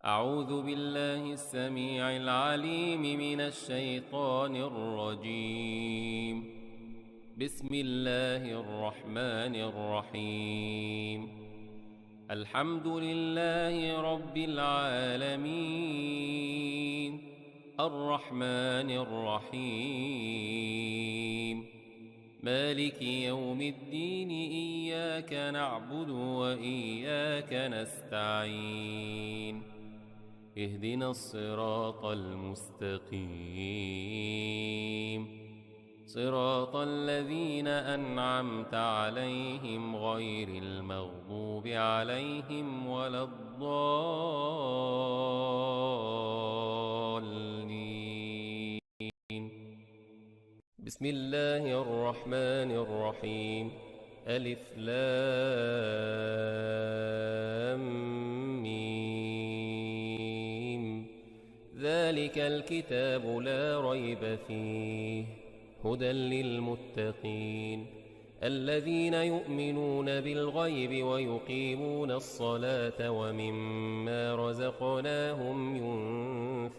أعوذ بالله السميع العليم من الشيطان الرجيم. بسم الله الرحمن الرحيم. الحمد لله رب العالمين، الرحمن الرحيم، مالك يوم الدين. إياك نعبد وإياك نستعين. اهدنا الصراط المستقيم، صراط الذين أنعمت عليهم غير المغضوب عليهم ولا الضالين. بسم الله الرحمن الرحيم. ألف لام ذلك الكتاب لا ريب فيه هدى للمتقين الذين يؤمنون بالغيب ويقيمون الصلاة ومما رزقناهم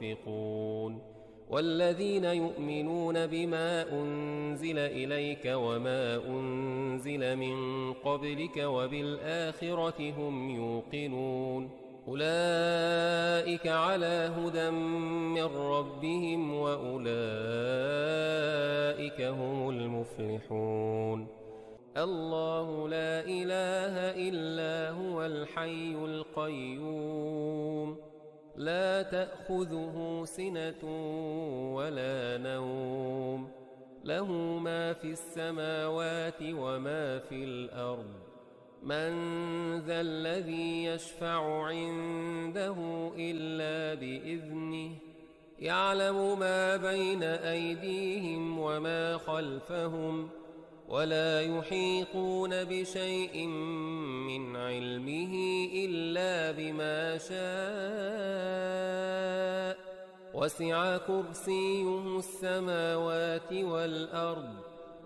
ينفقون والذين يؤمنون بما أنزل إليك وما أنزل من قبلك وبالآخرة هم يوقنون أولئك على هدى من ربهم وأولئك هم المفلحون. الله لا إله إلا هو الحي القيوم، لا تأخذه سنة ولا نوم، له ما في السماوات وما في الأرض. من ذا الذي يشفع عنده إلا بإذنه، يعلم ما بين أيديهم وما خلفهم، ولا يحيطون بشيء من علمه إلا بما شاء. وسع كرسيه السماوات والأرض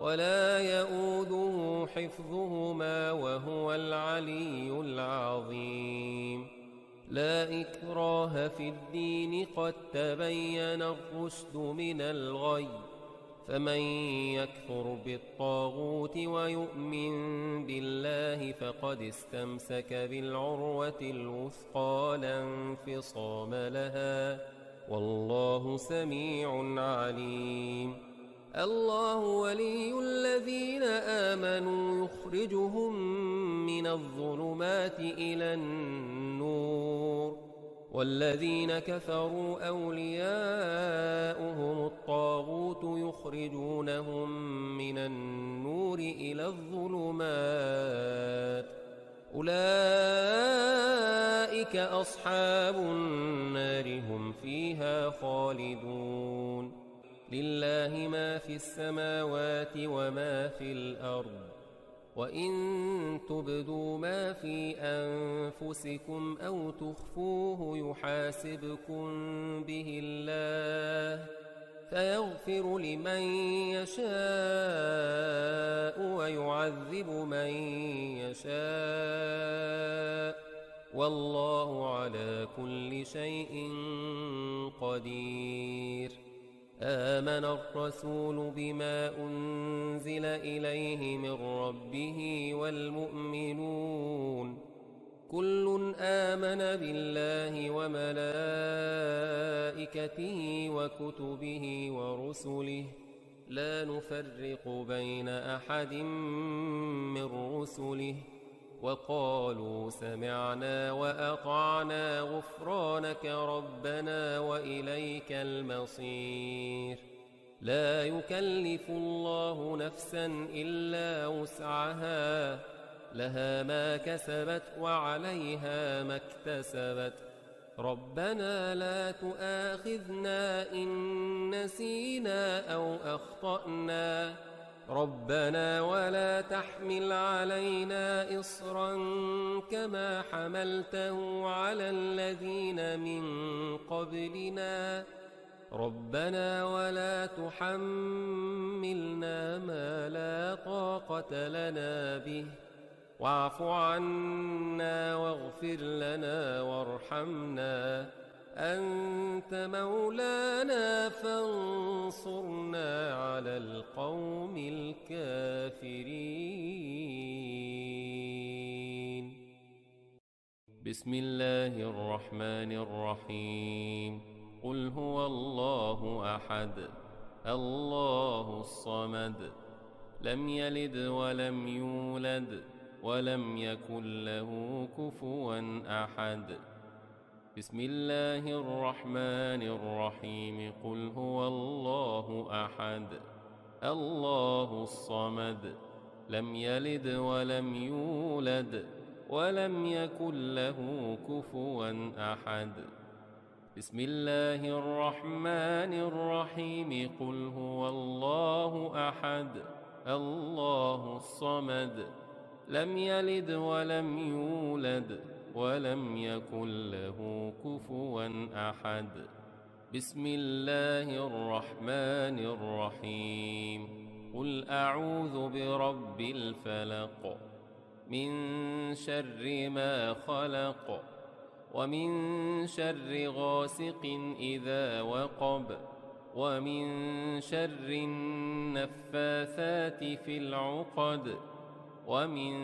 ولا يؤوده حفظهما وهو العلي العظيم. لا إكراه في الدين قد تبين الرشد من الغي، فمن يكفر بالطاغوت ويؤمن بالله فقد استمسك بالعروة الوثقى لا انفصام لها، والله سميع عليم. الله ولي الذين آمنوا يخرجهم من الظلمات إلى النور، والذين كفروا أولياؤهم الطاغوت يخرجونهم من النور إلى الظلمات. أولئك أصحاب النار هم فيها خالدون. لله ما في السماوات وما في الأرض، وإن تبدوا ما في أنفسكم أو تخفوه يحاسبكم به الله، فيغفر لمن يشاء ويعذب من يشاء، والله على كل شيء قدير. آمن الرسول بما أنزل إليه من ربه والمؤمنون كل آمن بالله وملائكته وكتبه ورسله لا نفرق بين أحد من رسله، وقالوا سمعنا وأطعنا غفرانك ربنا وإليك المصير. لا يكلف الله نفسا إلا وسعها، لها ما كسبت وعليها ما اكتسبت. ربنا لا تؤاخذنا إن نسينا أو أخطأنا، ربنا ولا تحمل علينا إصرا كما حملته على الذين من قبلنا، ربنا ولا تحملنا ما لا طاقة لنا به، واعف عنا واغفر لنا وارحمنا، أنت مولانا فانصرنا على القوم الكافرين. بسم الله الرحمن الرحيم. قل هو الله أحد الله الصمد، لم يلد ولم يولد ولم يكن له كفوا أحد. بسم الله الرحمن الرحيم. قل هو الله أحد الله الصمد، لم يلد ولم يولد ولم يكن له كفوا أحد. بسم الله الرحمن الرحيم. قل هو الله أحد الله الصمد، لم يلد ولم يولد ولم يكن له كفوا أحد. بسم الله الرحمن الرحيم. قل أعوذ برب الفلق، من شر ما خلق، ومن شر غاسق إذا وقب، ومن شر النفاثات في العقد، ومن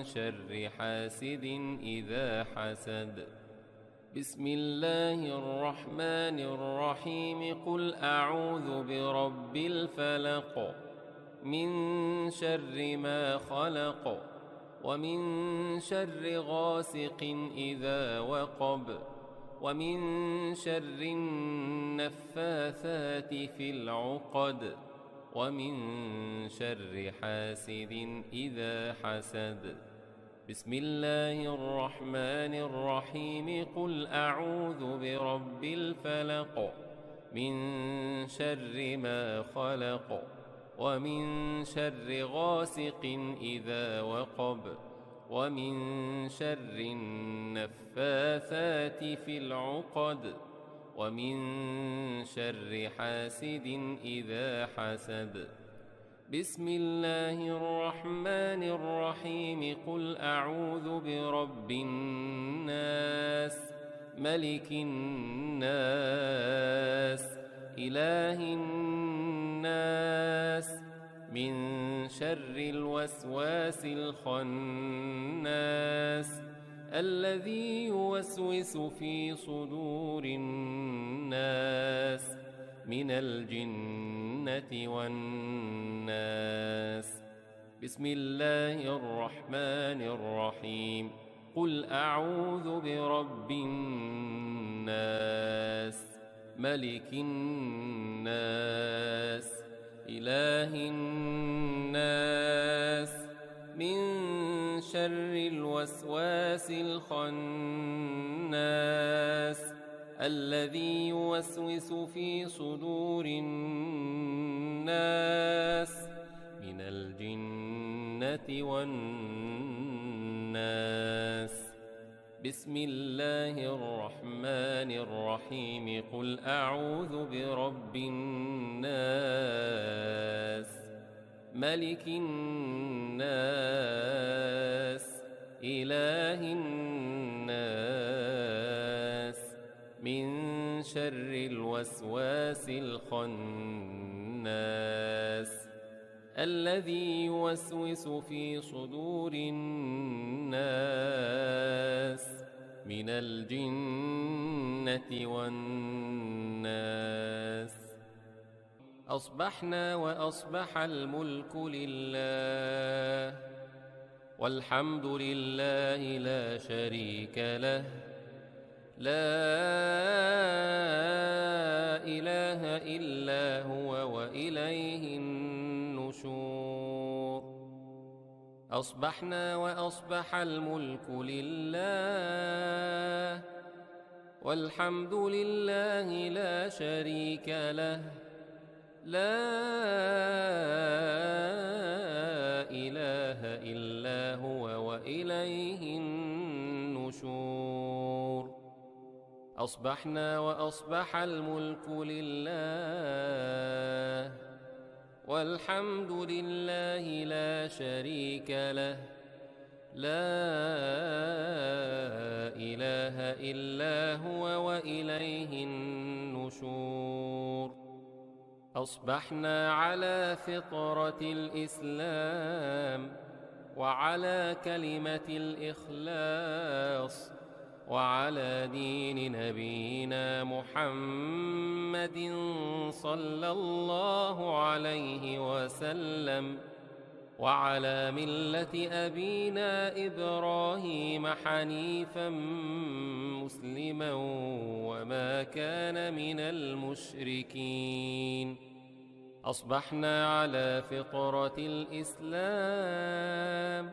شر حاسد إذا حسد. بسم الله الرحمن الرحيم. قل أعوذ برب الفلق، من شر ما خلق، ومن شر غاسق إذا وقب، ومن شر النفاثات في العقد، ومن شر حاسد إذا حسد. بسم الله الرحمن الرحيم. قل أعوذ برب الفلق، من شر ما خلق، ومن شر غاسق إذا وقب، ومن شر النفاثات في العقد، ومن شر حاسد إذا حسد. بسم الله الرحمن الرحيم. قل أعوذ برب الناس، ملك الناس، إله الناس، من شر الوسواس الخناس، الذي يوسوس في صدور الناس من الجنة والناس. بسم الله الرحمن الرحيم. قل أعوذ برب الناس، ملك الناس، إله الناس، من شر الوسواس الخناس، الذي يوسوس في صدور الناس من الجنة والناس. بسم الله الرحمن الرحيم. قل أعوذ برب الناس، ملك الناس، إله الناس، من شر الوسواس الخناس، الذي يوسوس في صدور الناس من الجنة والناس. أصبحنا وأصبح الملك لله، والحمد لله لا شريك له، لا إله إلا هو وإليه النشور. أصبحنا وأصبح الملك لله، والحمد لله لا شريك له، لا إله إلا هو وإليه النشور. أصبحنا وأصبح الملك لله، والحمد لله لا شريك له، لا إله إلا هو وإليه النشور. أصبحنا على فطرة الإسلام وعلى كلمة الإخلاص وعلى دين نبينا محمد صلى الله عليه وسلم وعلى ملة أبينا إبراهيم حنيفا مسلما وما كان من المشركين. أصبحنا على فطرة الإسلام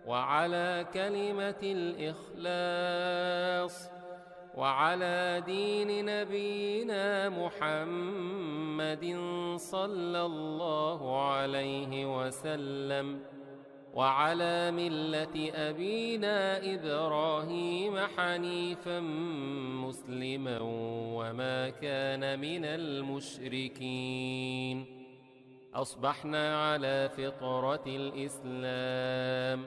وعلى كلمة الإخلاص وعلى دين نبينا محمد صلى الله عليه وسلم وعلى ملة أبينا إبراهيم حنيفا مسلما وما كان من المشركين. أصبحنا على فطرة الإسلام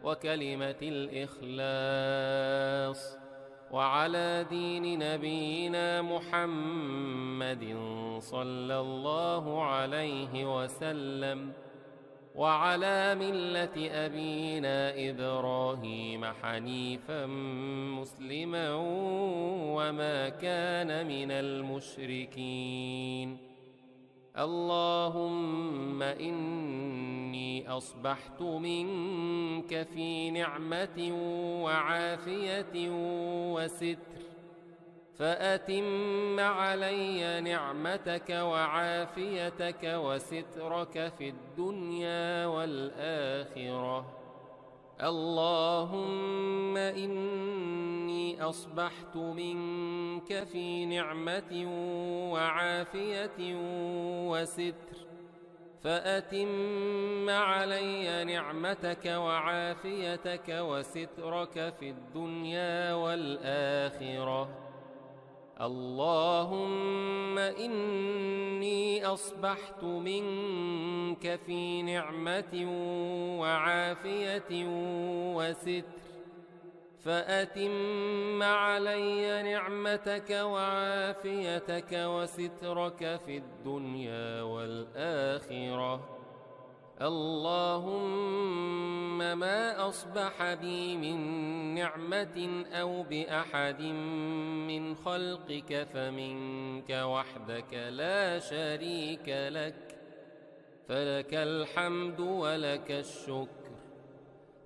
وكلمة الإخلاص وعلى دين نبينا محمد صلى الله عليه وسلم وعلى ملة أبينا إبراهيم حنيفا مسلما وما كان من المشركين. اللهم إني أصبحت منك في نعمة وعافية وستر، فأتم علي نعمتك وعافيتك وسترك في الدنيا والآخرة. اللهم إني أصبحت منك في نعمة وعافية وستر، فأتم علي نعمتك وعافيتك وسترك في الدنيا والآخرة. اللهم إني أصبحت منك في نعمة وعافية وستر، فأتم علي نعمتك وعافيتك وسترك في الدنيا والآخرة. اللهم ما أصبح بي من نعمة أو بأحد من خلقك فمنك وحدك لا شريك لك، فلك الحمد ولك الشكر.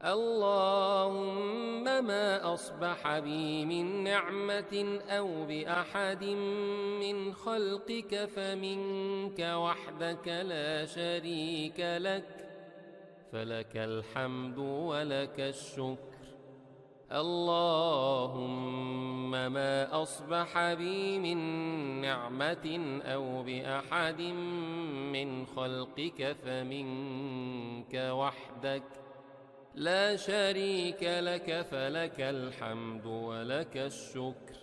اللهم ما أصبح بي من نعمة أو بأحد من خلقك فمنك وحدك لا شريك لك، فلك الحمد ولك الشكر. اللهم ما أصبح بي من نعمة أو بأحد من خلقك فمنك وحدك لا شريك لك، فلك الحمد ولك الشكر.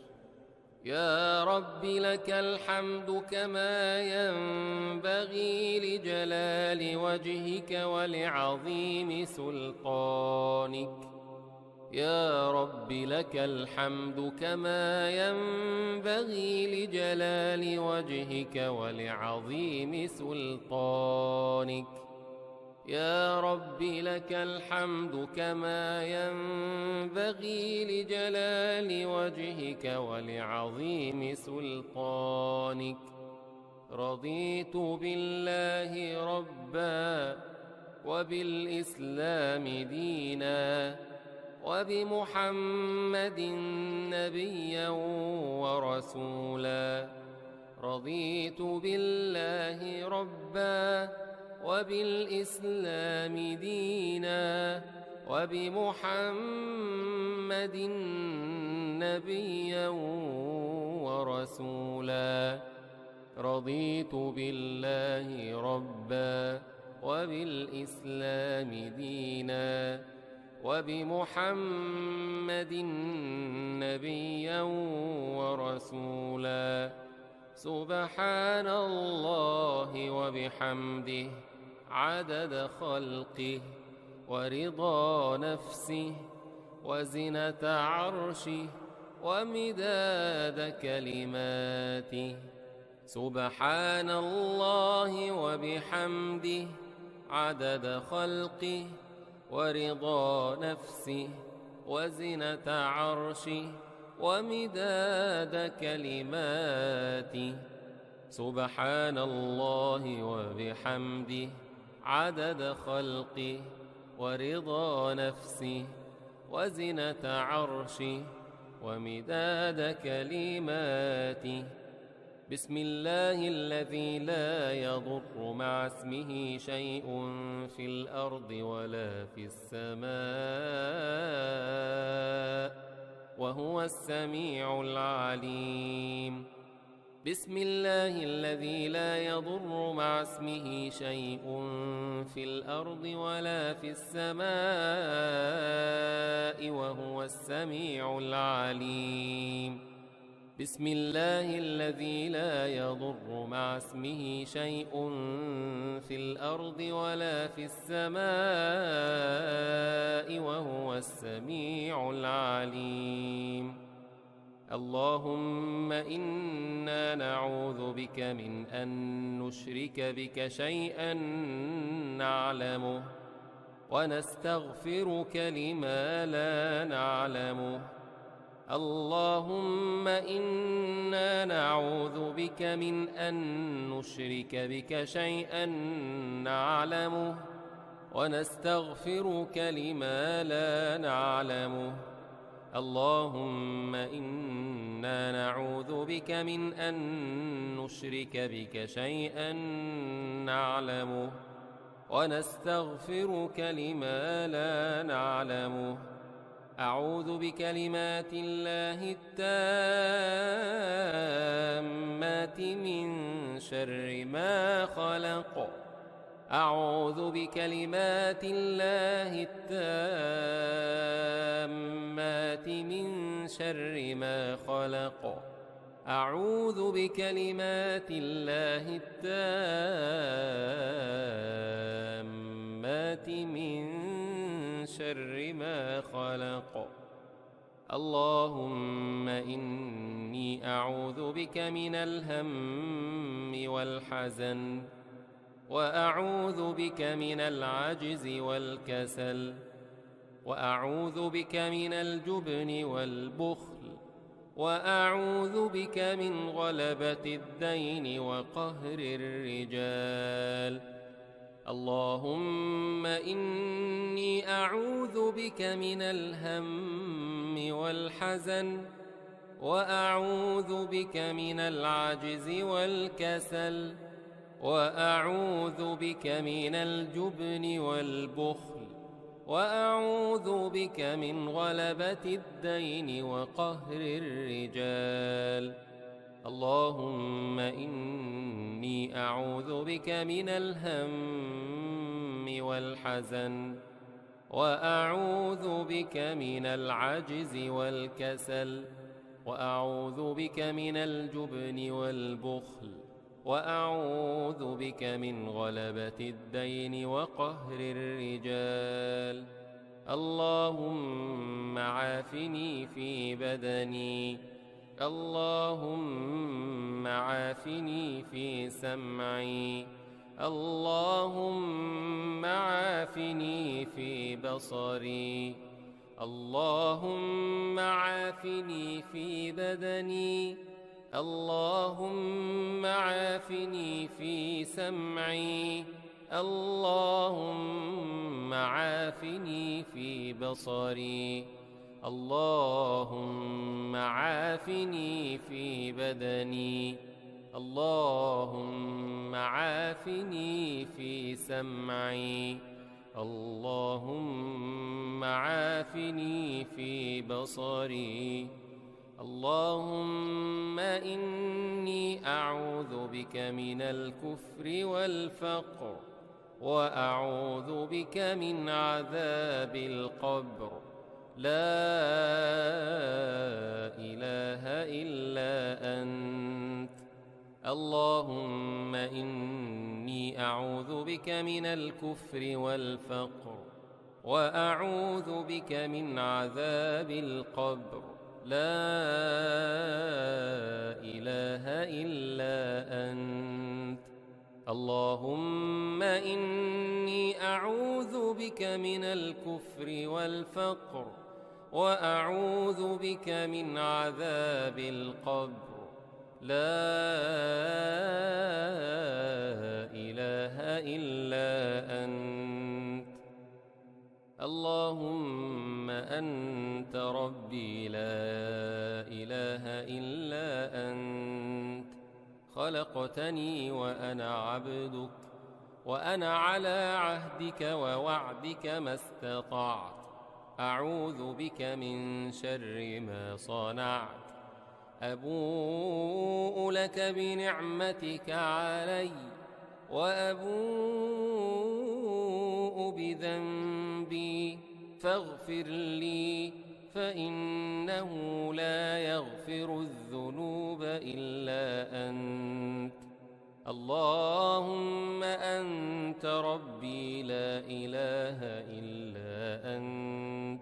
يا رب لك الحمد كما ينبغي لجلال وجهك ولعظيم سلطانك. يا رب لك الحمد كما ينبغي لجلال وجهك ولعظيم سلطانك. يا رب لك الحمد كما ينبغي لجلال وجهك ولعظيم سلطانك. رضيت بالله ربا وبالإسلام دينا وبمحمد نبيا ورسولا. رضيت بالله ربا وبالإسلام دينا وبمحمد نبيا ورسولا. رضيت بالله ربا وبالإسلام دينا وبمحمد نبيا ورسولا. سبحان الله وبحمده عدد خلقه ورضا نفسه وزنة عرشه ومداد كلماته. سبحان الله وبحمده عدد خلقه ورضا نفسه وزنة عرشه ومداد كلماته. سبحان الله وبحمده عدد خلقه ورضا نفسه وزنة عرشه ومداد كلماته. بسم الله الذي لا يضر مع اسمه شيء في الأرض ولا في السماء وهو السميع العليم. بسم الله الذي لا يضر مع اسمه شيء في الأرض ولا في السماء وهو السميع العليم. بسم الله الذي لا يضر مع اسمه شيء في الأرض ولا في السماء وهو السميع العليم. اللهم إنا نعوذ بك من أن نشرك بك شيئا نعلمه ونستغفرك لما لا نعلمه. اللهم إنا نعوذ بك من أن نشرك بك شيئا نعلمه ونستغفرك لما لا نعلمه. اللهم إنا نعوذ بك من أن نشرك بك شيئا نعلمه ونستغفرك لما لا نعلمه. أعوذ بكلمات الله التامات من شر ما خلق. أعوذ بكلمات الله التامات من شر ما خلق. أعوذ بكلمات الله التامات من شر ما خلق. اللهم إني أعوذ بك من الهم والحزن وأعوذ بك من العجز والكسل وأعوذ بك من الجبن والبخل وأعوذ بك من غلبة الدين وقهر الرجال. اللهم إني أعوذ بك من الهم والحزن وأعوذ بك من العجز والكسل وأعوذ بك من الجبن والبخل وأعوذ بك من غلبة الدين وقهر الرجال. اللهم إني أعوذ بك من الهم والحزن وأعوذ بك من العجز والكسل وأعوذ بك من الجبن والبخل وأعوذ بك من غلبة الدين وقهر الرجال. اللهم عافني في بدني. اللهم عافني في سمعي. اللهم عافني في بصري. اللهم عافني في بدني. اللهم عافني في سمعي. اللهم عافني في بصري. اللهم عافني في بدني. اللهم عافني في سمعي. اللهم عافني في بصري. اللهم إني أعوذ بك من الكفر والفقر وأعوذ بك من عذاب القبر. لا إله إلا أنت. اللهم إني أعوذ بك من الكفر والفقر وأعوذ بك من عذاب القبر. لا إله إلا أنت. اللهم إني أعوذ بك من الكفر والفقر، وأعوذ بك من عذاب القبر. لا إله إلا أنت. اللهم أنت ربي لا إله إلا أنت. خلقتني وأنا عبدك، وأنا على عهدك ووعدك ما استطعت. أعوذ بك من شر ما صنعت. أبوء لك بنعمتك علي، وأبوء بذنبي، فاغفر لي، فإنه لا يغفر الذنوب إلا أنت. اللهم أنت ربي لا إله إلا أنت.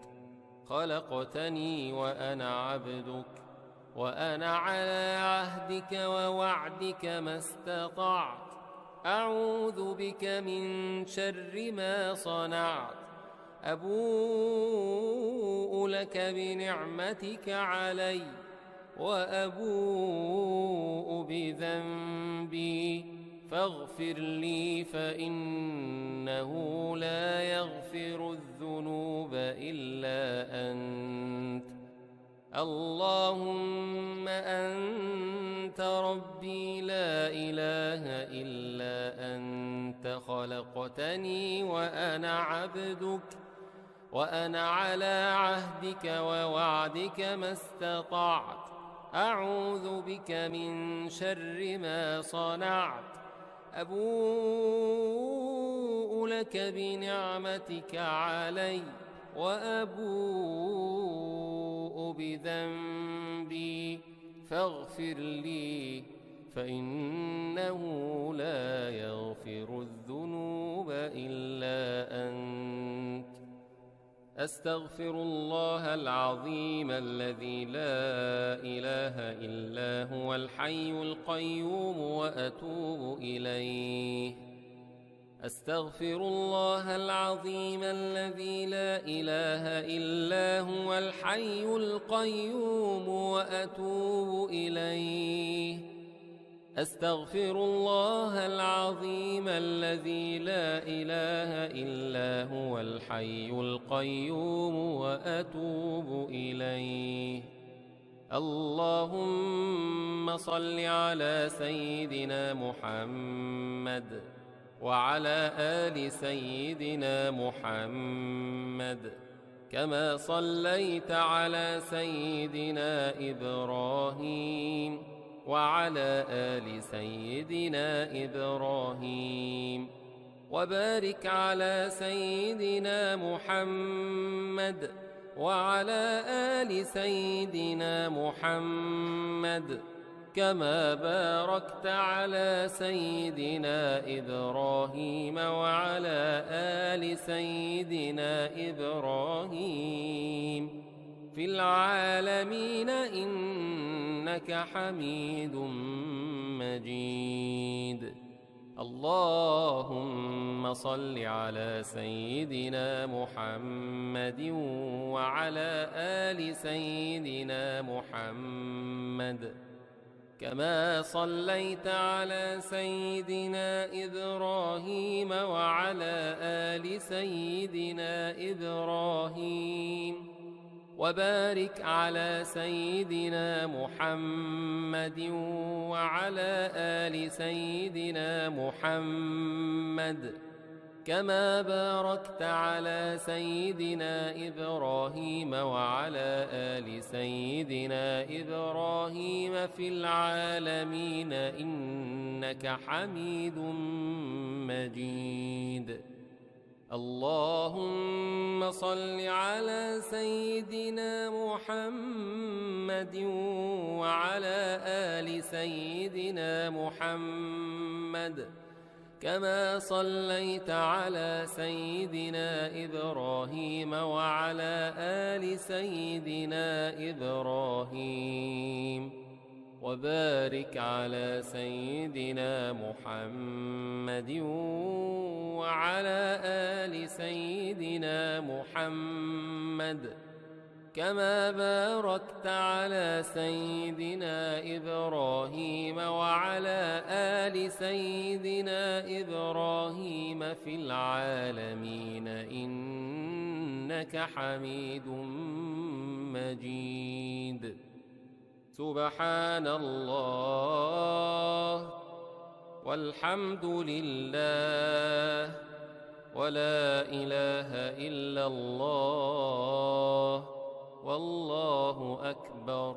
خلقتني وأنا عبدك، وأنا على عهدك ووعدك ما استطعت. أعوذ بك من شر ما صنعت. أبوء لك بنعمتك علي، وأبوء بذنبي، فاغفر لي، فإنه لا يغفر الذنوب إلا أنت. اللهم أنت ربي لا إله إلا أنت. خلقتني وأنا عبدك، وأنا على عهدك ووعدك ما استطعت. أعوذ بك من شر ما صنعت. أبوء لك بنعمتك علي، وأبوء بذنبي، فاغفر لي، فإنه لا يغفر الذنوب إلا أنت. أستغفر الله العظيم الذي لا إله إلا هو الحي القيوم وأتوب إليه. أستغفر الله العظيم الذي لا إله إلا هو الحي القيوم وأتوب إليه. أستغفر الله العظيم الذي لا إله إلا هو الحي القيوم وأتوب إليه. اللهم صل على سيدنا محمد وعلى آل سيدنا محمد، كما صليت على سيدنا إبراهيم وعلى آل سيدنا إبراهيم، وبارك على سيدنا محمد وعلى آل سيدنا محمد، كما باركت على سيدنا إبراهيم وعلى آل سيدنا إبراهيم في العالمين إنك حميد مجيد. اللهم صل على سيدنا محمد وعلى آل سيدنا محمد، كما صليت على سيدنا إبراهيم وعلى آل سيدنا إبراهيم، وبارك على سيدنا محمد وعلى آل سيدنا محمد، كما باركت على سيدنا إبراهيم وعلى آل سيدنا إبراهيم في العالمين إنك حميد مجيد. اللهم صل على سيدنا محمد وعلى آل سيدنا محمد، كما صليت على سيدنا إبراهيم وعلى آل سيدنا إبراهيم، وبارك على سيدنا محمد وعلى آل سيدنا محمد، كما باركت على سيدنا إبراهيم وعلى آل سيدنا إبراهيم في العالمين إنك حميد مجيد. سبحان الله والحمد لله ولا إله إلا الله والله أكبر.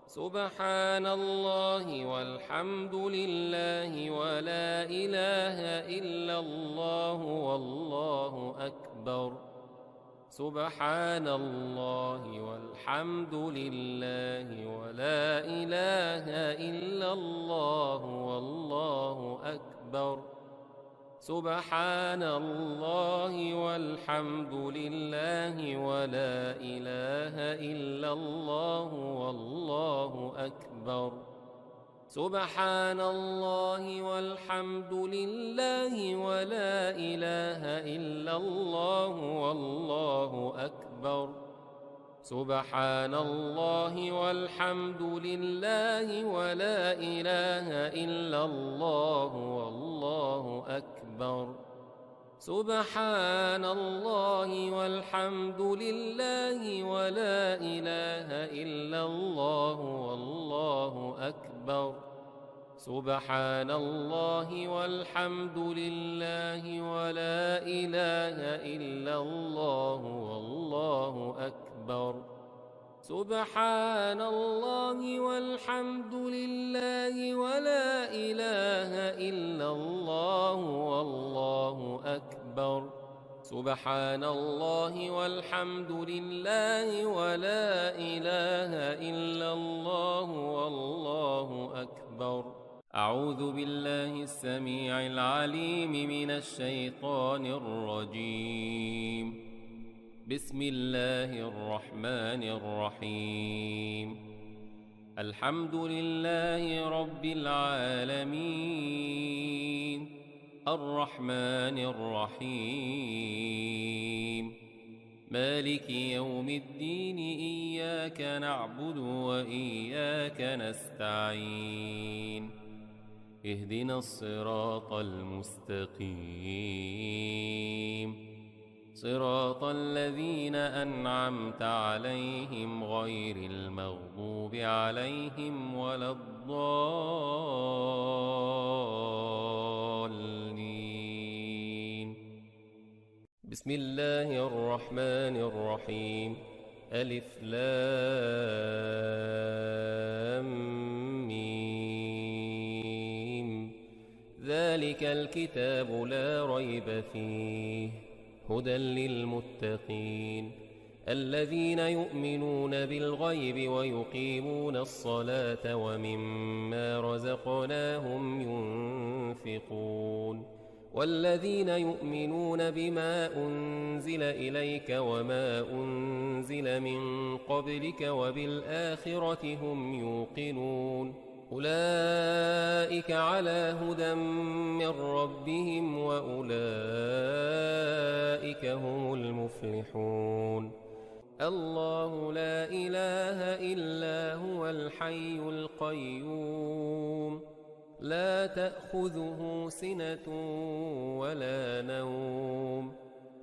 سبحان الله والحمد لله ولا إله إلا الله والله أكبر. سبحان الله والحمد لله ولا إله إلا الله والله أكبر. سبحان الله والحمد لله ولا إله إلا الله والله أكبر. سبحان الله والحمد لله ولا إله إلا الله والله أكبر. سبحان الله والحمد لله ولا إله إلا الله والله أكبر. سبحان الله والحمد لله ولا إله إلا الله والله أكبر. سبحان الله والحمد لله ولا إله إلا الله والله أكبر. سبحان الله والحمد لله ولا إله إلا الله والله أكبر. سبحان الله والحمد لله ولا إله إلا الله والله أكبر. أعوذ بالله السميع العليم من الشيطان الرجيم. بسم الله الرحمن الرحيم. الحمد لله رب العالمين الرحمن الرحيم مالك يوم الدين إياك نعبد وإياك نستعين اهدنا الصراط المستقيم صراط الذين أنعمت عليهم غير المغضوب عليهم ولا الضالين. بسم الله الرحمن الرحيم. ألف لام ميم. ذلك الكتاب لا ريب فيه هدى للمتقين الذين يؤمنون بالغيب ويقيمون الصلاة ومما رزقناهم ينفقون والذين يؤمنون بما أنزل إليك وما أنزل من قبلك وبالآخرة هم يوقنون أولئك على هدى من ربهم وأولئك هم المفلحون. الله لا إله إلا هو الحي القيوم لا تأخذه سنة ولا نوم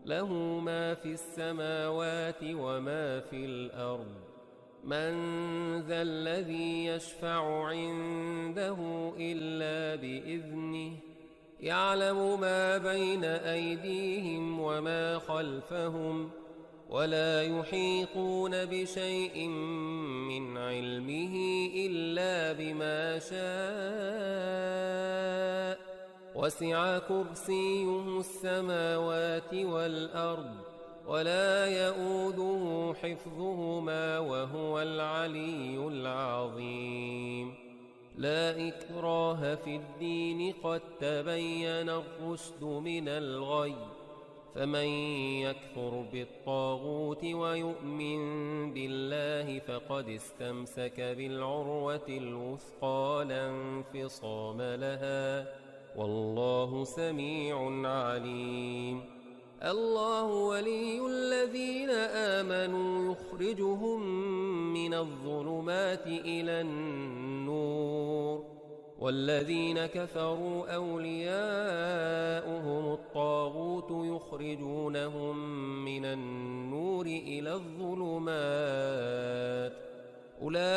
له ما في السماوات وما في الأرض من ذا الذي يشفع عنده إلا بإذنه يعلم ما بين أيديهم وما خلفهم ولا يحيطون بشيء من علمه إلا بما شاء وسع كرسيه السماوات والأرض ولا يؤوده حفظهما وهو العلي العظيم. لا إكراه في الدين قد تبين الرشد من الغي فمن يكفر بالطاغوت ويؤمن بالله فقد استمسك بالعروة الوثقى لا انفصام لها والله سميع عليم الله ولي الذين آمنوا يخرجهم من الظلمات إلى النور والذين كفروا أولياؤهم الطاغوت يخرجونهم من النور إلى الظلمات أولئك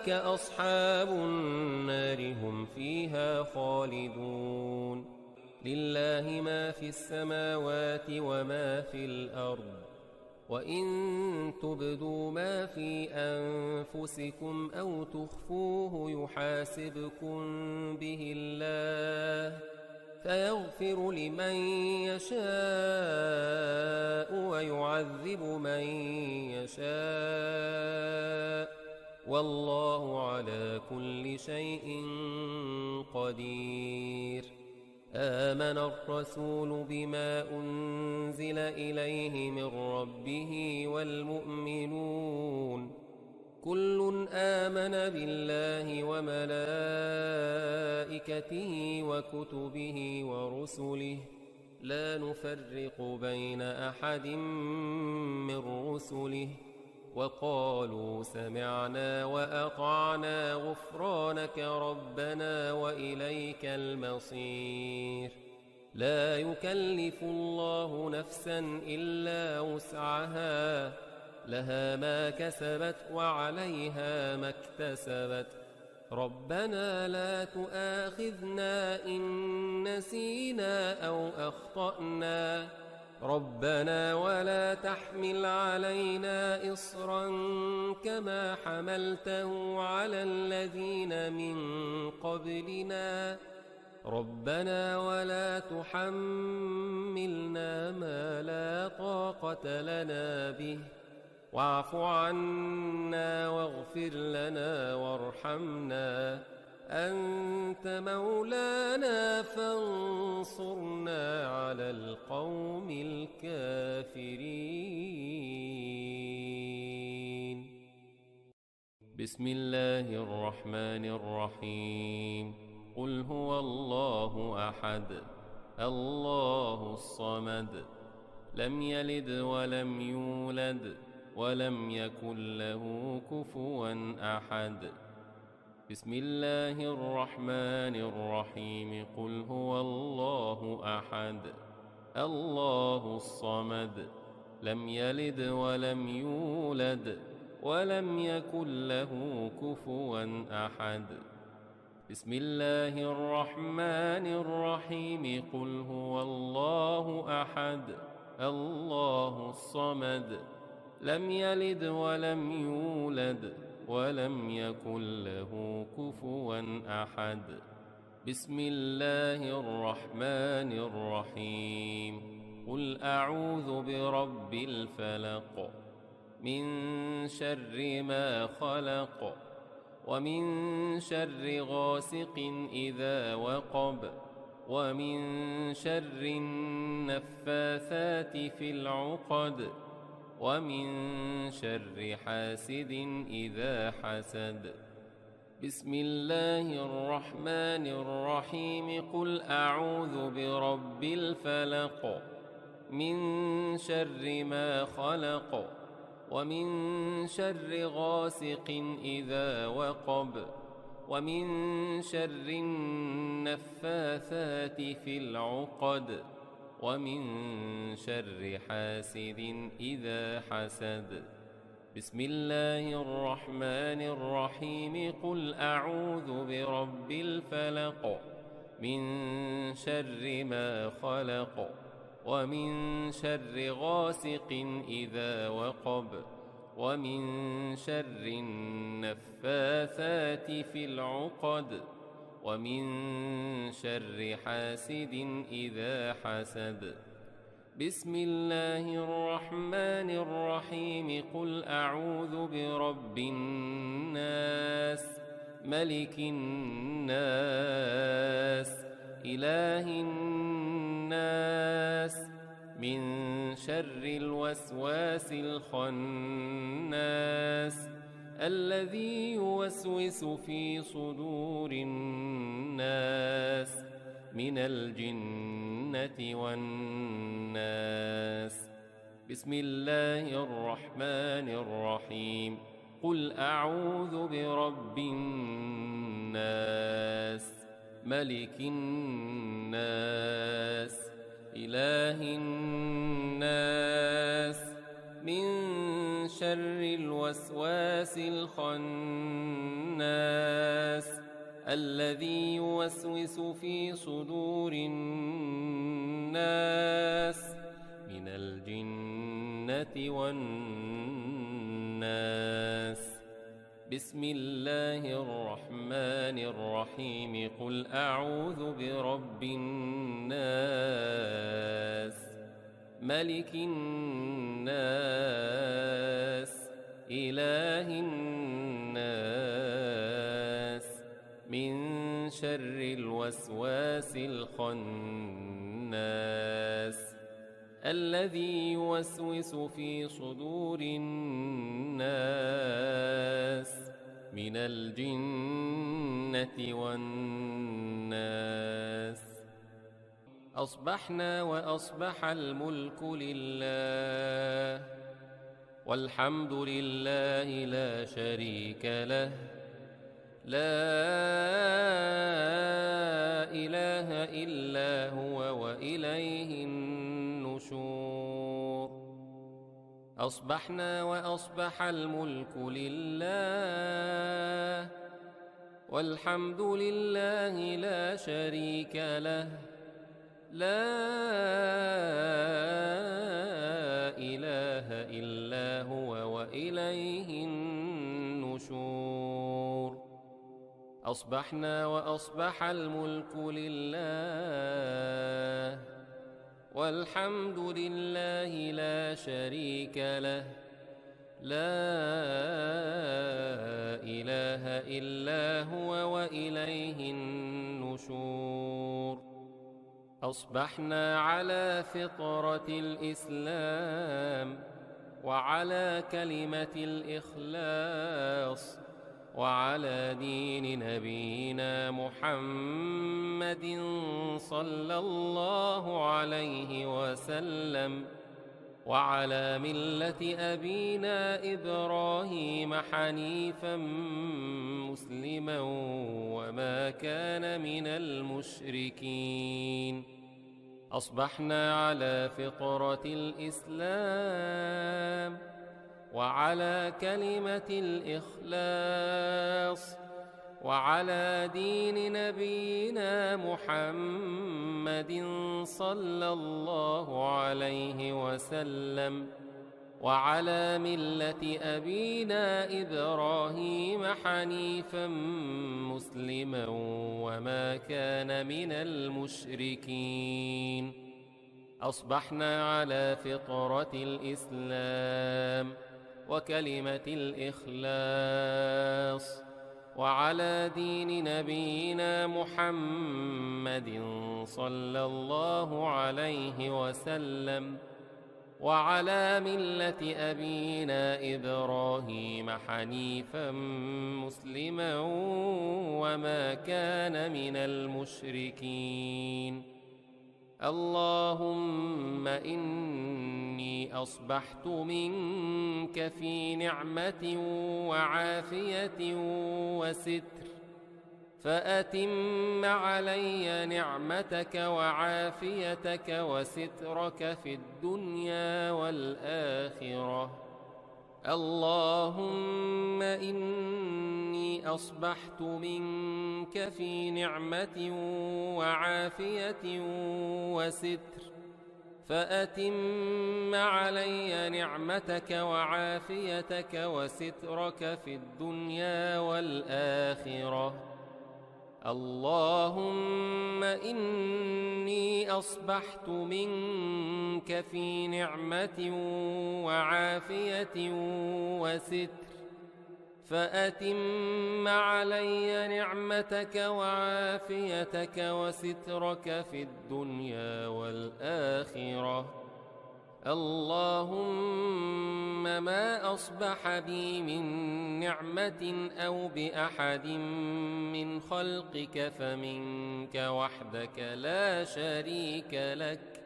أصحاب النار هم فيها خالدون لله ما في السماوات وما في الأرض وإن تبدوا ما في أنفسكم أو تخفوه يحاسبكم به الله فيغفر لمن يشاء ويعذب من يشاء والله على كل شيء قدير آمن الرسول بما أنزل إليه من ربه والمؤمنون كل آمن بالله وملائكته وكتبه ورسله لا نفرق بين أحد من رسله وقالوا سمعنا وأطعنا غفرانك ربنا وإليك المصير لا يكلف الله نفسا إلا وسعها لها ما كسبت وعليها ما اكتسبت ربنا لا تؤاخذنا إن نسينا أو أخطأنا ربنا ولا تحمل علينا إصرا كما حملته على الذين من قبلنا ربنا ولا تحملنا ما لا طاقة لنا به واعف عنا واغفر لنا وارحمنا أنت مولانا فانصرنا على القوم الكافرين بسم الله الرحمن الرحيم قل هو الله أحد الله الصمد لم يلد ولم يولد ولم يكن له كفوا أحد بسم الله الرحمن الرحيم قل هو الله أحد الله الصمد لم يلد ولم يولد ولم يكن له كفوا أحد بسم الله الرحمن الرحيم قل هو الله أحد الله الصمد لم يلد ولم يولد ولم يكن له كفوا أحد بسم الله الرحمن الرحيم قل أعوذ برب الفلق من شر ما خلق ومن شر غاسق إذا وقب ومن شر النفاثات في العقد ومن شر حاسد إذا حسد بسم الله الرحمن الرحيم قل أعوذ برب الفلق من شر ما خلق ومن شر غاسق إذا وقب ومن شر النفاثات في العقد ومن شر حاسد إذا حسد بسم الله الرحمن الرحيم قل أعوذ برب الفلق من شر ما خلق ومن شر غاسق إذا وقب ومن شر النفاثات في العقد ومن شر حاسد إذا حسد بسم الله الرحمن الرحيم قل أعوذ برب الناس ملك الناس إله الناس من شر الوسواس الخناس الذي يوسوس في صدور الناس من الجنة والناس. بسم الله الرحمن الرحيم. قل أعوذ برب الناس ملك الناس إله الناس من شر الوسواس الخناس الذي يوسوس في صدور الناس من الجنة والناس. بسم الله الرحمن الرحيم. قل أعوذ برب الناس ملك الناس إله الناس من شر الوسواس الخناس الذي يوسوس في صدور الناس من الجنة والناس. أصبحنا وأصبح الملك لله والحمد لله لا شريك له لا إله إلا هو وإليه النشور. أصبحنا وأصبح الملك لله والحمد لله لا شريك له لا إله إلا هو وإليه النشور. أصبحنا وأصبح الملك لله والحمد لله لا شريك له لا إله إلا هو وإليه النشور. أصبحنا على فطرة الإسلام وعلى كلمة الإخلاص وعلى دين نبينا محمد صلى الله عليه وسلم وعلى ملة أبينا إبراهيم حنيفا مسلما وما كان من المشركين. أصبحنا على فطرة الإسلام وعلى كلمة الإخلاص وعلى دين نبينا محمد صلى الله عليه وسلم وعلى ملة أبينا إبراهيم حنيفا مسلما وما كان من المشركين. أصبحنا على فطرة الإسلام وكلمة الإخلاص وعلى دين نبينا محمد صلى الله عليه وسلم وعلى ملة أبينا إبراهيم حنيفا مسلما وما كان من المشركين. اللهم إني أصبحت منك في نعمة وعافية وستر فأتم علي نعمتك وعافيتك وسترك في الدنيا والآخرة. اللهم إني أصبحت منك في نعمة وعافية وستر فأتم علي نعمتك وعافيتك وسترك في الدنيا والآخرة. اللهم إني أصبحت منك في نعمة وعافية وستر فأتم علي نعمتك وعافيتك وسترك في الدنيا والآخرة. اللهم ما أصبح بي من نعمة أو بأحد من خلقك فمنك وحدك لا شريك لك،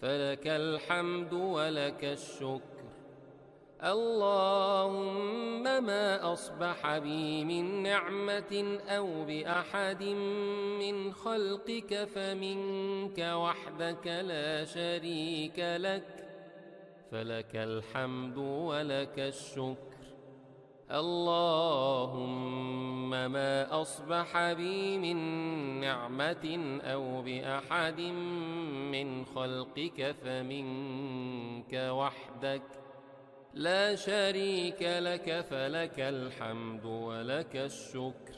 فلك الحمد ولك الشكر. اللهم ما أصبح بي من نعمة أو بأحد من خلقك فمنك وحدك لا شريك لك، فلك الحمد ولك الشكر. اللهم ما أصبح بي من نعمة أو بأحد من خلقك فمنك وحدك لا شريك لك، فلك الحمد ولك الشكر.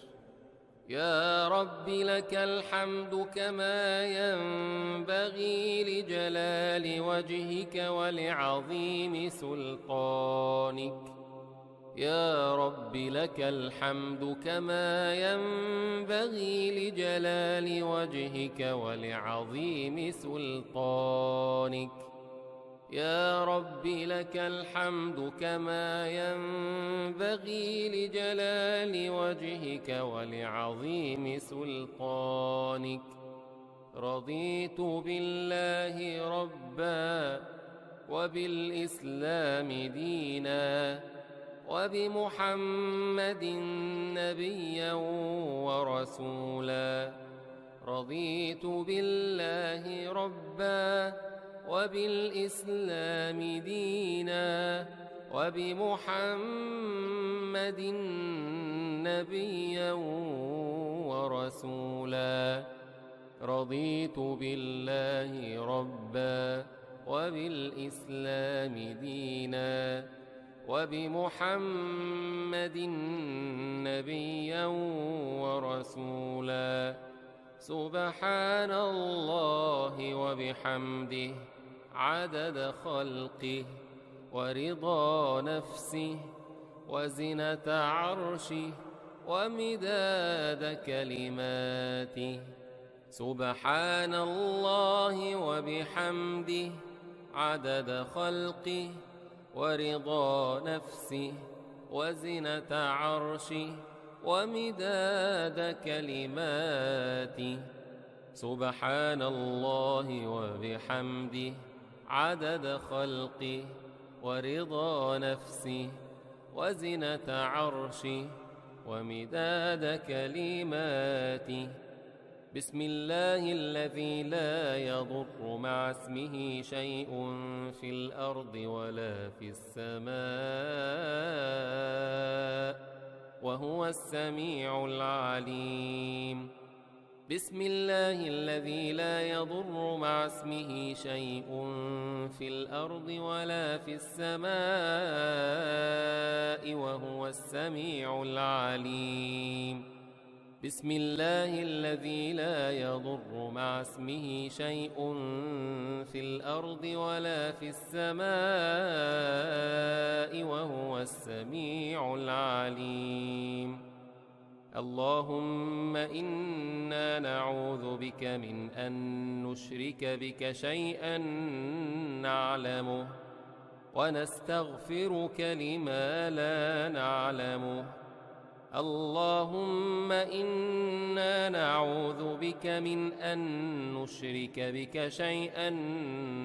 يا رب لك الحمد كما ينبغي لجلال وجهك ولعظيم سلطانك. يا رب لك الحمد كما ينبغي لجلال وجهك ولعظيم سلطانك. يا رب لك الحمد كما ينبغي لجلال وجهك ولعظيم سلطانك. رضيت بالله ربا وبالإسلام دينا وبمحمد نبيا ورسولا. رضيت بالله ربا وبالإسلام دينا وبمحمد نبيا ورسولا. رضيت بالله ربا وبالإسلام دينا وبمحمد نبيا ورسولا. سبحان الله وبحمده عدد خلقه ورضا نفسه وزنة عرشه ومداد كلماته. سبحان الله وبحمده عدد خلقه ورضا نفسه وزنة عرشه ومداد كلماته. سبحان الله وبحمده عدد خلقه ورضا نفسه وزنة عرشه ومداد كلماته. بسم الله الذي لا يضر مع اسمه شيء في الأرض ولا في السماء وهو السميع العليم. بسم الله الذي لا يضر مع اسمه شيء في الأرض ولا في السماء وهو السميع العليم. بسم الله الذي لا يضر مع اسمه شيء في الأرض ولا في السماء وهو السميع العليم. اللهم إنا نعوذ بك من أن نشرك بك شيئا نعلمه ونستغفرك لما لا نعلمه. اللهم إنا نعوذ بك من أن نشرك بك شيئا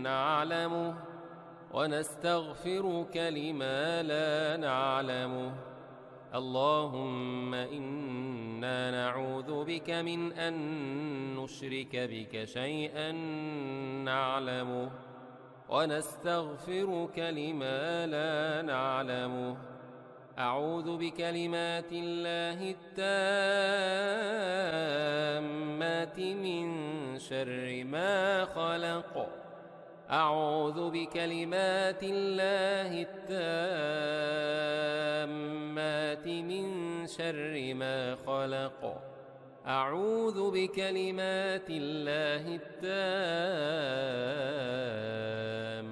نعلمه ونستغفرك لما لا نعلمه. اللهم إنا نعوذ بك من أن نشرك بك شيئا نعلمه ونستغفرك لما لا نعلمه. أعوذ بكلمات الله التامات من شر ما خلق. أعوذ بكلمات الله التامات من شر ما خلق. أعوذ بكلمات الله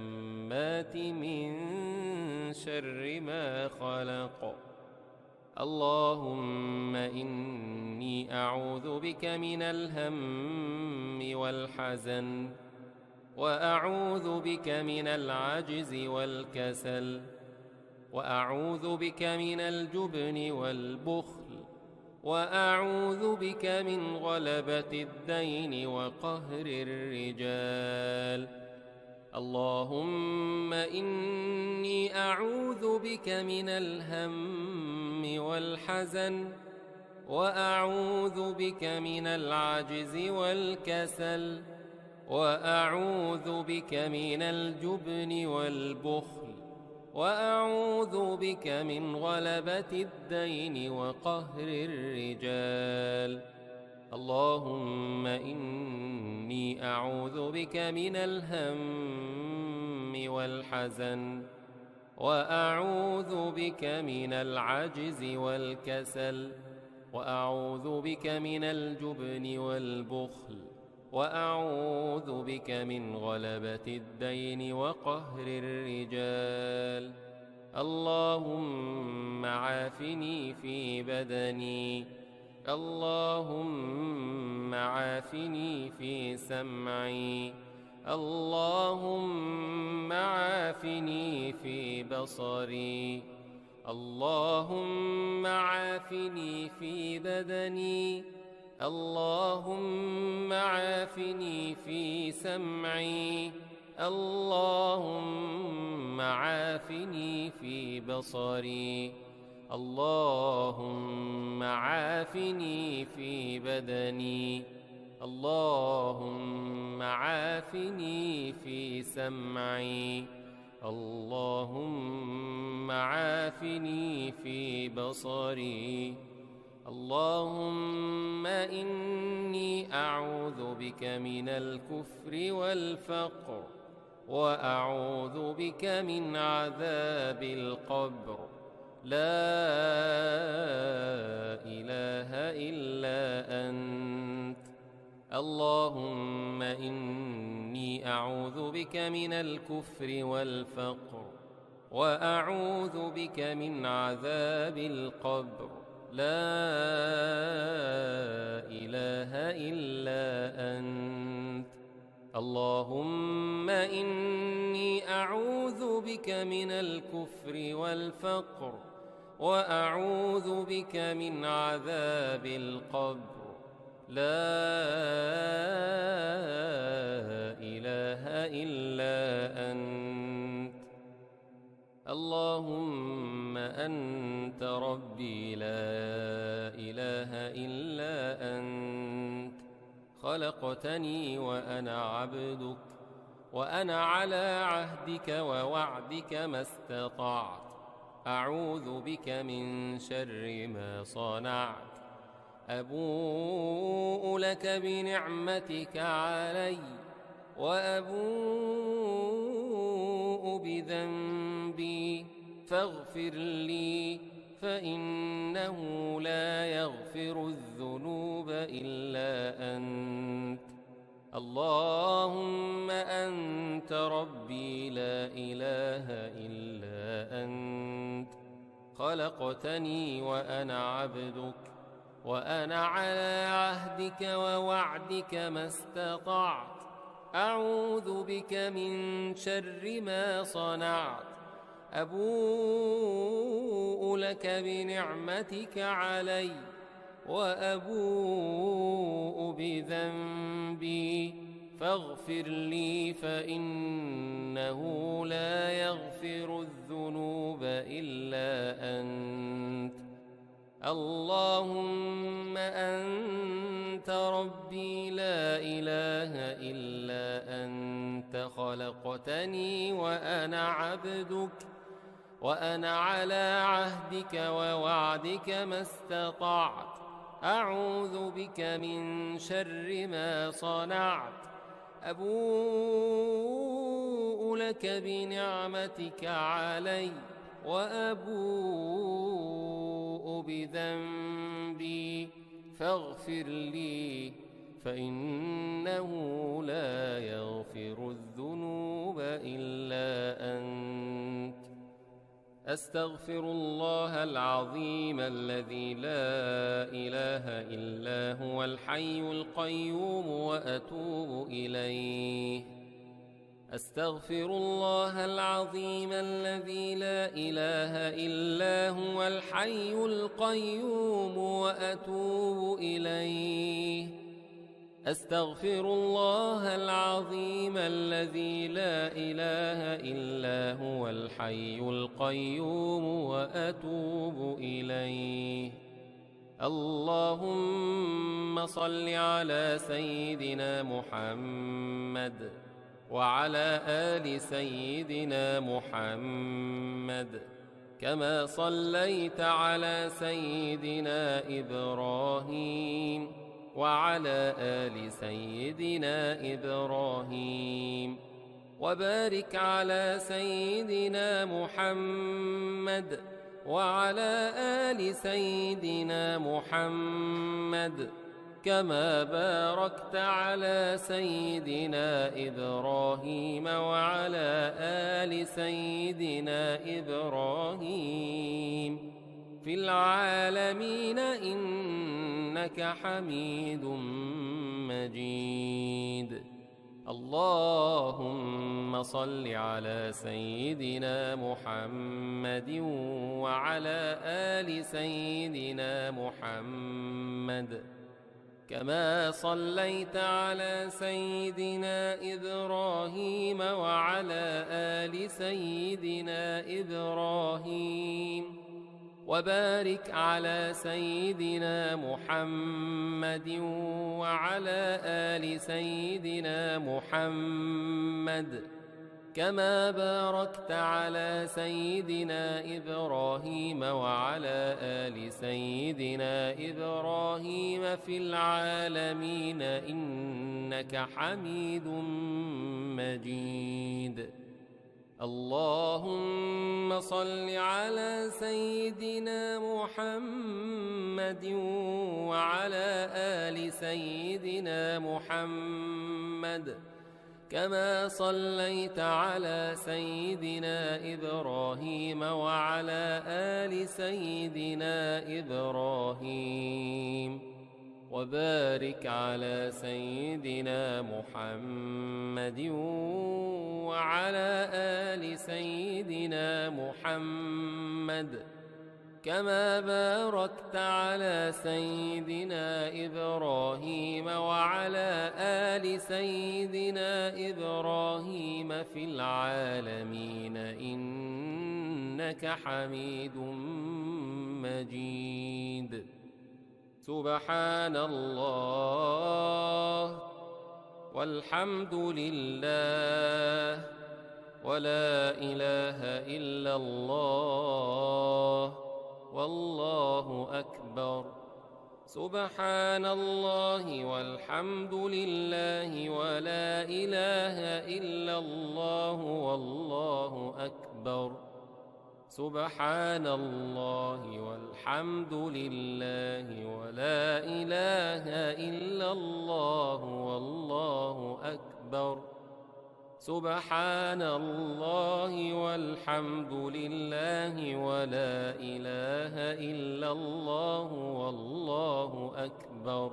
التامات من شر ما خلق. اللهم إني أعوذ بك من الهم والحزن، وأعوذ بك من العجز والكسل، وأعوذ بك من الجبن والبخل، وأعوذ بك من غلبة الدين وقهر الرجال. اللهم إني أعوذ بك من الهم والحزن، وأعوذ بك من العجز والكسل، وأعوذ بك من الجبن والبخل، وأعوذ بك من غلبة الدين وقهر الرجال. اللهم إني أعوذ بك من الهم والحزن، وأعوذ بك من العجز والكسل، وأعوذ بك من الجبن والبخل، وأعوذ بك من غلبة الدين وقهر الرجال. اللهم عافني في بدني، اللهم عافني في سمعي، اللهم عافني في بصري، اللهم عافني في بدني، اللهم عافني في سمعي، اللهم عافني في بصري، اللهم عافني في بدني، اللهم عافني في سمعي، اللهم عافني في بصري. اللهم إني أعوذ بك من الكفر والفقر، وأعوذ بك من عذاب القبر. لا إله إلا أنت. اللهم إني أعوذ بك من الكفر والفقر، وأعوذ بك من عذاب القبر. لا إله إلا أنت. اللهم إني أعوذ بك من الكفر والفقر، وأعوذ بك من عذاب القبر. لا إله إلا أنت. اللهم أنت ربي لا إله إلا أنت. خلقتني وأنا عبدك، وأنا على عهدك ووعدك ما استطعت. أعوذ بك من شر ما صنعت. أبوء لك بنعمتك علي، وأبوء بذنبي، فاغفر لي، فإنه لا يغفر الذنوب إلا أنت. اللهم أنت ربي لا إله إلا أنت. خلقتني وأنا عبدك، وأنا على عهدك ووعدك ما استطعت. أعوذ بك من شر ما صنعت. أبوء لك بنعمتك علي، وأبوء بذنبي، فاغفر لي، فإنه لا يغفر الذنوب إلا أنت. اللهم أنت ربي لا إله إلا أنت. خلقتني وأنا عبدك، وأنا على عهدك ووعدك ما استطعت. أعوذ بك من شر ما صنعت. أبوء لك بنعمتك علي، وأبوء بذنبي، فاغفر لي، فإنه لا يغفر الذنوب إلا أنت. أستغفر الله العظيم الذي لا إله إلا هو الحي القيوم وأتوب إليه. أستغفر الله العظيم الذي لا إله إلا هو الحي القيوم وأتوب إليه. أستغفر الله العظيم الذي لا إله إلا هو الحي القيوم وأتوب إليه. اللهم صل على سيدنا محمد وعلى آل سيدنا محمد كما صليت على سيدنا إبراهيم وعلى آل سيدنا إبراهيم، وبارك على سيدنا محمد وعلى آل سيدنا محمد كما باركت على سيدنا إبراهيم وعلى آل سيدنا إبراهيم في العالمين إنك حميد مجيد. اللهم صل على سيدنا محمد وعلى آل سيدنا محمد كما صليت على سيدنا إبراهيم وعلى آل سيدنا إبراهيم، وبارك على سيدنا محمد وعلى آل سيدنا محمد كما باركت على سيدنا إبراهيم وعلى آل سيدنا إبراهيم في العالمين إنك حميد مجيد. اللهم صل على سيدنا محمد وعلى آل سيدنا محمد كما صليت على سيدنا إبراهيم وعلى آل سيدنا إبراهيم، وبارك على سيدنا محمد وعلى آل سيدنا محمد كما باركت على سيدنا إبراهيم وعلى آل سيدنا إبراهيم في العالمين إنك حميد مجيد. سبحان الله والحمد لله ولا إله إلا الله والله أكبر. سبحان الله والحمد لله ولا إله إلا الله والله أكبر. سبحان الله والحمد لله ولا إله إلا الله والله أكبر. سبحان الله والحمد لله ولا إله إلا الله والله أكبر.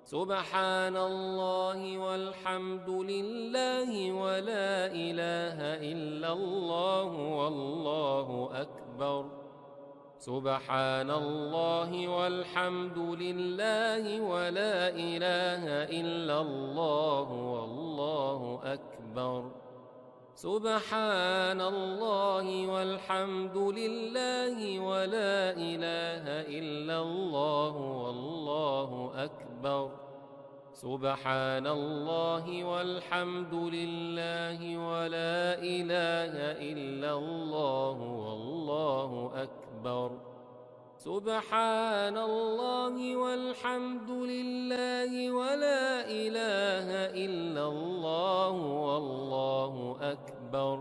سبحان الله والحمد لله ولا إله إلا الله والله أكبر. سبحان الله والحمد لله ولا إله إلا الله والله أكبر. سبحان الله والحمد لله ولا إله إلا الله والله أكبر. سبحان الله والحمد لله ولا إله إلا الله والله أكبر. سبحان الله والحمد لله ولا إله إلا الله والله أكبر.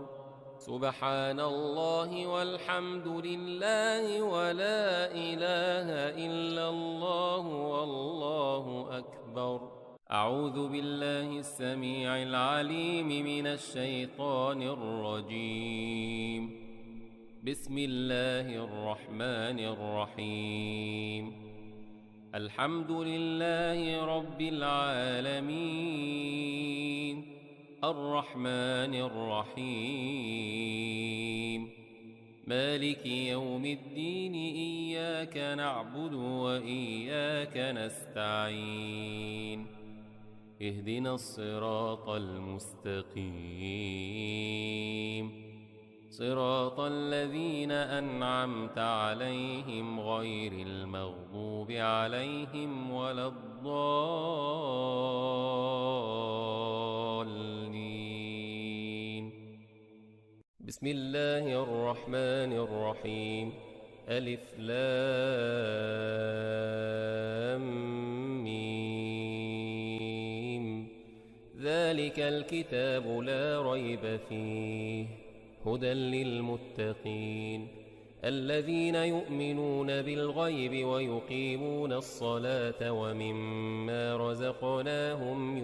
سبحان الله والحمد لله ولا إله إلا الله والله أكبر. أعوذ بالله السميع العليم من الشيطان الرجيم. بسم الله الرحمن الرحيم. الحمد لله رب العالمين، الرحمن الرحيم، مالك يوم الدين. إياك نعبد وإياك نستعين، اهدنا الصراط المستقيم، صراط الذين أنعمت عليهم غير المغضوب عليهم ولا الضالين. بسم الله الرحمن الرحيم. ألف لام ميم. ذلك الكتاب لا ريب فيه هدى للمتقين، الذين يؤمنون بالغيب ويقيمون الصلاة ومما رزقناهم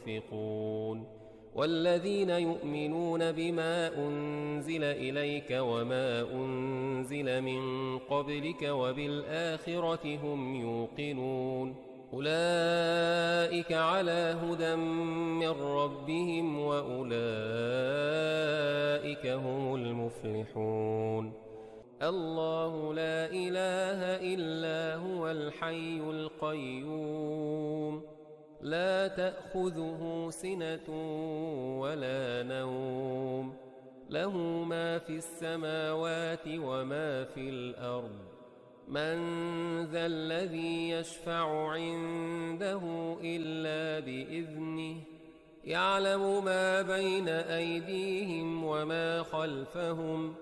ينفقون، والذين يؤمنون بما أنزل إليك وما أنزل من قبلك وبالآخرة هم يوقنون. أولئك على هدى من ربهم وأولئك هم المفلحون. الله لا إله إلا هو الحي القيوم، لا تأخذه سنة ولا نوم، له ما في السماوات وما في الأرض. من ذا الذي يشفع عنده إلا بإذنه، يعلم ما بين أيديهم وما خلفهم،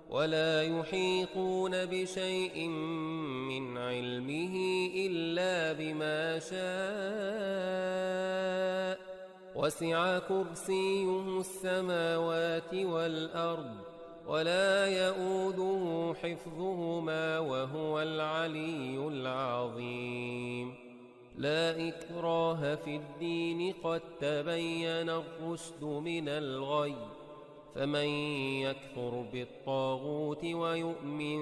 ولا يحيطون بشيء من علمه إلا بما شاء، وسع كرسيه السماوات والأرض، ولا يؤوده حفظهما وهو العلي العظيم. لا إكراه في الدين، قد تبين الرشد من الغي، فمن يكفر بالطاغوت ويؤمن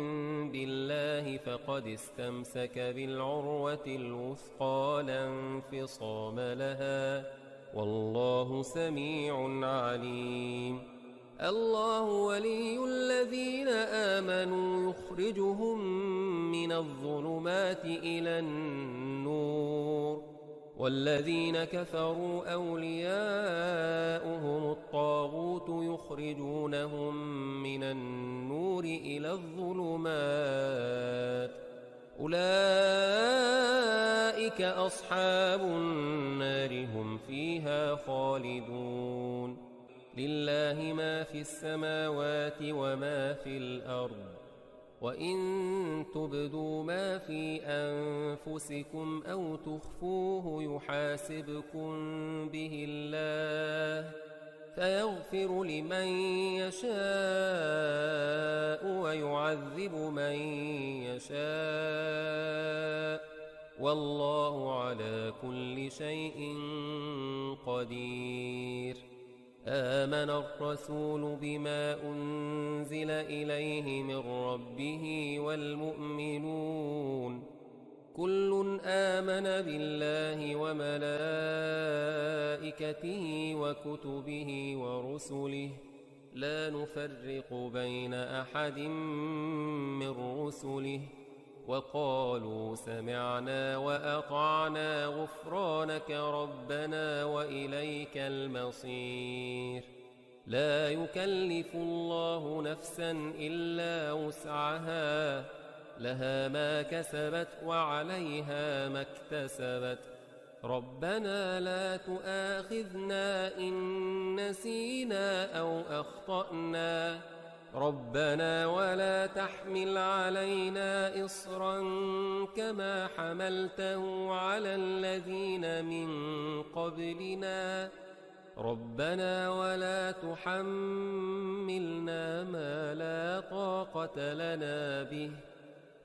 بالله فقد استمسك بالعروة الوثقى لا انفصام لها، والله سميع عليم. الله ولي الذين آمنوا يخرجهم من الظلمات إلى النور، والذين كفروا أولياؤهم الطاغوت يخرجونهم من النور إلى الظلمات. أولئك أصحاب النار، هم فيها خالدون. لله ما في السماوات وما في الأرض، وإن تبدوا ما في أنفسكم أو تخفوه يحاسبكم به الله، فيغفر لمن يشاء ويعذب من يشاء، والله على كل شيء قدير. آمن الرسول بما أنزل إليه من ربه والمؤمنون، كل آمن بالله وملائكته وكتبه ورسله، لا نفرق بين أحد من رسله، وقالوا سمعنا وأطعنا غفرانك ربنا وإليك المصير. لا يكلف الله نفسا إلا وسعها، لها ما كسبت وعليها ما اكتسبت. ربنا لا تؤاخذنا إن نسينا أو أخطأنا، ربنا ولا تحمل علينا إصرا كما حملته على الذين من قبلنا، ربنا ولا تحملنا ما لا طاقة لنا به،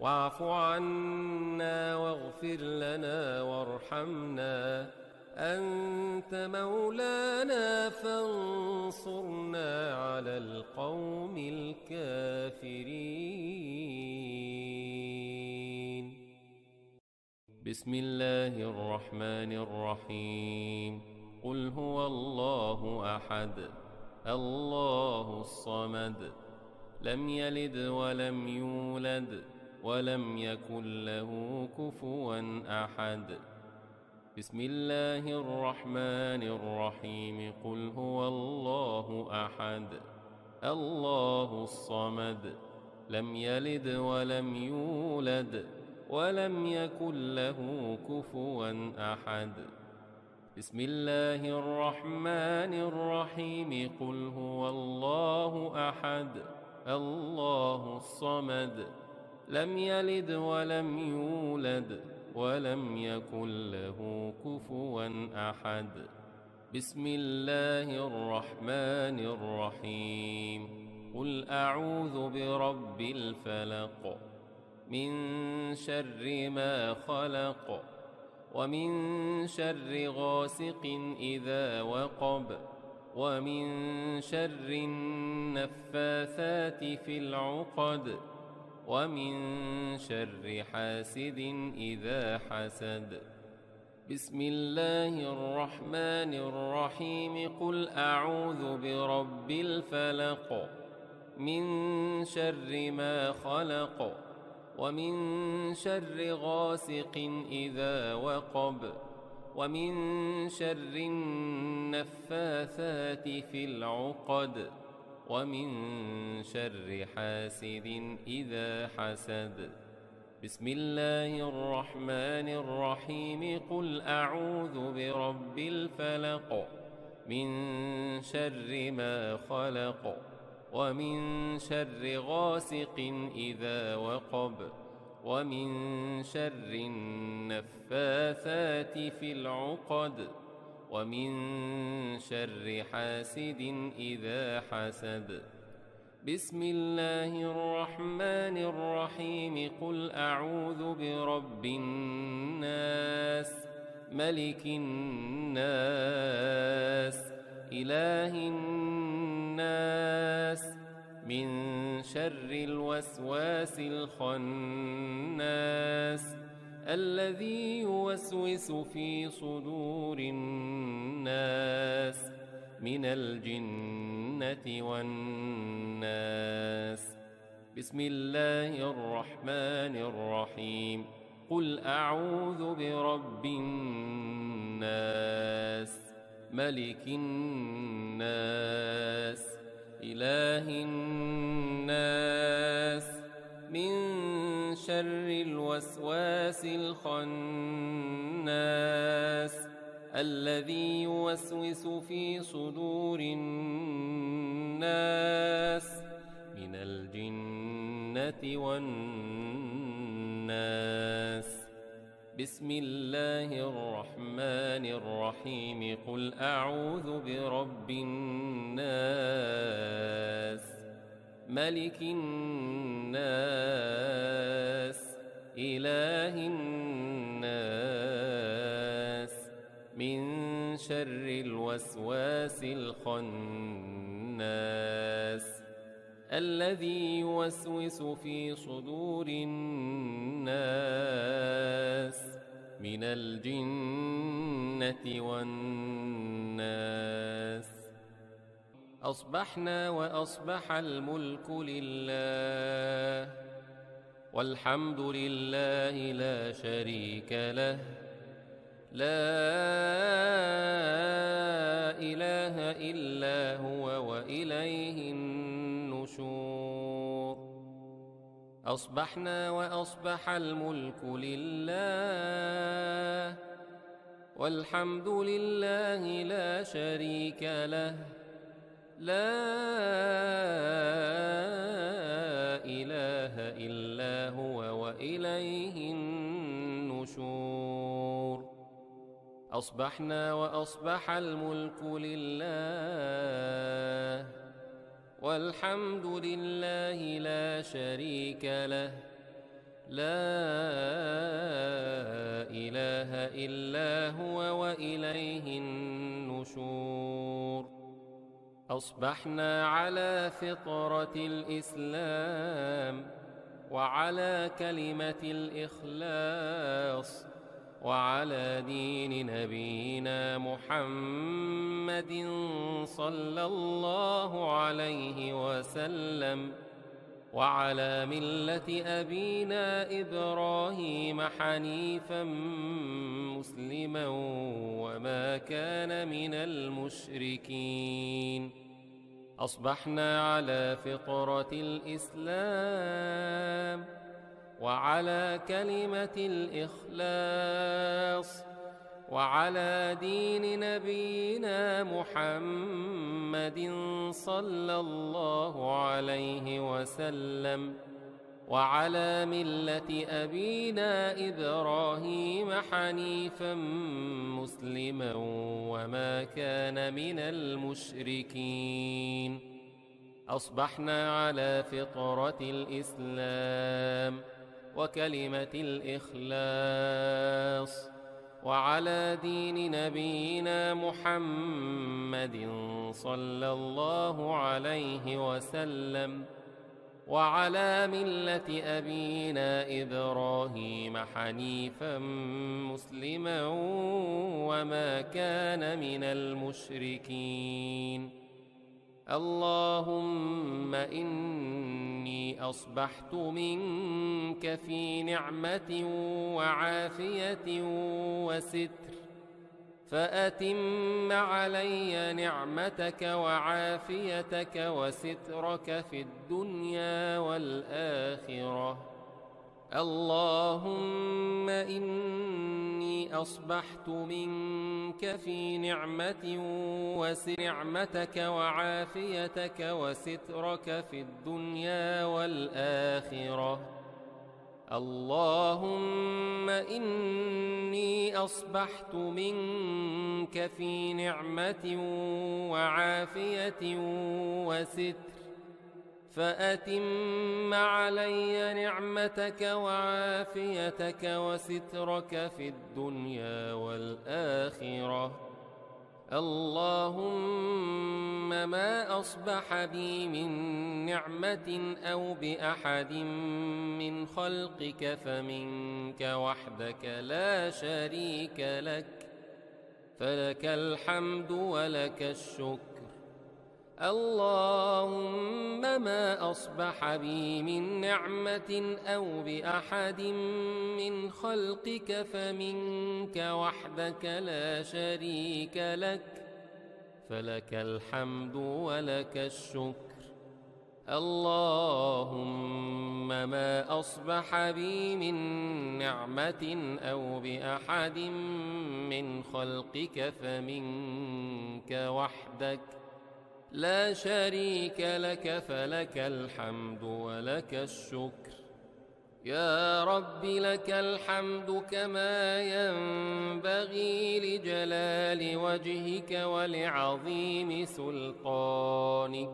واعف عنا واغفر لنا وارحمنا أنت مولانا فانصرنا على القوم الكافرين. بسم الله الرحمن الرحيم. قل هو الله أحد الله الصمد لم يلد ولم يولد ولم يكن له كفوا أحد. بسم الله الرحمن الرحيم. قل هو الله أحد الله الصمد لم يلد ولم يولد ولم يكن له كفوا أحد. بسم الله الرحمن الرحيم. قل هو الله أحد الله الصمد لم يلد ولم يولد ولم يكن له كفوا أحد. بسم الله الرحمن الرحيم. قل أعوذ برب الفلق من شر ما خلق ومن شر غاسق إذا وقب ومن شر النفاثات في العقد ومن شر حاسد إذا حسد. بسم الله الرحمن الرحيم. قل أعوذ برب الفلق من شر ما خلق ومن شر غاسق إذا وقب ومن شر النفاثات في العقد ومن شر حاسد إذا حسد. بسم الله الرحمن الرحيم. قل أعوذ برب الفلق من شر ما خلق ومن شر غاسق إذا وقب ومن شر النفاثات في العقد ومن شر حاسد إذا حسد. بسم الله الرحمن الرحيم. قل أعوذ برب الناس ملك الناس إله الناس من شر الوسواس الخناس الذي يوسوس في صدور الناس من الجنة والناس. بسم الله الرحمن الرحيم. قل أعوذ برب الناس ملك الناس إله الناس من شر الوسواس الخناس الذي يوسوس في صدور الناس من الجنة والناس. بسم الله الرحمن الرحيم. قل أعوذ برب الناس ملك الناس إله الناس من شر الوسواس الخناس الذي يوسوس في صدور الناس من الجنة والناس. أصبحنا وأصبح الملك لله والحمد لله لا شريك له لا إله إلا هو وإليه النشور. أصبحنا وأصبح الملك لله والحمد لله لا شريك له لا إله إلا هو وإليه النشور. أصبحنا وأصبح الملك لله والحمد لله لا شريك له لا إله إلا هو وإليه النشور. أصبحنا على فطرة الإسلام وعلى كلمة الإخلاص وعلى دين نبينا محمد صلى الله عليه وسلم وعلى ملة أبينا إبراهيم حنيفا مسلما وما كان من المشركين. أصبحنا على فطرة الإسلام وعلى كلمة الإخلاص وعلى دين نبينا محمد صلى الله عليه وسلم وعلى ملة أبينا إبراهيم حنيفا مسلما وما كان من المشركين. أصبحنا على فطرة الإسلام وكلمة الإخلاص وعلى دين نبينا محمد صلى الله عليه وسلم وعلى ملة أبينا إبراهيم حنيفا مسلما وما كان من المشركين. اللهم إني أصبحت منك في نعمة وعافية وستر، فأتم علي نعمتك وعافيتك وسترك في الدنيا والآخرة. اللهم إني أصبحت منك في نعمة نعمتك وعافيتك وسترك في الدنيا والآخرة. اللهم إني أصبحت منك في نعمة وعافية وستر، فأتم علي نعمتك وعافيتك وسترك في الدنيا والآخرة. اللهم ما أصبح بي من نعمة أو بأحد من خلقك فمنك وحدك لا شريك لك، فلك الحمد ولك الشكر. اللهم ما أصبح بي من نعمة أو بأحد من خلقك فمنك وحدك لا شريك لك، فلك الحمد ولك الشكر. اللهم ما أصبح بي من نعمة أو بأحد من خلقك فمنك وحدك لا شريك لك، فلك الحمد ولك الشكر. يا رب لك الحمد كما ينبغي لجلال وجهك ولعظيم سلطانك.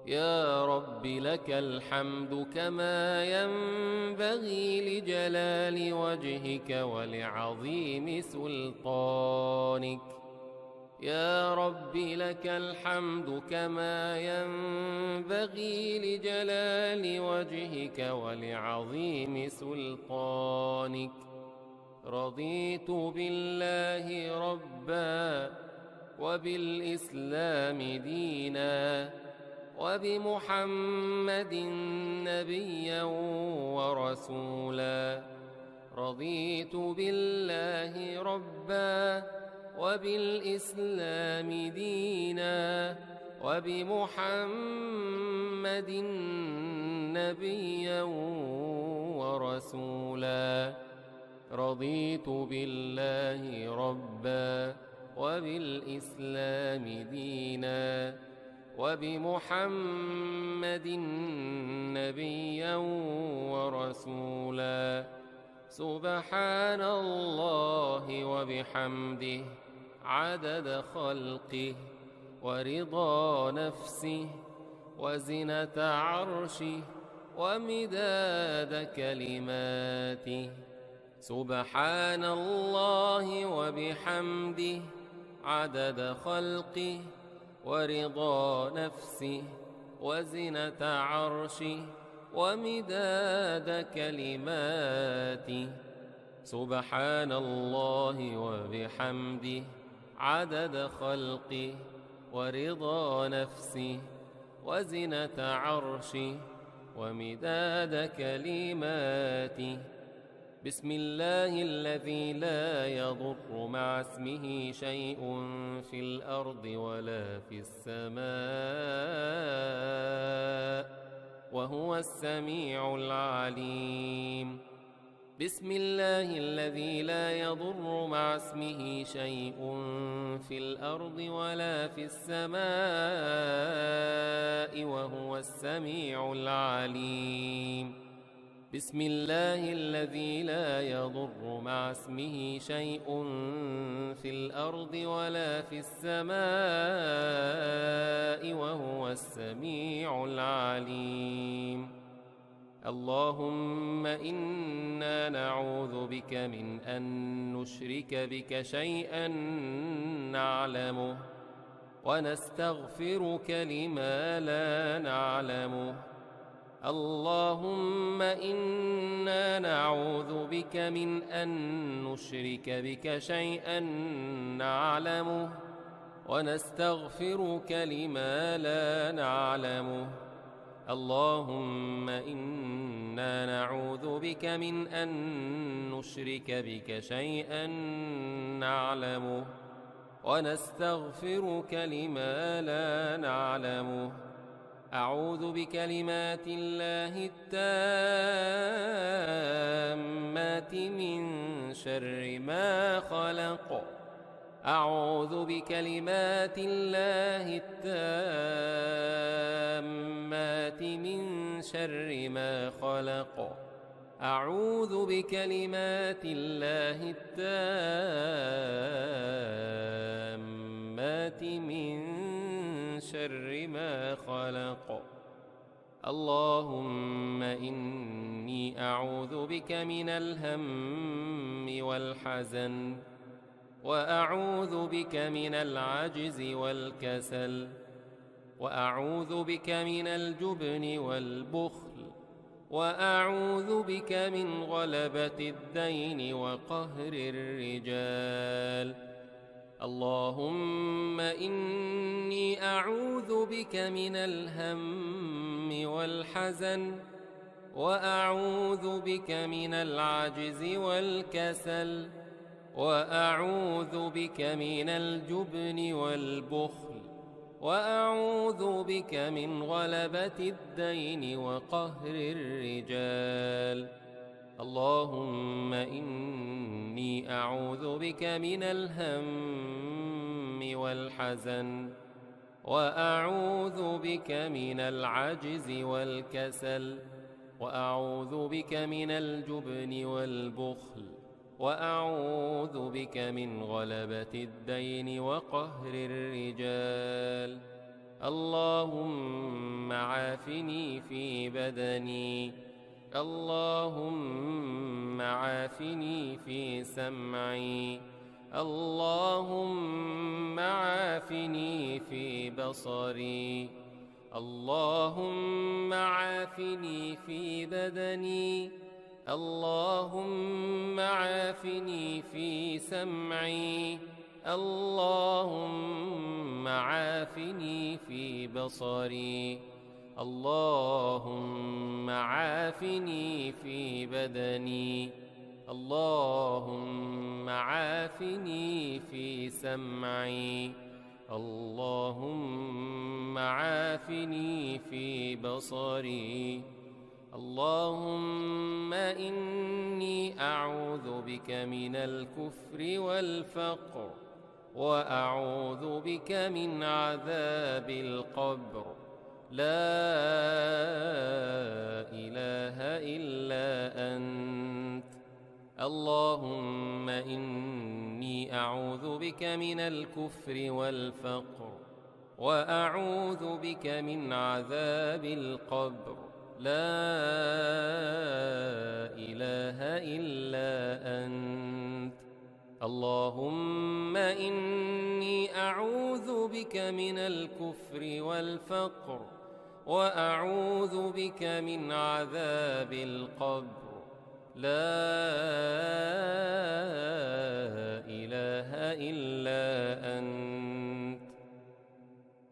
يا رب لك الحمد كما ينبغي لجلال وجهك ولعظيم سلطانك. يا رب لك الحمد كما ينبغي لجلال وجهك ولعظيم سلطانك. رضيت بالله ربا وبالإسلام دينا وبمحمد نبيا ورسولا. رضيت بالله ربا وبالإسلام دينا وبمحمد نبيا ورسولا. رضيت بالله ربا وبالإسلام دينا وبمحمد نبيا ورسولا. سبحان الله وبحمده عدد خلقه ورضا نفسه وزنة عرشه ومداد كلماته. سبحان الله وبحمده عدد خلقه ورضا نفسه وزنة عرشه ومداد كلماته. سبحان الله وبحمده عدد خلقه ورضا نفسه وزنة عرشه ومداد كلماته. بسم الله الذي لا يضر مع اسمه شيء في الأرض ولا في السماء وهو السميع العليم. بسم الله الذي لا يضر مع اسمه شيء في الأرض ولا في السماء وهو السميع العليم. بسم الله الذي لا يضر مع اسمه شيء في الأرض ولا في السماء وهو السميع العليم. اللهم إنا نعوذ بك من أن نشرك بك شيئا نعلمه ونستغفرك لما لا نعلمه. اللهم إنا نعوذ بك من أن نشرك بك شيئا نعلمه ونستغفرك لما لا نعلمه. اللهم إنا نعوذ بك من أن نشرك بك شيئا نعلمه ونستغفرك لما لا نعلمه. أعوذ بكلمات الله التامات من شر ما خلق. أعوذ بكلمات الله التامات من شر ما خلق. أعوذ بكلمات الله التامات من شر ما خلق. اللهم إني أعوذ بك من الهم والحزن وأعوذ بك من العجز والكسل وأعوذ بك من الجبن والبخل وأعوذ بك من غلبة الدين وقهر الرجال. اللهم إني أعوذ بك من الهم والحزن وأعوذ بك من العجز والكسل وأعوذ بك من الجبن والبخل وأعوذ بك من غلبة الدين وقهر الرجال. اللهم إني أعوذ بك من الهم والحزن وأعوذ بك من العجز والكسل وأعوذ بك من الجبن والبخل وأعوذ بك من غلبة الدين وقهر الرجال. اللهم عافني في بدني. اللهم عافني في سمعي. اللهم عافني في بصري. اللهم عافني في بدني. اللهم عافني في سمعي. اللهم عافني في بصري. اللهم عافني في بدني. اللهم عافني في سمعي. اللهم عافني في بصري. اللهم إني أعوذ بك من الكفر والفقر وأعوذ بك من عذاب القبر. لا إله إلا أنت. اللهم إني أعوذ بك من الكفر والفقر وأعوذ بك من عذاب القبر. لا إله إلا أنت. اللهم إني أعوذ بك من الكفر والفقر، وأعوذ بك من عذاب القبر. لا إله إلا أنت.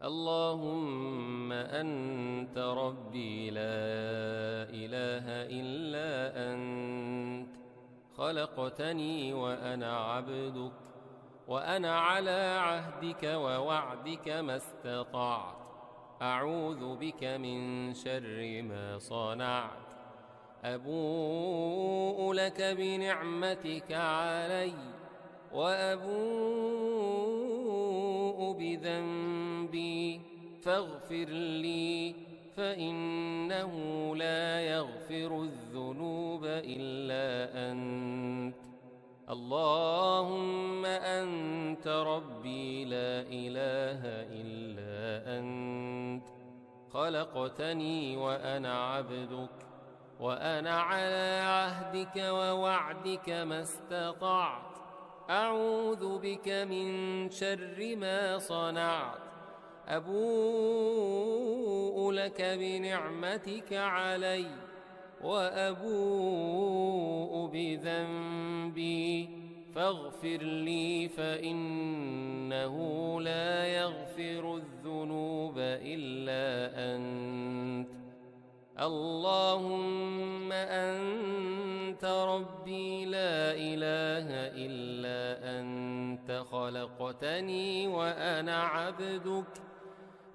اللهم أنت ربي لا إله إلا أنت. خلقتني وأنا عبدك، وأنا على عهدك ووعدك ما استطعت. أعوذ بك من شر ما صنعت. أبوء لك بنعمتك علي، وأبوء بذنبي، فاغفر لي، فإنه لا يغفر الذنوب إلا أنت. اللهم أنت ربي لا إله إلا أنت. خلقتني وأنا عبدك، وأنا على عهدك ووعدك ما استطعت. أعوذ بك من شر ما صنعت. أبوء لك بنعمتك علي، وأبوء بذنبي، فاغفر لي، فإنه لا يغفر الذنوب إلا أنت. اللهم أنت ربي لا إله إلا أنت. خلقتني وأنا عبدك،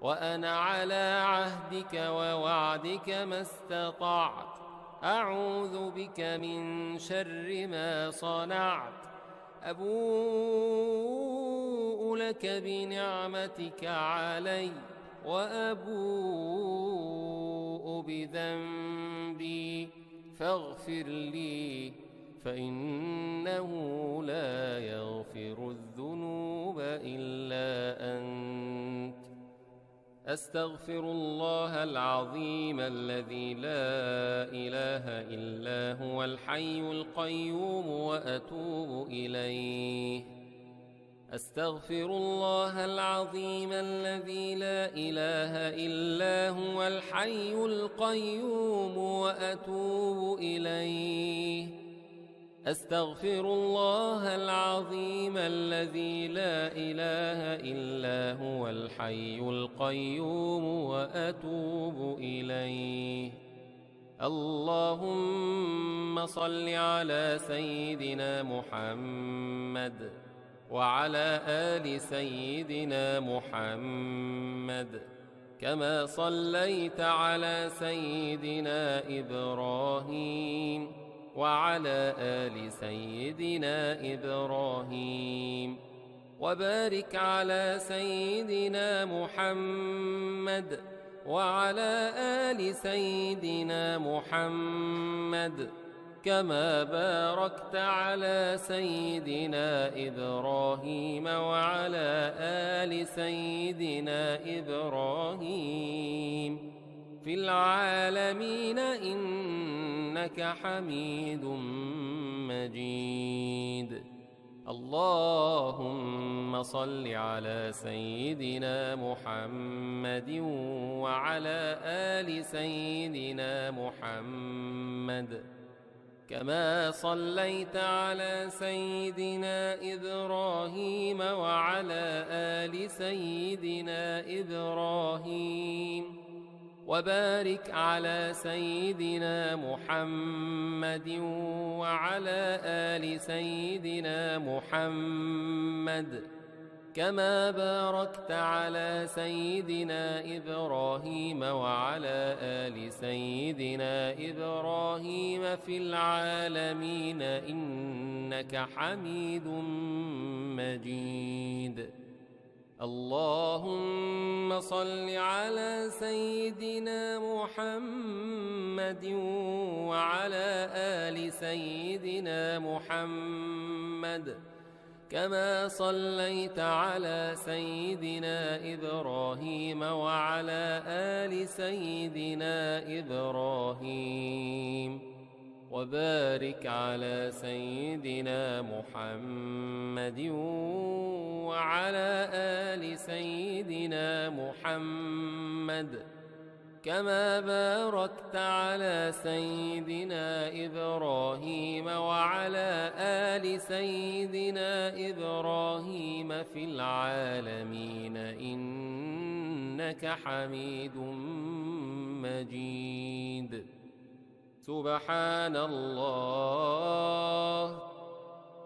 وأنا على عهدك ووعدك ما استطعت. أعوذ بك من شر ما صنعت. أبوء لك بنعمتك علي، وأبوء بذنبي، فاغفر لي، فإنه لا يغفر الذنوب إلا أنت. أستغفر الله العظيم الذي لا إله إلا هو الحي القيوم وأتوب إليه. أستغفر الله العظيم الذي لا إله إلا هو الحي القيوم وأتوب إليه. أستغفر الله العظيم الذي لا إله إلا هو الحي القيوم وأتوب إليه. اللهم صل على سيدنا محمد وعلى آل سيدنا محمد، كما صليت على سيدنا إبراهيم وعلى آل سيدنا إبراهيم، وبارك على سيدنا محمد وعلى آل سيدنا محمد، كما باركت على سيدنا إبراهيم وعلى آل سيدنا إبراهيم في العالمين إنك حميد مجيد. اللهم صل على سيدنا محمد وعلى آل سيدنا محمد، كما صليت على سيدنا إبراهيم وعلى آل سيدنا إبراهيم، وبارك على سيدنا محمد وعلى آل سيدنا محمد، كما باركت على سيدنا إبراهيم وعلى آل سيدنا إبراهيم في العالمين إنك حميد مجيد. اللهم صل على سيدنا محمد وعلى آل سيدنا محمد، كما صليت على سيدنا إبراهيم وعلى آل سيدنا إبراهيم وبارك على سيدنا محمد وعلى آل سيدنا محمد كما باركت على سيدنا إبراهيم وعلى آل سيدنا إبراهيم في العالمين إنك حميد مجيد. سبحان الله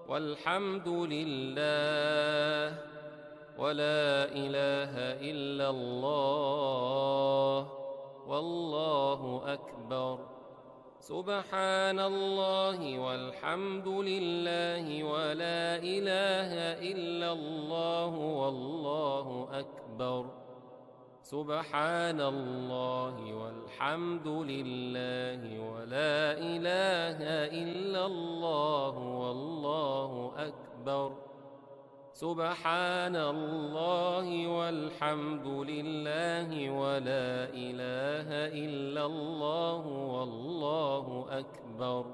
والحمد لله ولا إله إلا الله والله أكبر. سبحان الله والحمد لله ولا إله إلا الله والله أكبر. سبحان الله والحمد لله ولا إله إلا الله والله أكبر. سبحان الله والحمد لله ولا إله إلا الله والله أكبر.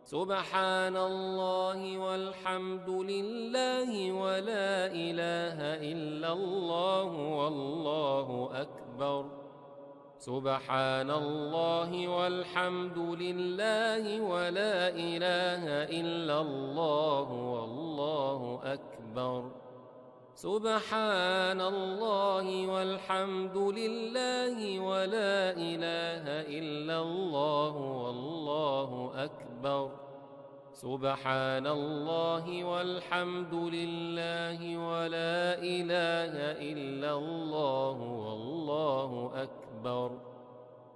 سبحان الله والحمد لله ولا إله إلا الله والله أكبر. سبحان الله والحمد لله ولا إله إلا الله والله أكبر. سبحان الله والحمد لله ولا إله إلا الله والله أكبر. سبحان الله والحمد لله ولا إله إلا الله والله أكبر.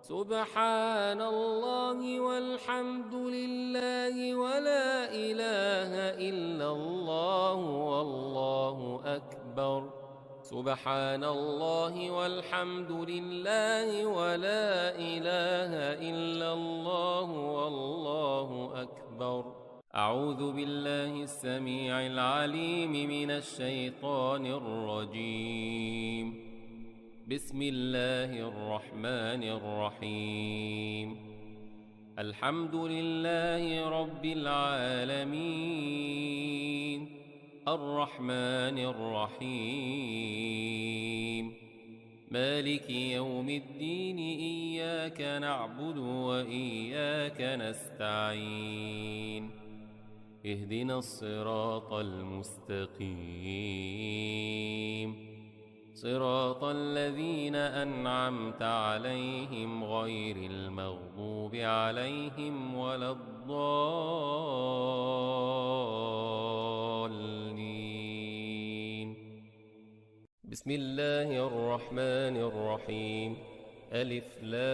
سبحان الله والحمد لله ولا إله إلا الله والله أكبر. سبحان الله والحمد لله ولا إله إلا الله والله أكبر. أعوذ بالله السميع العليم من الشيطان الرجيم. بسم الله الرحمن الرحيم. الحمد لله رب العالمين الرحمن الرحيم مالك يوم الدين إياك نعبد وإياك نستعين اهدنا الصراط المستقيم صراط الذين أنعمت عليهم غير المغضوب عليهم ولا الضالين. بسم الله الرحمن الرحيم. ألف لام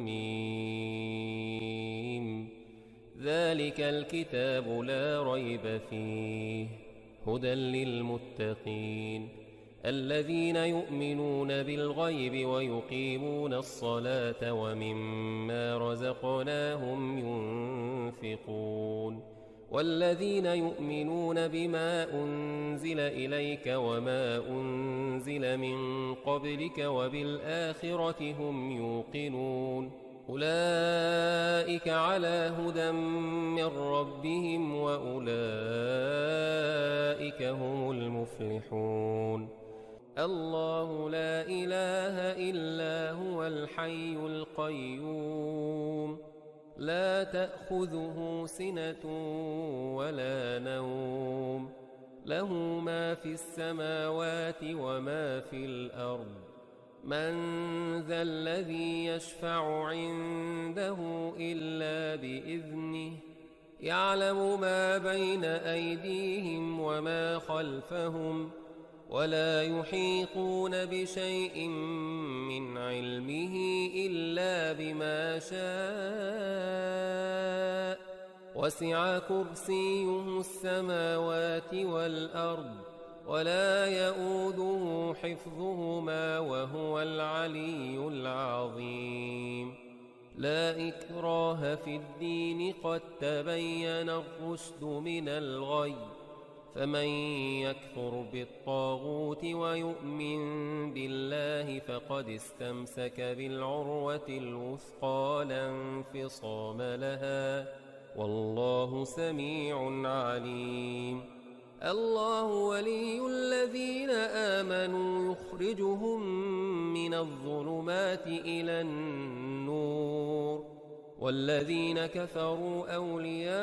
ميم. ذلك الكتاب لا ريب فيه هدى للمتقين الذين يؤمنون بالغيب ويقيمون الصلاة ومما رزقناهم ينفقون والذين يؤمنون بما أنزل إليك وما أنزل من قبلك وبالآخرة هم يوقنون أولئك على هدى من ربهم وأولئك هم المفلحون. الله لا إله إلا هو الحي القيوم لا تأخذه سنة ولا نوم له ما في السماوات وما في الأرض من ذا الذي يشفع عنده إلا بإذنه يعلم ما بين أيديهم وما خلفهم ولا يحيطون بشيء من علمه إلا بما شاء وسع كرسيه السماوات والأرض ولا يؤوده حفظهما وهو العلي العظيم. لا إكراه في الدين قد تبين الرشد من الغي فمن يكفر بالطاغوت ويؤمن بالله فقد استمسك بالعروة الوثقى لا انفصام لها والله سميع عليم الله ولي الذين آمنوا يخرجهم من الظلمات إلى النور والذين كفروا أولياؤهم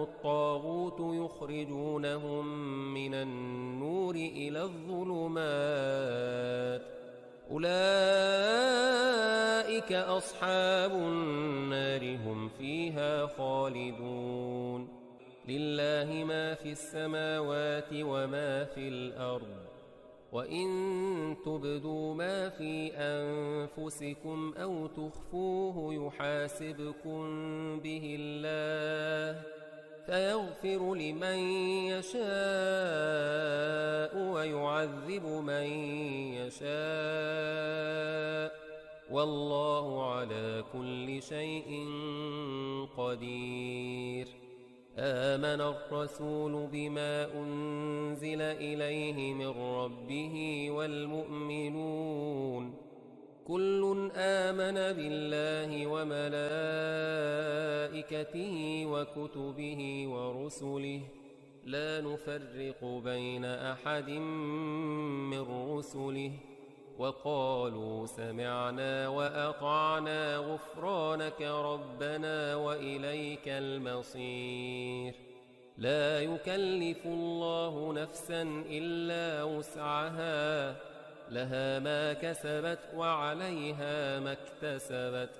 الطاغوت يخرجونهم من النور إلى الظلمات أولئك أصحاب النار هم فيها خالدون لله ما في السماوات وما في الأرض وإن تبدوا ما في أنفسكم أو تخفوه يحاسبكم به الله فيغفر لمن يشاء ويعذب من يشاء والله على كل شيء قدير آمن الرسول بما أنزل إليه من ربه والمؤمنون كل آمن بالله وملائكته وكتبه ورسله لا نفرق بين أحد من رسله وقالوا سمعنا وأطعنا غفرانك ربنا وإليك المصير لا يكلف الله نفسا إلا وسعها لها ما كسبت وعليها ما اكتسبت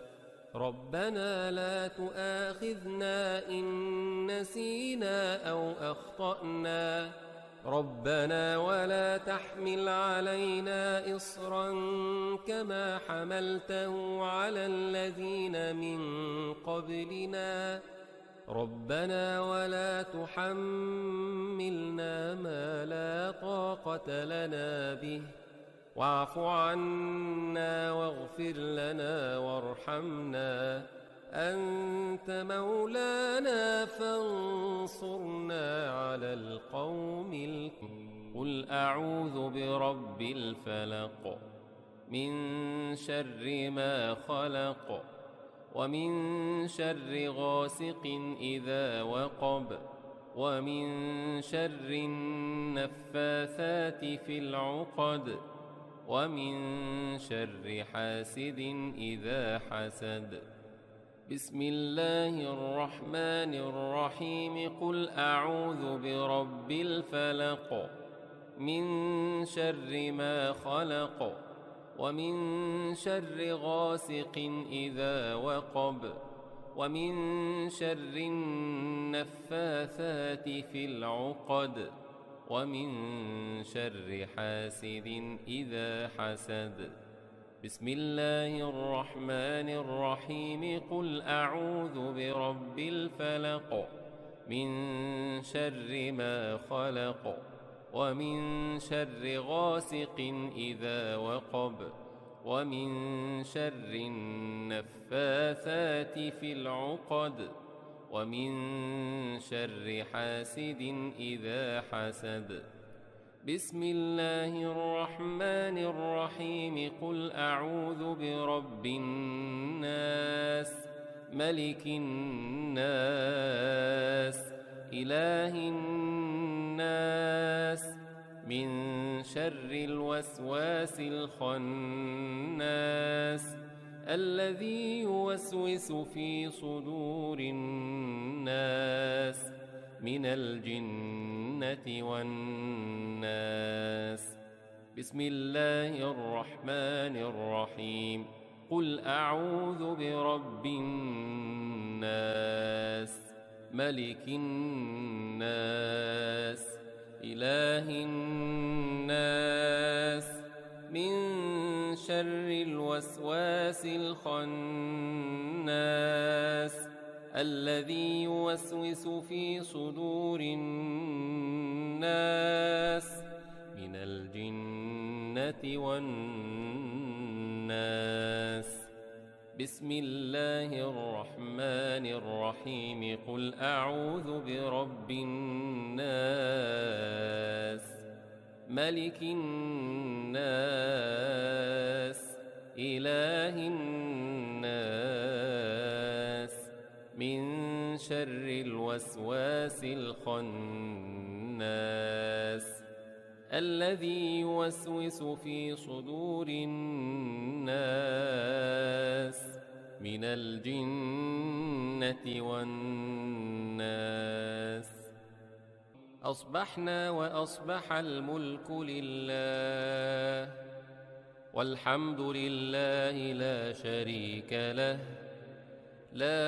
ربنا لا تؤاخذنا إن نسينا أو أخطأنا ربنا ولا تحمل علينا إصرا كما حملته على الذين من قبلنا ربنا ولا تحملنا ما لا طاقة لنا به واعف عنا واغفر لنا وارحمنا أنت مولانا فانصرنا على القوم قل أعوذ برب الفلق من شر ما خلق ومن شر غاسق إذا وقب ومن شر النفاثات في العقد ومن شر حاسد إذا حسد بسم الله الرحمن الرحيم قل أعوذ برب الفلق من شر ما خلق ومن شر غاسق إذا وقب ومن شر النفاثات في العقد ومن شر حاسد إذا حسد بسم الله الرحمن الرحيم قل أعوذ برب الفلق من شر ما خلق ومن شر غاسق إذا وقب ومن شر النفاثات في العقد ومن شر حاسد إذا حسد بسم الله الرحمن الرحيم قل أعوذ برب الناس ملك الناس إله الناس من شر الوسواس الخناس الذي يوسوس في صدور الناس من الجنة والناس بسم الله الرحمن الرحيم قل أعوذ برب الناس ملك الناس إله الناس من شر الوسواس الخناس الذي يوسوس في صدور الناس من الجنة والناس بسم الله الرحمن الرحيم قل أعوذ برب الناس ملك الناس إله الناس من شر الوسواس الخناس الذي يوسوس في صدور الناس من الجنة والناس. أصبحنا وأصبح الملك لله والحمد لله لا شريك له لا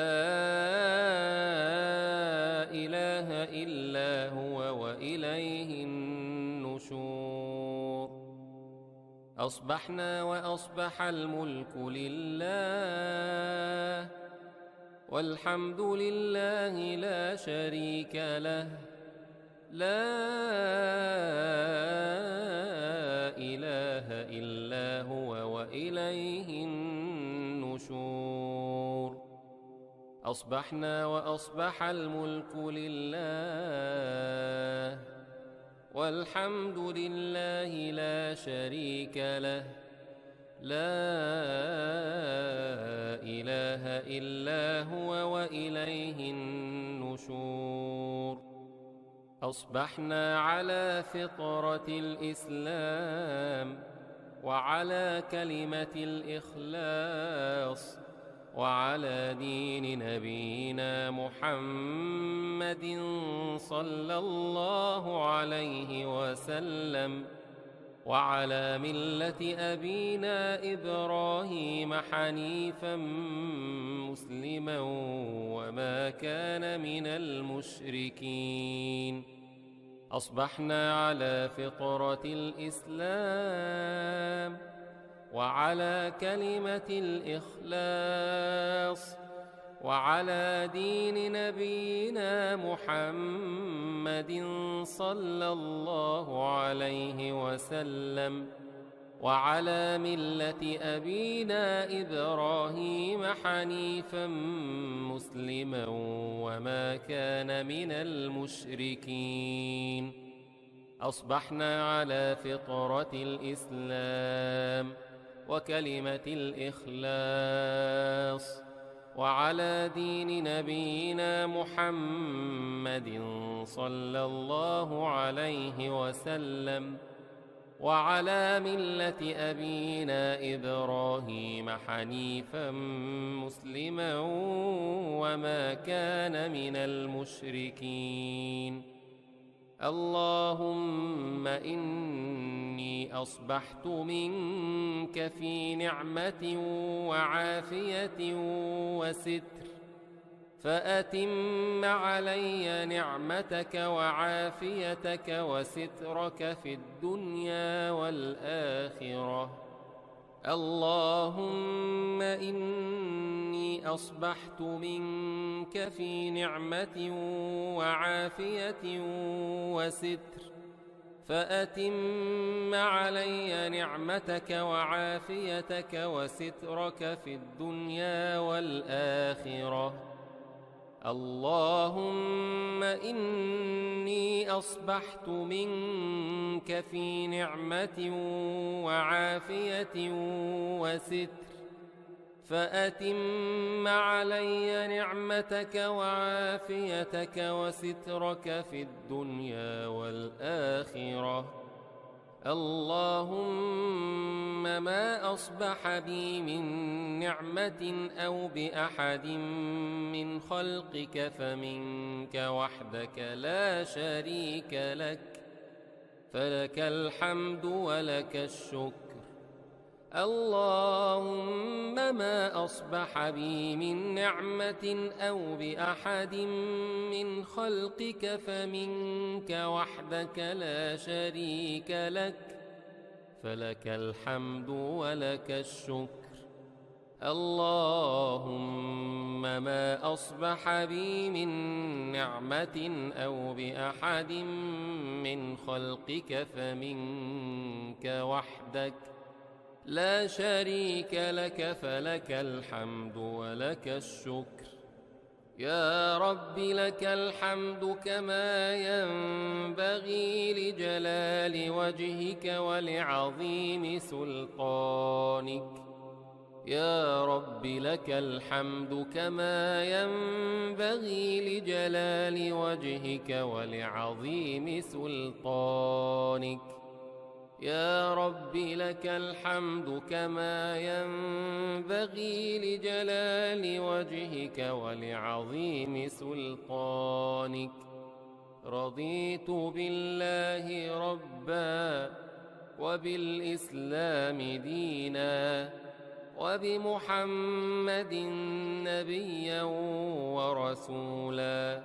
إله إلا هو وإليه النشور. أصبحنا وأصبح الملك لله والحمد لله لا شريك له لا إله إلا هو وإليه النشور. أصبحنا وأصبح الملك لله والحمد لله لا شريك له لا إله إلا هو وإليه النشور. أصبحنا على فطرة الإسلام وعلى كلمة الإخلاص وعلى دين نبينا محمد صلى الله عليه وسلم وعلى ملة أبينا إبراهيم حنيفا مسلما وما كان من المشركين. أصبحنا على فطرة الإسلام وعلى كلمة الإخلاص وعلى دين نبينا محمد صلى الله عليه وسلم وعلى ملة أبينا إبراهيم حنيفا مسلما وما كان من المشركين. أصبحنا على فطرة الإسلام وكلمة الإخلاص وعلى دين نبينا محمد صلى الله عليه وسلم وعلى ملة أبينا إبراهيم حنيفا مسلما وما كان من المشركين. اللهم إني أصبحت منك في نعمة وعافية وستر فأتم علي نعمتك وعافيتك وسترك في الدنيا والآخرة. اللهم إني أصبحت منك في نعمة وعافية وستر فأتم علي نعمتك وعافيتك وسترك في الدنيا والآخرة. اللهم إني أصبحت منك في نعمة وعافية وستر فأتم علي نعمتك وعافيتك وسترك في الدنيا والآخرة. اللهم ما أصبح بي من نعمة أو بأحد من خلقك فمنك وحدك لا شريك لك فلك الحمد ولك الشكر. اللهم ما أصبح بي من نعمة أو بأحد من خلقك فمنك وحدك لا شريك لك فلك الحمد ولك الشكر. اللهم ما أصبح بي من نعمة أو بأحد من خلقك فمنك وحدك لا شريك لك فلك الحمد ولك الشكر. يا رب لك الحمد كما ينبغي لجلال وجهك ولعظيم سلطانك. يا رب لك الحمد كما ينبغي لجلال وجهك ولعظيم سلطانك. يا رب لك الحمد كما ينبغي لجلال وجهك ولعظيم سلطانك. رضيت بالله ربا وبالإسلام دينا وبمحمد نبيا ورسولا.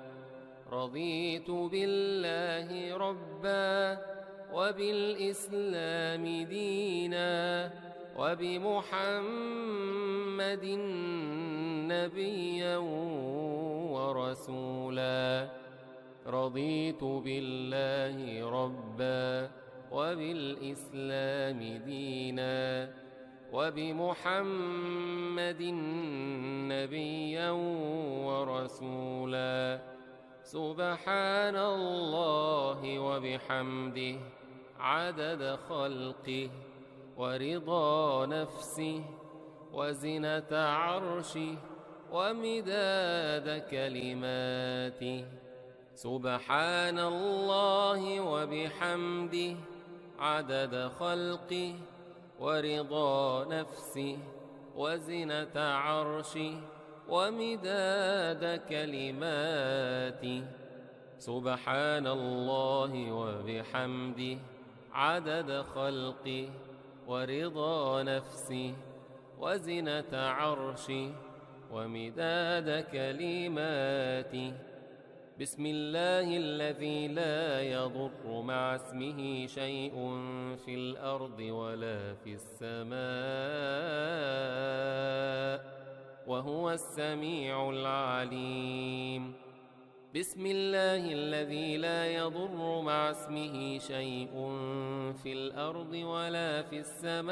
رضيت بالله ربا وبالإسلام دينا وبمحمد نبيا ورسولا. رضيت بالله ربا وبالإسلام دينا وبمحمد نبيا ورسولا. سبحان الله وبحمده عدد خلقه ورضا نفسه وزنة عرشه ومداد كلماته. سبحان الله وبحمده عدد خلقه ورضا نفسه وزنة عرشه ومداد كلماته. سبحان الله وبحمده عدد خلقه ورضا نفسه وزنة عرشه ومداد كلماته. بسم الله الذي لا يضر مع اسمه شيء في الأرض ولا في السماء وهو السميع العليم. بسم الله الذي لا يضر مع اسمه شيء في الأرض ولا في السماء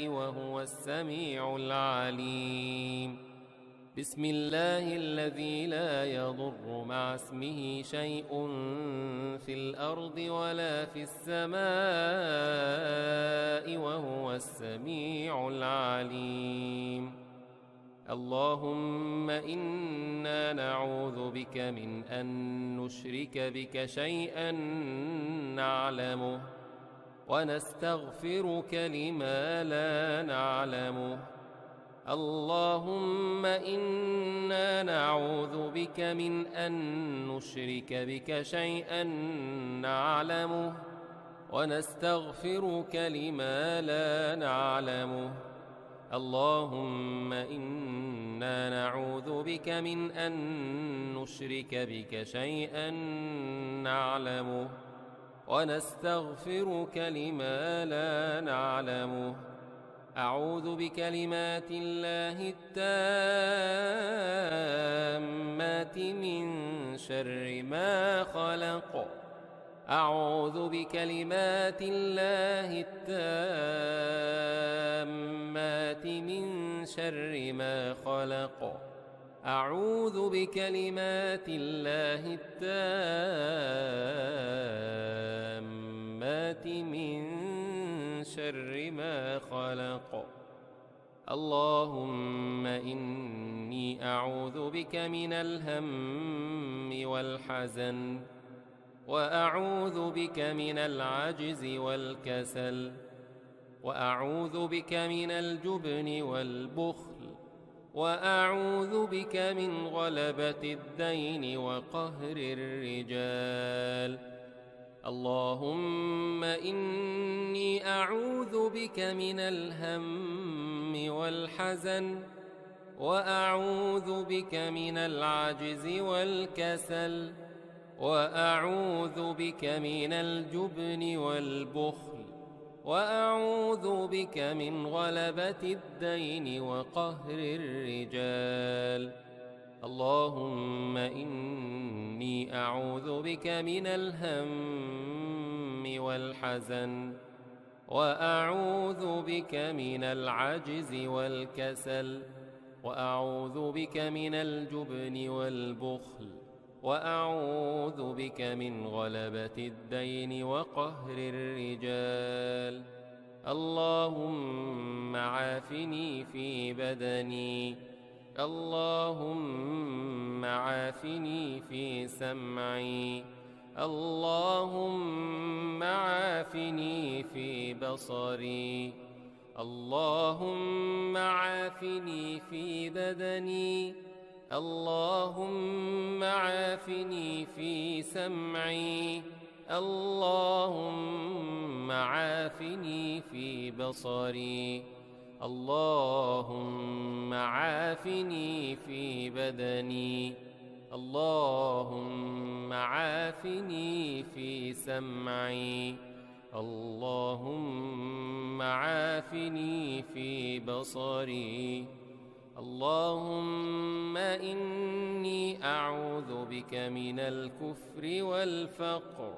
وهو السميع العليم. بسم الله الذي لا يضر مع اسمه شيء في الأرض ولا في السماء وهو السميع العليم. اللهم إنا نعوذ بك من أن نشرك بك شيئا نعلمه ونستغفرك لما لا نعلمه. اللهم إنا نعوذ بك من أن نشرك بك شيئا نعلمه ونستغفرك لما لا نعلمه. اللهم إنا نعوذ بك من أن نشرك بك شيئا نعلمه ونستغفرك لما لا نعلمه. أعوذ بكلمات الله التامات من شر ما خلق. أعوذ بكلمات الله التامات من شر ما خلق. أعوذ بكلمات الله التامات من شر ما خلق. اللهم إني أعوذ بك من الهم والحزن وأعوذ بك من العجز والكسل وأعوذ بك من الجبن والبخل وأعوذ بك من غلبة الدين وقهر الرجال. اللهم إني أعوذ بك من الهم والحزن وأعوذ بك من العجز والكسل وأعوذ بك من الجبن والبخل وأعوذ بك من غلبة الدين وقهر الرجال. اللهم إني أعوذ بك من الهم والحزن وأعوذ بك من العجز والكسل، وأعوذ بك من الجبن والبخل، وأعوذ بك من غلبة الدين وقهر الرجال. اللهم عافني في بدني، اللهم عافني في سمعي، اللهم عافني في بصري، اللهم عافني في بدني، اللهم عافني في سمعي، اللهم عافني في بصري، اللهم عافني في بدني، اللهم عافني في سمعي، اللهم عافني في بصري. اللهم إني أعوذ بك من الكفر والفقر،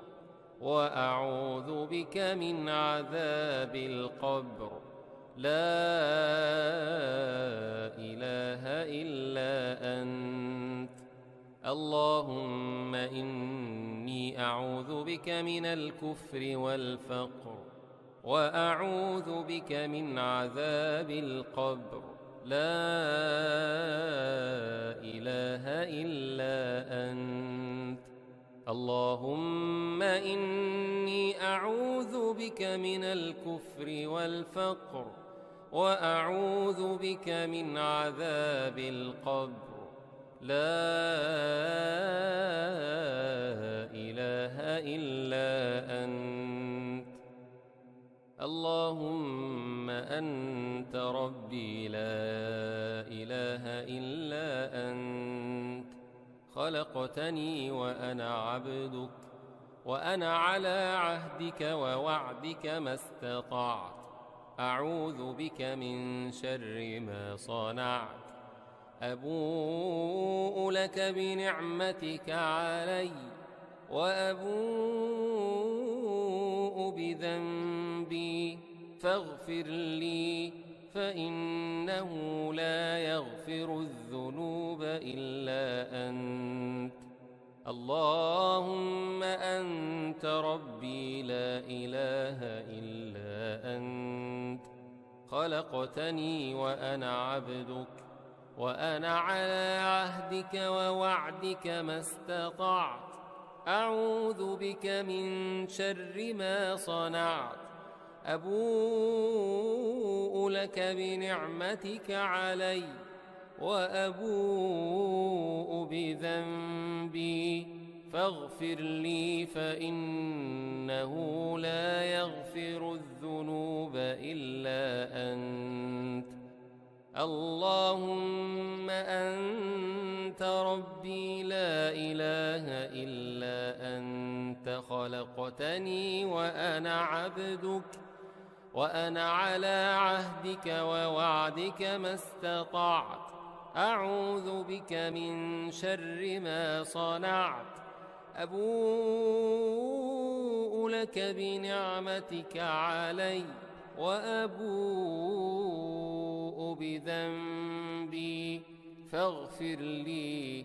وأعوذ بك من عذاب القبر. لا إله إلا أنت. اللهم إني أعوذ بك من الكفر والفقر، وأعوذ بك من عذاب القبر. لا إله إلا أنت. اللهم إني أعوذ بك من الكفر والفقر، وأعوذ بك من عذاب القبر. لا إله إلا أنت. اللهم أنت ربي لا إله إلا أنت. خلقتني وأنا عبدك، وأنا على عهدك ووعدك ما استطعت. أعوذ بك من شر ما صنعت. أبوء لك بنعمتك علي، وأبوء بذنبي، فاغفر لي، فإنه لا يغفر الذنوب إلا أنت. اللهم أنت ربي لا إله إلا أنت. خلقتني وأنا عبدك، وأنا على عهدك ووعدك ما استطعت. أعوذ بك من شر ما صنعت. أبوء لك بنعمتك علي، وأبوء بذنبي، فاغفر لي، فإنه لا يغفر الذنوب إلا أنت. اللهم أنت ربي لا إله إلا أنت. خلقتني وأنا عبدك، وأنا على عهدك ووعدك ما استطعت. أعوذ بك من شر ما صنعت. أبوء لك بنعمتك علي، وأبوء بذنبي، فاغفر لي،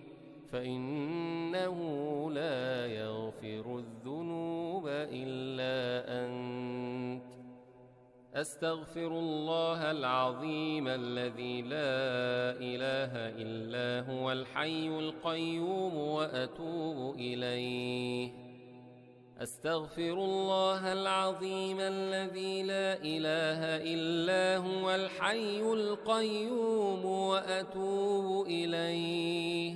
فإنه لا يغفر الذنوب إلا أنت. أستغفر الله العظيم الذي لا إله إلا هو الحي القيوم وأتوب إليه. أستغفر الله العظيم الذي لا إله إلا هو الحي القيوم وأتوب إليه.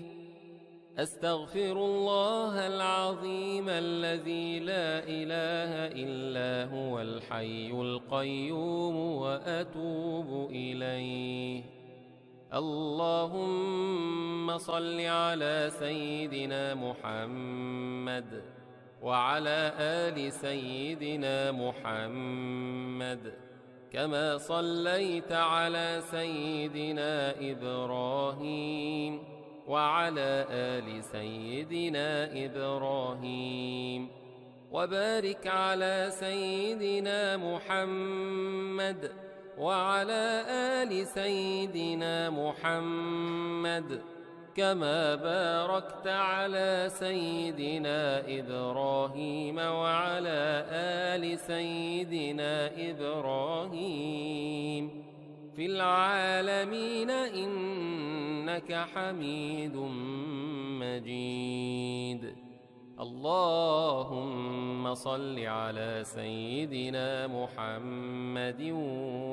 أستغفر الله العظيم الذي لا إله إلا هو الحي القيوم وأتوب إليه. اللهم صل على سيدنا محمد وعلى آل سيدنا محمد، كما صليت على سيدنا إبراهيم وعلى آل سيدنا إبراهيم، وبارك على سيدنا محمد وعلى آل سيدنا محمد كما باركت على سيدنا إبراهيم وعلى آل سيدنا إبراهيم في العالمين إنك حميد مجيد. اللهم صل على سيدنا محمد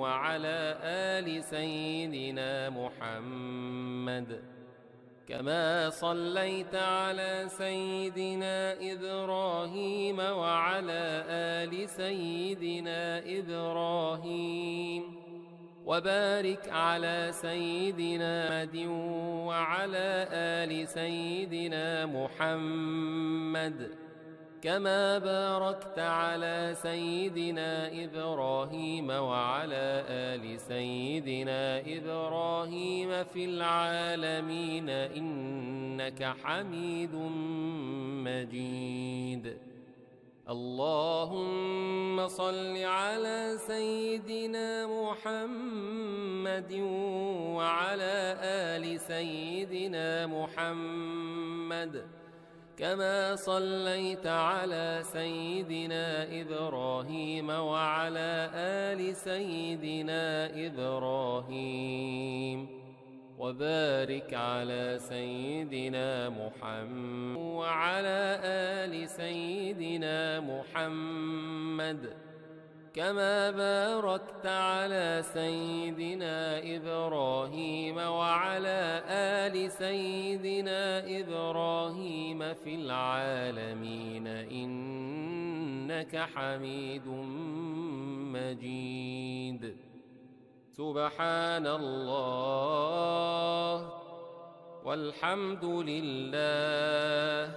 وعلى آل سيدنا محمد كما صليت على سيدنا إبراهيم وعلى آل سيدنا إبراهيم وبارك على سيدنا محمد وعلى آل سيدنا محمد كما باركت على سيدنا إبراهيم وعلى آل سيدنا إبراهيم في العالمين إنك حميد مجيد. اللهم صل على سيدنا محمد وعلى آل سيدنا محمد كما صليت على سيدنا إبراهيم وعلى آل سيدنا إبراهيم وبارك على سيدنا محمد وعلى آل سيدنا محمد كما باركت على سيدنا إبراهيم وعلى آل سيدنا إبراهيم في العالمين إنك حميد مجيد. سبحان الله والحمد لله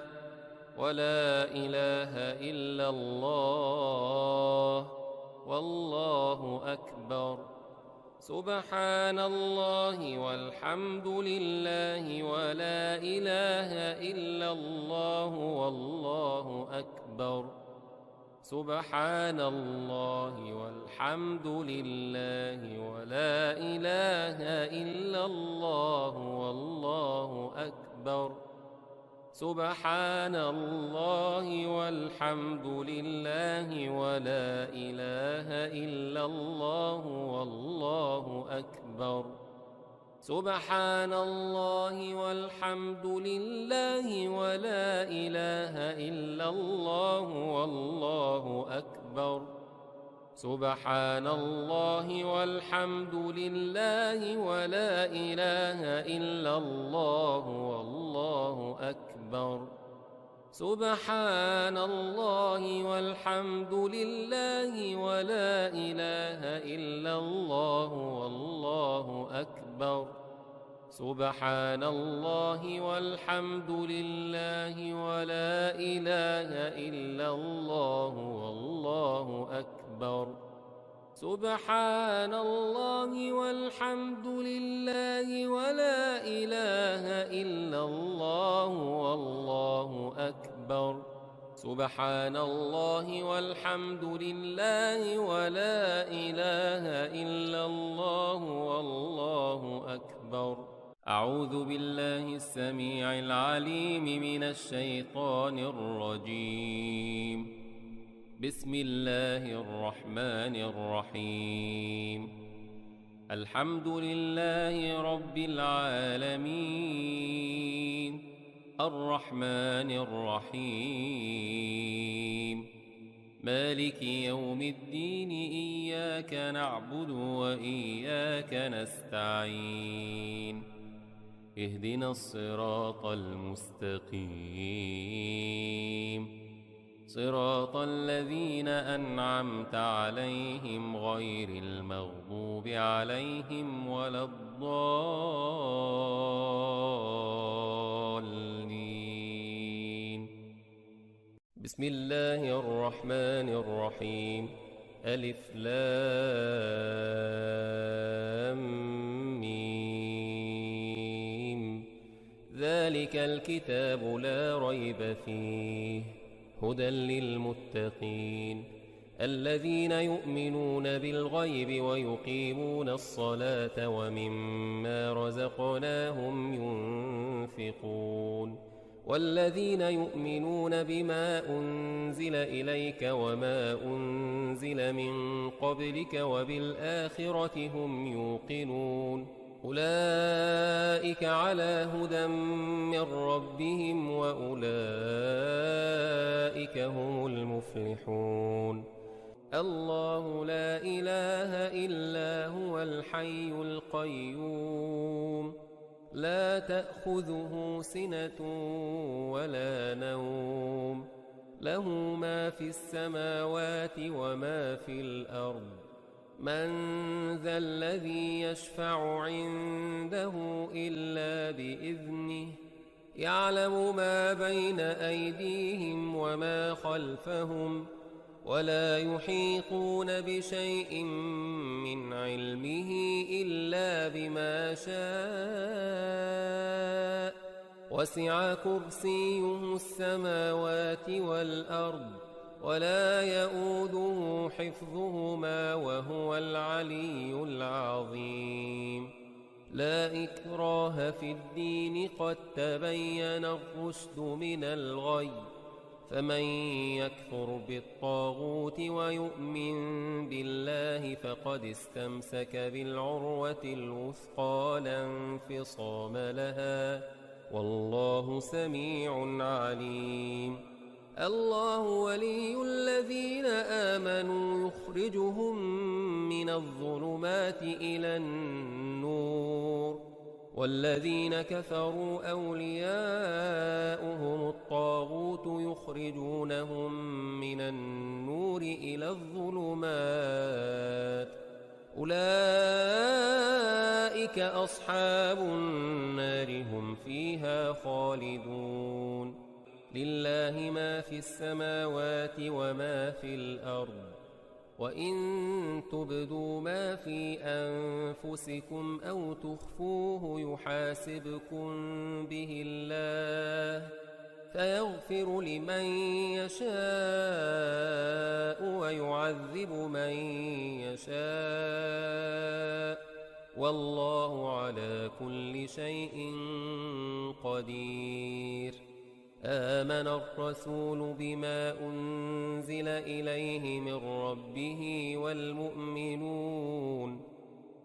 ولا إله إلا الله والله أكبر. سبحان الله والحمد لله ولا إله إلا الله والله أكبر. سبحان الله والحمد لله ولا إله إلا الله والله أكبر. سبحان الله والحمد لله ولا إله إلا الله والله أكبر. سبحان الله والحمد لله ولا إله إلا الله والله أكبر. سبحان الله والحمد لله ولا إله إلا الله والله أكبر. سبحان الله والحمد لله ولا إله إلا الله والله أكبر. سبحان الله والحمد لله ولا إله إلا الله والله أكبر. سبحان الله والحمد لله ولا إله إلا الله والله أكبر. سبحان الله والحمد لله ولا إله إلا الله والله أكبر. أعوذ بالله السميع العليم من الشيطان الرجيم. بسم الله الرحمن الرحيم. الحمد لله رب العالمين الرحمن الرحيم مالك يوم الدين إياك نعبد وإياك نستعين اهدنا الصراط المستقيم صراط الذين أنعمت عليهم غير المغضوب عليهم ولا الضالين. بسم الله الرحمن الرحيم. ألف لام ميم. ذلك الكتاب لا ريب فيه هدى للمتقين الذين يؤمنون بالغيب ويقيمون الصلاة ومما رزقناهم ينفقون والذين يؤمنون بما أنزل إليك وما أنزل من قبلك وبالآخرة هم يوقنون أولئك على هدى من ربهم وأولئك هم المفلحون الله لا إله إلا هو الحي القيوم لا تأخذه سنة ولا نوم له ما في السماوات وما في الأرض من ذا الذي يشفع عنده إلا بإذنه يعلم ما بين أيديهم وما خلفهم ولا يحيطون بشيء من علمه إلا بما شاء وسع كرسيه السماوات والأرض ولا يؤوده حفظهما وهو العلي العظيم لا إكراه في الدين قد تبين الرشد من الغي فمن يكفر بالطاغوت ويؤمن بالله فقد استمسك بالعروة الوثقى لا انفصام لها والله سميع عليم الله ولي الذين آمنوا يخرجهم من الظلمات إلى النور والذين كفروا أولياؤهم الطاغوت يخرجونهم من النور إلى الظلمات أولئك أصحاب النار هم فيها خالدون لله ما في السماوات وما في الأرض وإن تبدوا ما في أنفسكم أو تخفوه يحاسبكم به الله فيغفر لمن يشاء ويعذب من يشاء والله على كل شيء قدير آمن الرسول بما أنزل إليه من ربه والمؤمنون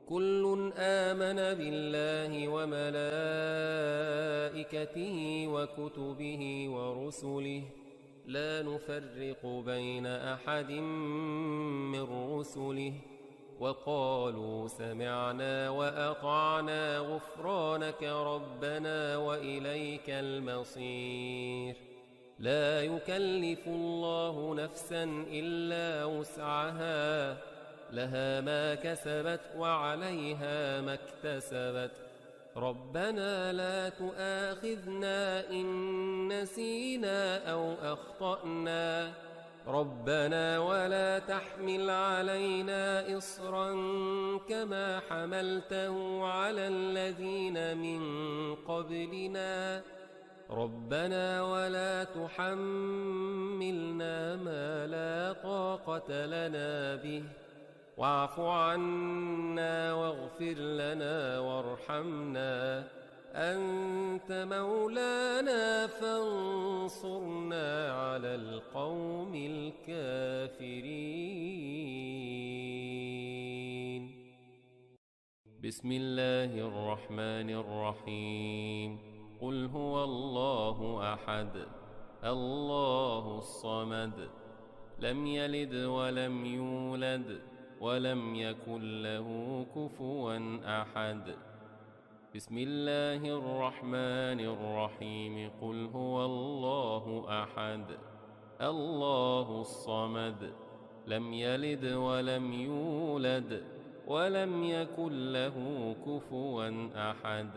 كل آمن بالله وملائكته وكتبه ورسله لا نفرق بين أحد من رسله وقالوا سمعنا وأطعنا غفرانك ربنا وإليك المصير لا يكلف الله نفسا إلا وسعها لها ما كسبت وعليها ما اكتسبت ربنا لا تؤاخذنا إن نسينا أو أخطأنا ربنا ولا تحمل علينا إصرا كما حملته على الذين من قبلنا ربنا ولا تحملنا ما لا طاقة لنا به واعف عنا واغفر لنا وارحمنا أنت مولانا فانصرنا على القوم الكافرين بسم الله الرحمن الرحيم قل هو الله أحد الله الصمد لم يلد ولم يولد ولم يكن له كفوا أحد بسم الله الرحمن الرحيم قل هو الله أحد الله الصمد لم يلد ولم يولد ولم يكن له كفوا أحد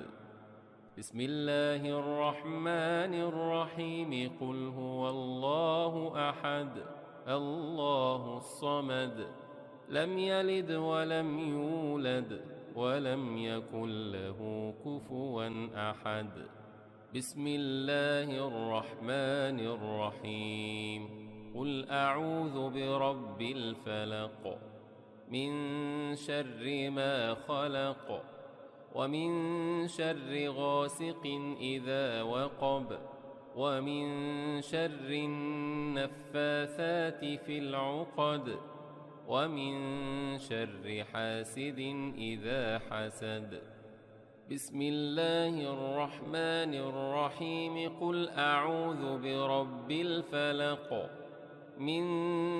بسم الله الرحمن الرحيم قل هو الله أحد الله الصمد لم يلد ولم يولد ولم يكن له كفوا أحد بسم الله الرحمن الرحيم قل أعوذ برب الفلق من شر ما خلق ومن شر غاسق إذا وقب ومن شر النفاثات في العقد ومن شر حاسد إذا حسد بسم الله الرحمن الرحيم قل أعوذ برب الفلق من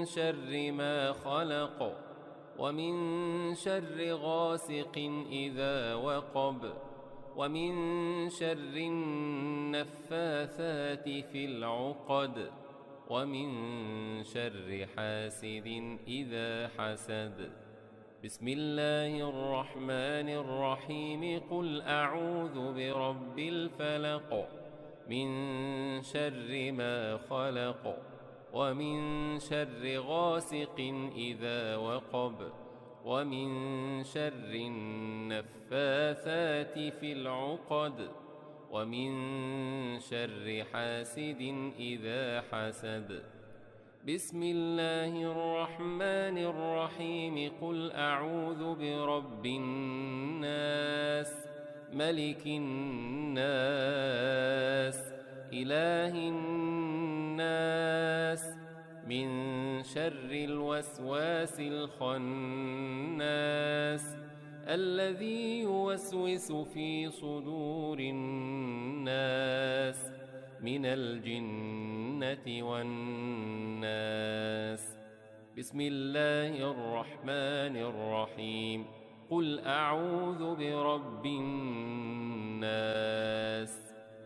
شر ما خلق ومن شر غاسق إذا وقب ومن شر النفاثات في العقد ومن شر حاسد إذا حسد بسم الله الرحمن الرحيم قل أعوذ برب الفلق من شر ما خلق ومن شر غاسق إذا وقب ومن شر النفاثات في العقد ومن شر حاسد إذا حسد بسم الله الرحمن الرحيم قل أعوذ برب الناس ملك الناس إله الناس من شر الوسواس الخناس الذي يوسوس في صدور الناس من الجنة والناس بسم الله الرحمن الرحيم قل أعوذ برب الناس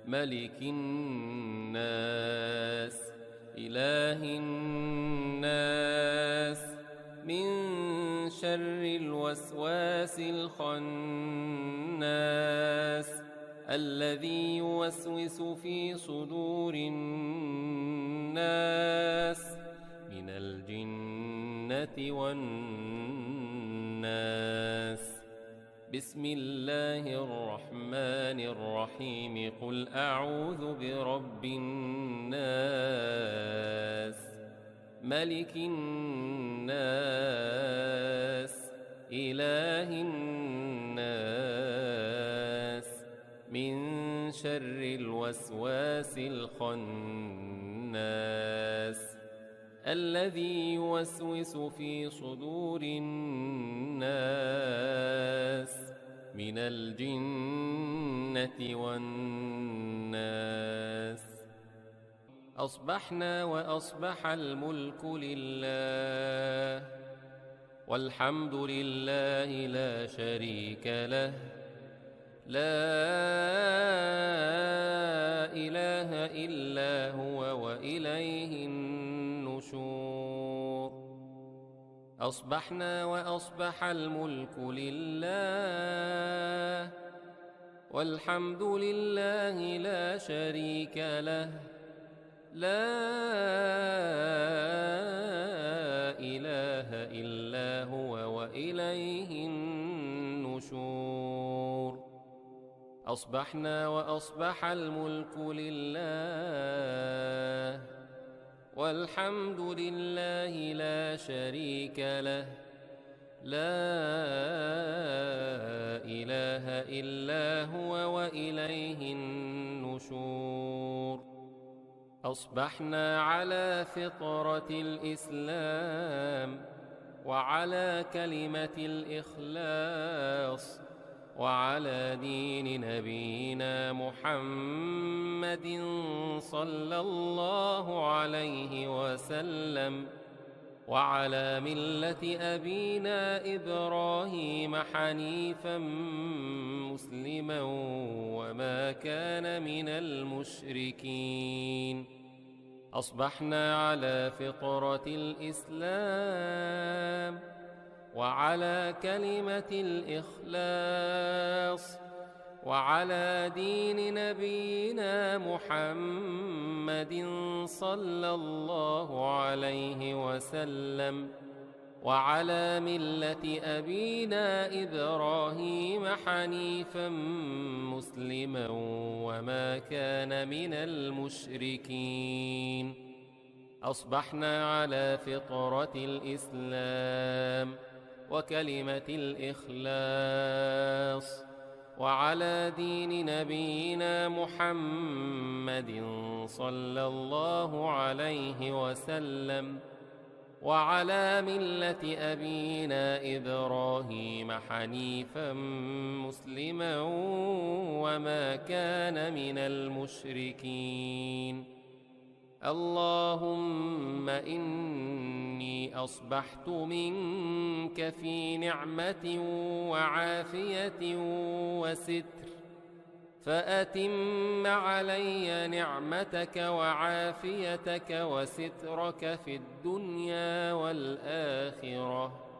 ملك الناس إله الناس من شر الوسواس الخناس الذي يوسوس في صدور الناس من الجنة والناس بسم الله الرحمن الرحيم قل أعوذ برب الناس ملك الناس إله الناس من شر الوسواس الخناس الذي يوسوس في صدور الناس من الجنة والناس أصبحنا وأصبح الملك لله والحمد لله لا شريك له لا إله إلا هو وإليه النشور أصبحنا وأصبح الملك لله والحمد لله لا شريك له لا إله إلا هو وإليه النشور أصبحنا وأصبح الملك لله والحمد لله لا شريك له لا إله إلا هو وإليه النشور أصبحنا على فطرة الإسلام وعلى كلمة الإخلاص وعلى دين نبينا محمد صلى الله عليه وسلم وعلى ملة أبينا إبراهيم حنيفا مسلما وما كان من المشركين أصبحنا على فطرة الإسلام وعلى كلمة الإخلاص وعلى دين نبينا محمد صلى الله عليه وسلم وعلى ملة أبينا إبراهيم حنيفا مسلما وما كان من المشركين. أصبحنا على فطرة الإسلام وكلمة الإخلاص وعلى دين نبينا محمد صلى الله عليه وسلم وعلى ملة أبينا إبراهيم حنيفا مسلما وما كان من المشركين. اللهم إني أصبحت منك في نعمة وعافية وستر، فأتم علي نعمتك وعافيتك وسترك في الدنيا والآخرة.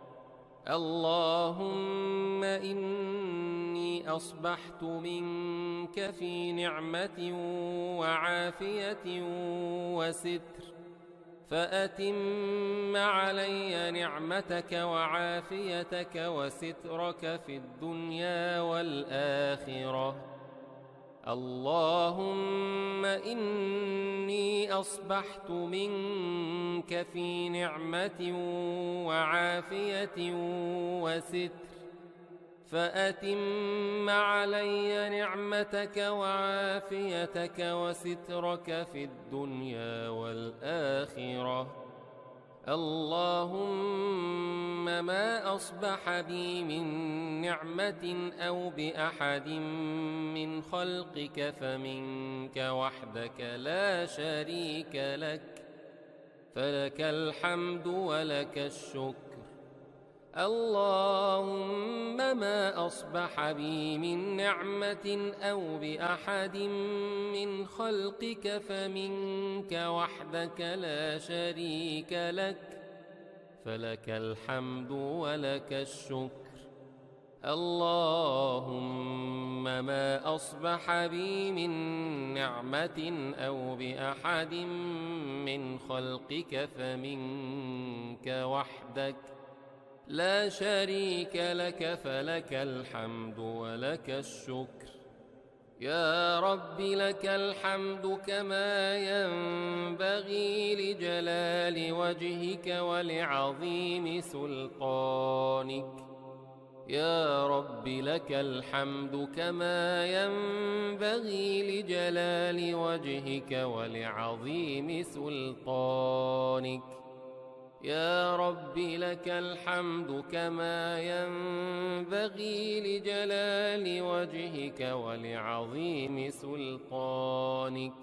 اللهم إني أصبحت منك في نعمة وعافية وستر، فأتم علي نعمتك وعافيتك وسترك في الدنيا والآخرة. اللهم إني أصبحت منك في نعمة وعافية وستر، فأتم علي نعمتك وعافيتك وسترك في الدنيا والآخرة. اللهم ما أصبح بي من نعمة أو بأحد من خلقك فمنك وحدك لا شريك لك، فلك الحمد ولك الشكر. اللهم ما أصبح بي من نعمة أو بأحد من خلقك فمنك وحدك لا شريك لك، فلك الحمد ولك الشكر. اللهم ما أصبح بي من نعمة أو بأحد من خلقك فمنك وحدك لا شريك لك، فلك الحمد ولك الشكر. يا رب لك الحمد كما ينبغي لجلال وجهك ولعظيم سلطانك. يا رب لك الحمد كما ينبغي لجلال وجهك ولعظيم سلطانك. يا رب لك الحمد كما ينبغي لجلال وجهك ولعظيم سلطانك.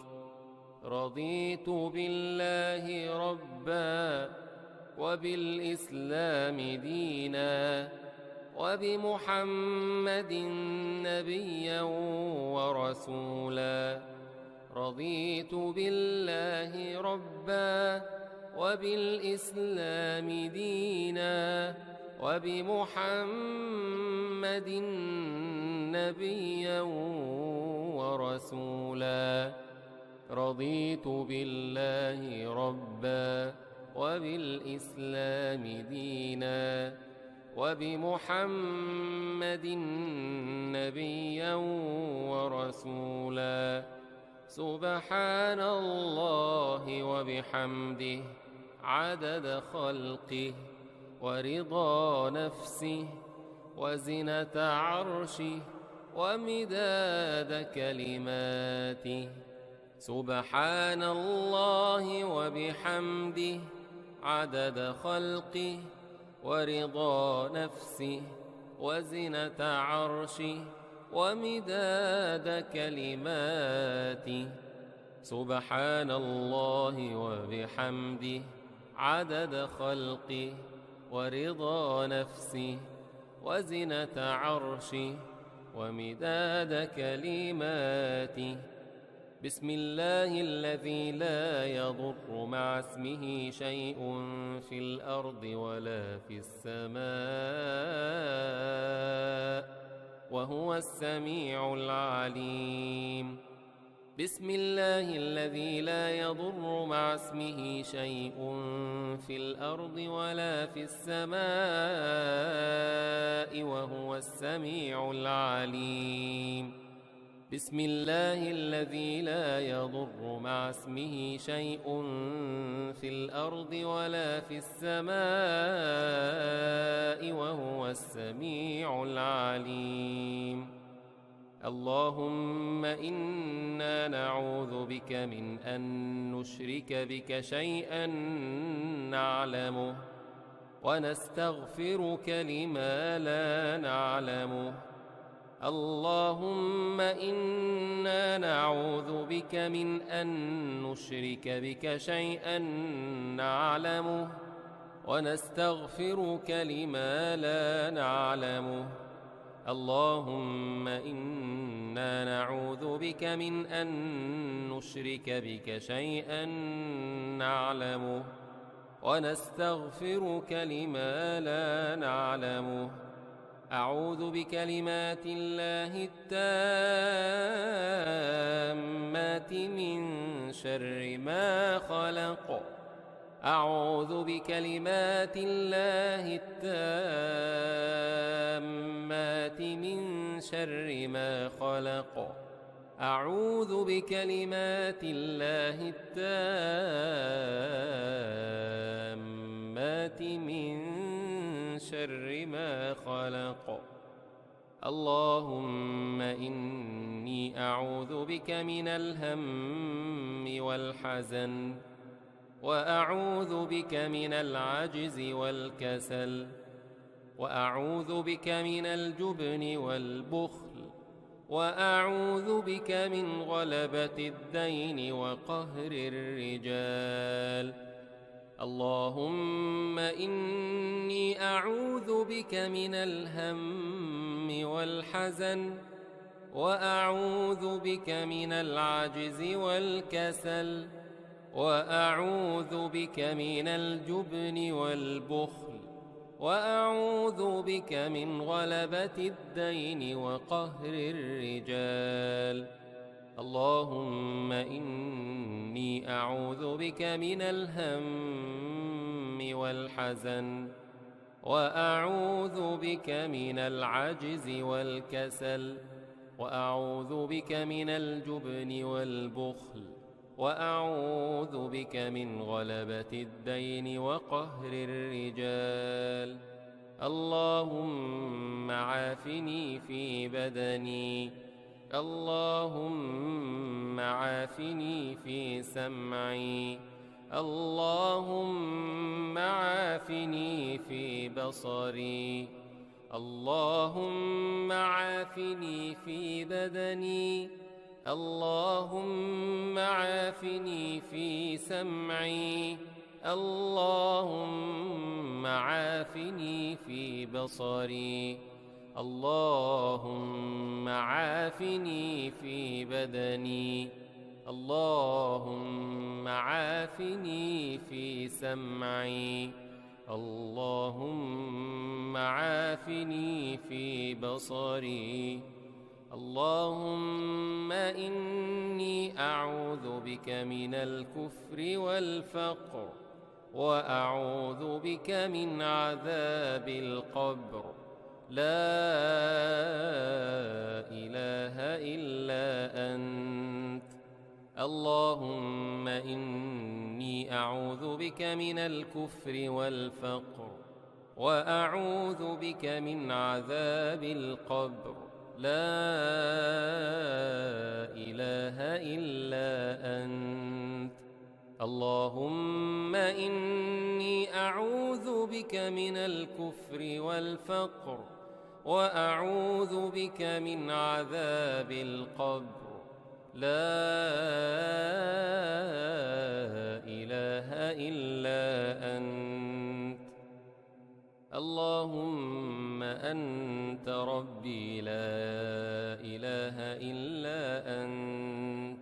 رضيت بالله ربا وبالإسلام دينا وبمحمد نبيا ورسولا. رضيت بالله ربا وبالإسلام دينا وبمحمد نبيا ورسولا. رضيت بالله ربا وبالإسلام دينا وبمحمد نبيا ورسولا. سبحان الله وبحمده عدد خلقه ورضا نفسه وزنة عرشه ومداد كلماته. سبحان الله وبحمده عدد خلقه ورضا نفسه وزنة عرشه ومداد كلماته. سبحان الله وبحمده عدد خلقه ورضا نفسه وزنة عرشه ومداد كلماته. بسم الله الذي لا يضر مع اسمه شيء في الأرض ولا في السماء وهو السميع العليم. بسم الله الذي لا يضر مع اسمه شيء في الأرض ولا في السماء وهو السميع العليم. بسم الله الذي لا يضر مع اسمه شيء في الأرض ولا في السماء وهو السميع العليم. اللهم إنا نعوذ بك من أن نشرك بك شيئا نعلمه ونستغفرك لما لا نعلمه. اللهم إنا نعوذ بك من أن نشرك بك شيئا نعلمه ونستغفرك لما لا نعلمه. اللهم إنا نعوذ بك من أن نشرك بك شيئا نعلمه ونستغفرك لما لا نعلمه. أعوذ بكلمات الله التامات من شر ما خلق. أعوذ بكلمات الله التامات من شر ما خلق. أعوذ بكلمات الله التامات من شر ما خلق. اللهم إني أعوذ بك من الهم والحزن وأعوذ بك من العجز والكسل وأعوذ بك من الجبن والبخل وأعوذ بك من غلبة الدين وقهر الرجال. اللهم إني أعوذ بك من الهم والحزن وأعوذ بك من العجز والكسل وأعوذ بك من الجبن والبخل وأعوذ بك من غلبة الدين وقهر الرجال. اللهم إني أعوذ بك من الهم والحزن وأعوذ بك من العجز والكسل وأعوذ بك من الجبن والبخل وأعوذ بك من غلبة الدين وقهر الرجال. اللهم عافني في بدني. اللهم عافني في سمعي. اللهم عافني في بصري. اللهم عافني في بدني. اللهم عافني في سمعي. اللهم عافني في بصري. اللهم عافني في بدني. اللهم عافني في سمعي. اللهم عافني في بصري. اللهم إني أعوذ بك من الكفر والفقر وأعوذ بك من عذاب القبر. لا إله إلا أنت. اللهم إني أعوذ بك من الكفر والفقر وأعوذ بك من عذاب القبر. لا إله إلا أنت. اللهم إني أعوذ بك من الكفر والفقر وأعوذ بك من عذاب القبر. لا إله إلا أنت. اللهم أنت ربي لا إله إلا أنت.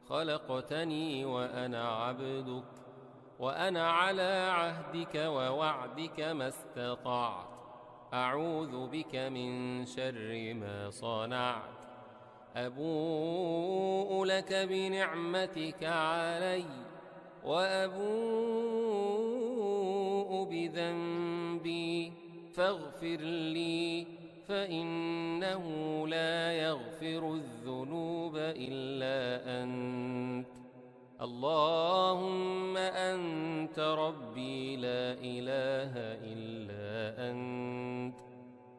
خلقتني وأنا عبدك وأنا على عهدك ووعدك ما استطعت. أعوذ بك من شر ما صنعت. أبوء لك بنعمتك علي وأبوء بذنبي فاغفر لي فإنه لا يغفر الذنوب إلا أنت. اللهم أنت ربي لا إله إلا أنت،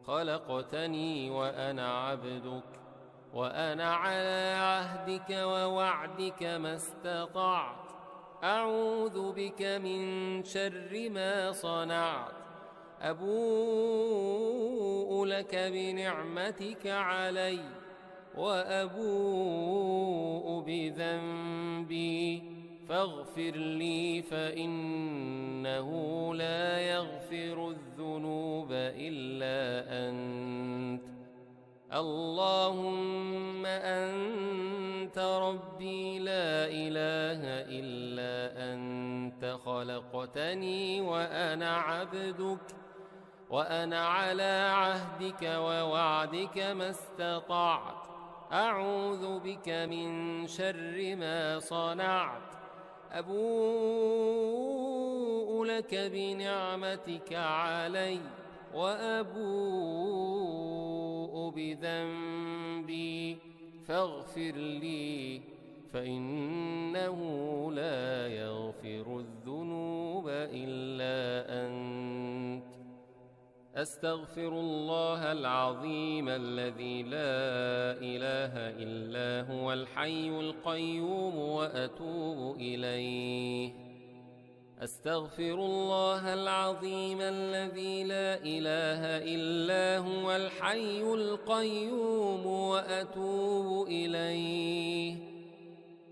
خلقتني وأنا عبدك، وأنا على عهدك ووعدك ما استطعت، أعوذ بك من شر ما صنعت. أبوء لك بنعمتك علي وأبوء بذنبي فاغفر لي فإنه لا يغفر الذنوب إلا أنت. اللهم أنت ربي لا إله إلا أنت، خلقتني وأنا عبدك، وأنا على عهدك ووعدك ما استطعت، أعوذ بك من شر ما صنعت. أبوء لك بنعمتك علي وأبوء بذنبي فاغفر لي فإنه لا يغفر الذنوب إلا أنت. أستغفر الله العظيم الذي لا إله إلا هو الحي القيوم وأتوب إليه. أستغفر الله العظيم الذي لا إله إلا هو الحي القيوم وأتوب إليه.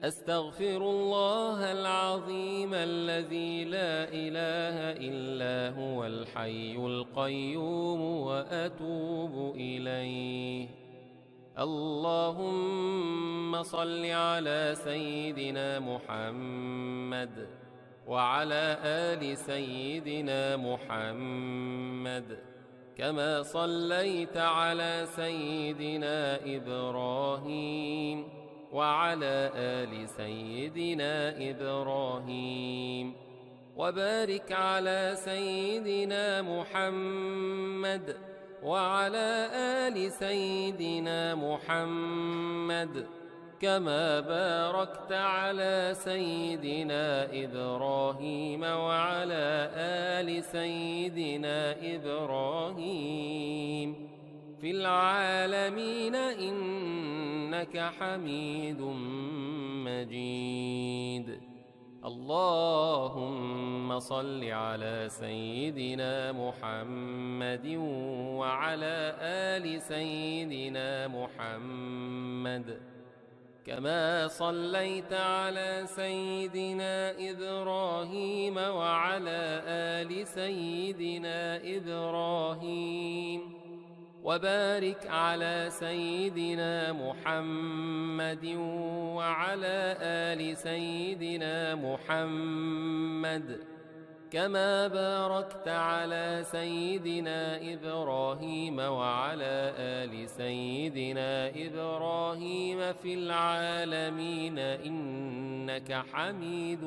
أستغفر الله العظيم الذي لا إله إلا هو الحي القيوم وأتوب إليه. اللهم صل على سيدنا محمد وعلى آل سيدنا محمد كما صليت على سيدنا إبراهيم وعلى آل سيدنا إبراهيم، وبارك على سيدنا محمد وعلى آل سيدنا محمد كما باركت على سيدنا إبراهيم وعلى آل سيدنا إبراهيم في العالمين إنك حميد مجيد. اللهم صل على سيدنا محمد وعلى آل سيدنا محمد كما صليت على سيدنا إبراهيم وعلى آل سيدنا إبراهيم، وبارك على سيدنا محمد وعلى آل سيدنا محمد كما باركت على سيدنا إبراهيم وعلى آل سيدنا إبراهيم في العالمين إنك حميد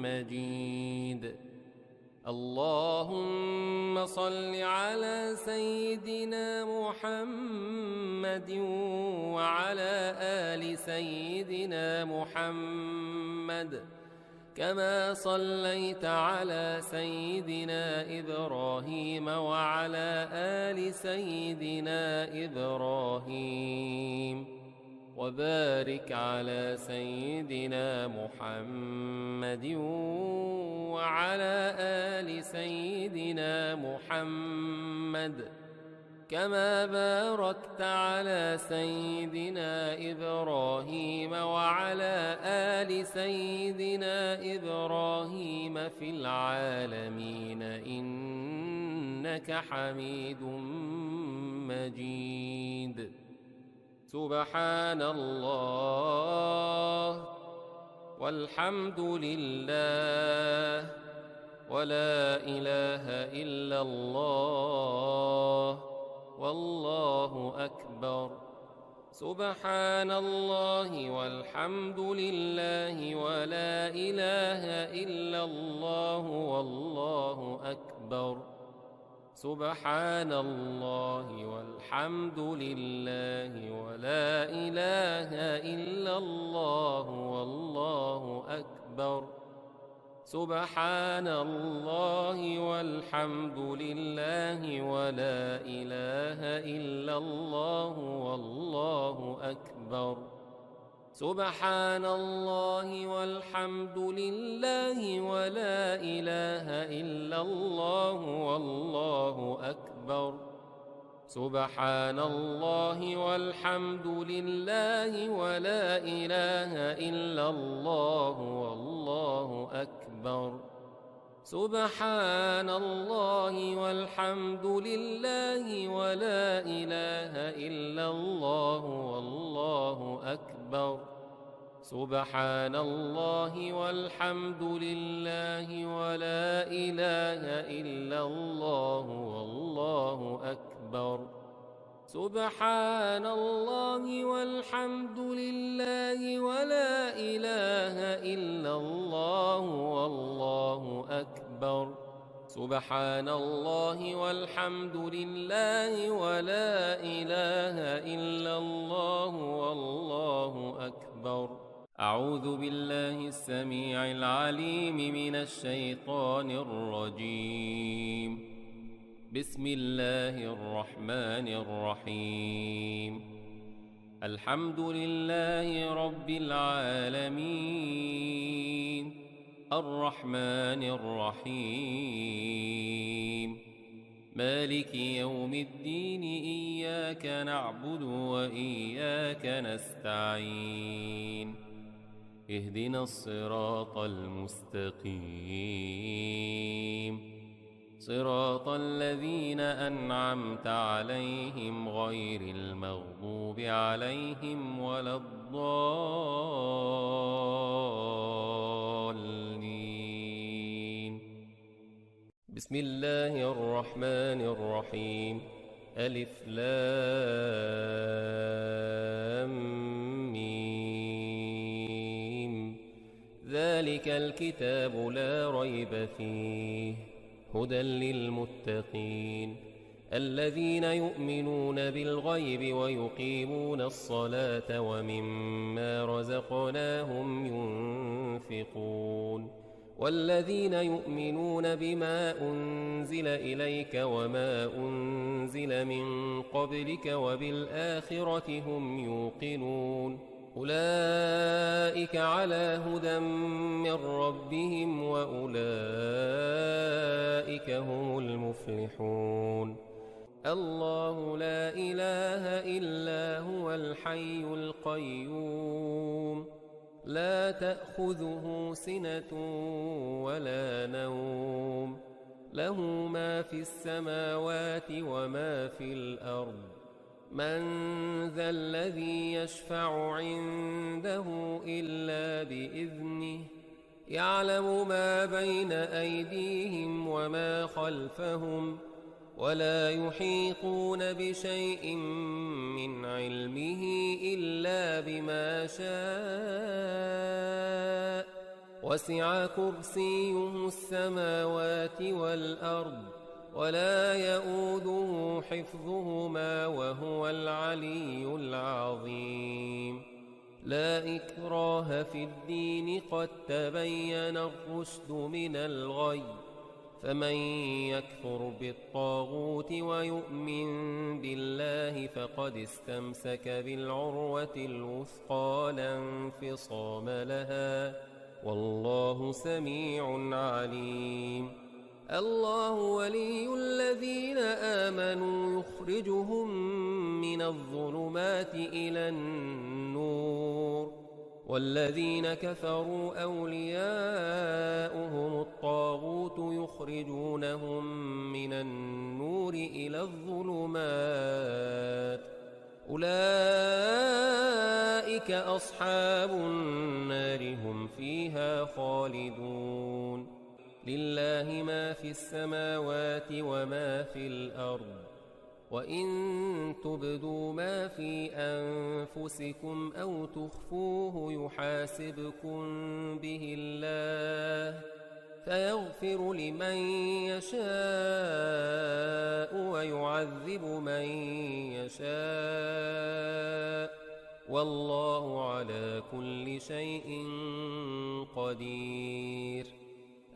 مجيد. اللهم صل على سيدنا محمد وعلى آل سيدنا محمد كما صليت على سيدنا إبراهيم وعلى آل سيدنا إبراهيم، وبارك على سيدنا محمد وعلى آل سيدنا محمد كما باركت على سيدنا إبراهيم وعلى آل سيدنا إبراهيم في العالمين إنك حميد مجيد. سبحان الله والحمد لله ولا إله إلا الله والله أكبر. سبحان الله والحمد لله ولا إله إلا الله والله أكبر. سبحان الله والحمد لله ولا إله إلا الله والله أكبر. سبحان الله والحمد لله ولا إله إلا الله والله أكبر. سبحان الله والحمد لله ولا إله إلا الله والله أكبر. سبحان الله والحمد لله ولا إله إلا الله والله أكبر. سبحان الله والحمد لله ولا إله إلا الله والله أكبر. سبحان الله والحمد لله ولا إله إلا الله والله أكبر. سبحان الله والحمد لله ولا إله إلا الله والله أكبر. سبحان الله والحمد لله ولا إله إلا الله والله أكبر. أعوذ بالله السميع العليم من الشيطان الرجيم. بسم الله الرحمن الرحيم. الحمد لله رب العالمين الرحمن الرحيم مالك يوم الدين إياك نعبد وإياك نستعين اهدنا الصراط المستقيم صراط الذين أنعمت عليهم غير المغضوب عليهم ولا الضالين. بسم الله الرحمن الرحيم. ألف لام ميم. ذلك الكتاب لا ريب فيه هدى للمتقين الذين يؤمنون بالغيب ويقيمون الصلاة ومما رزقناهم ينفقون والذين يؤمنون بما أنزل إليك وما أنزل من قبلك وبالآخرة هم يوقنون أولئك على هدى من ربهم وأولئك هم المفلحون. الله لا إله إلا هو الحي القيوم لا تأخذه سنة ولا نوم له ما في السماوات وما في الأرض من ذا الذي يشفع عنده إلا بإذنه يعلم ما بين أيديهم وما خلفهم ولا يحيطون بشيء من علمه إلا بما شاء وسع كرسيه السماوات والأرض ولا يؤوده حفظهما وهو العلي العظيم. لا إكراه في الدين قد تبين الرشد من الغي فمن يكفر بالطاغوت ويؤمن بالله فقد استمسك بالعروة الوثقى لا انفصام لها والله سميع عليم. الله ولي الذين آمنوا يخرجهم من الظلمات إلى النور والذين كفروا أولياؤهم الطاغوت يخرجونهم من النور إلى الظلمات أولئك أصحاب النار هم فيها خالدون. لله ما في السماوات وما في الأرض وإن تبدوا ما في أنفسكم أو تخفوه يحاسبكم به الله فيغفر لمن يشاء ويعذب من يشاء والله على كل شيء قدير.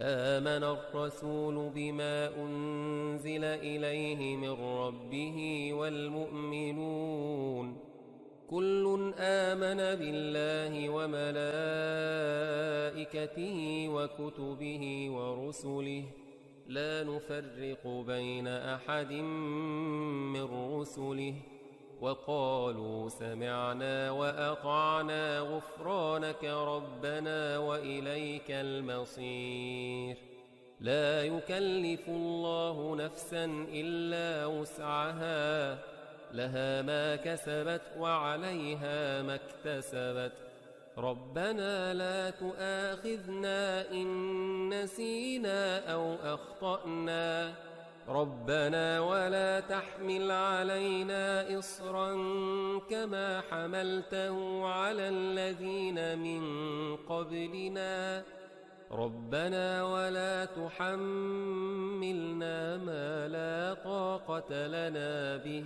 آمن الرسول بما أنزل إليه من ربه والمؤمنون كل آمن بالله وملائكته وكتبه ورسله لا نفرق بين أحد من رسله وقالوا سمعنا وأطعنا غفرانك ربنا وإليك المصير. لا يكلف الله نفسا إلا وسعها لها ما كسبت وعليها ما اكتسبت ربنا لا تؤاخذنا إن نسينا أو أخطأنا ربنا ولا تحمل علينا إصرا كما حملته على الذين من قبلنا ربنا ولا تحملنا ما لا طاقة لنا به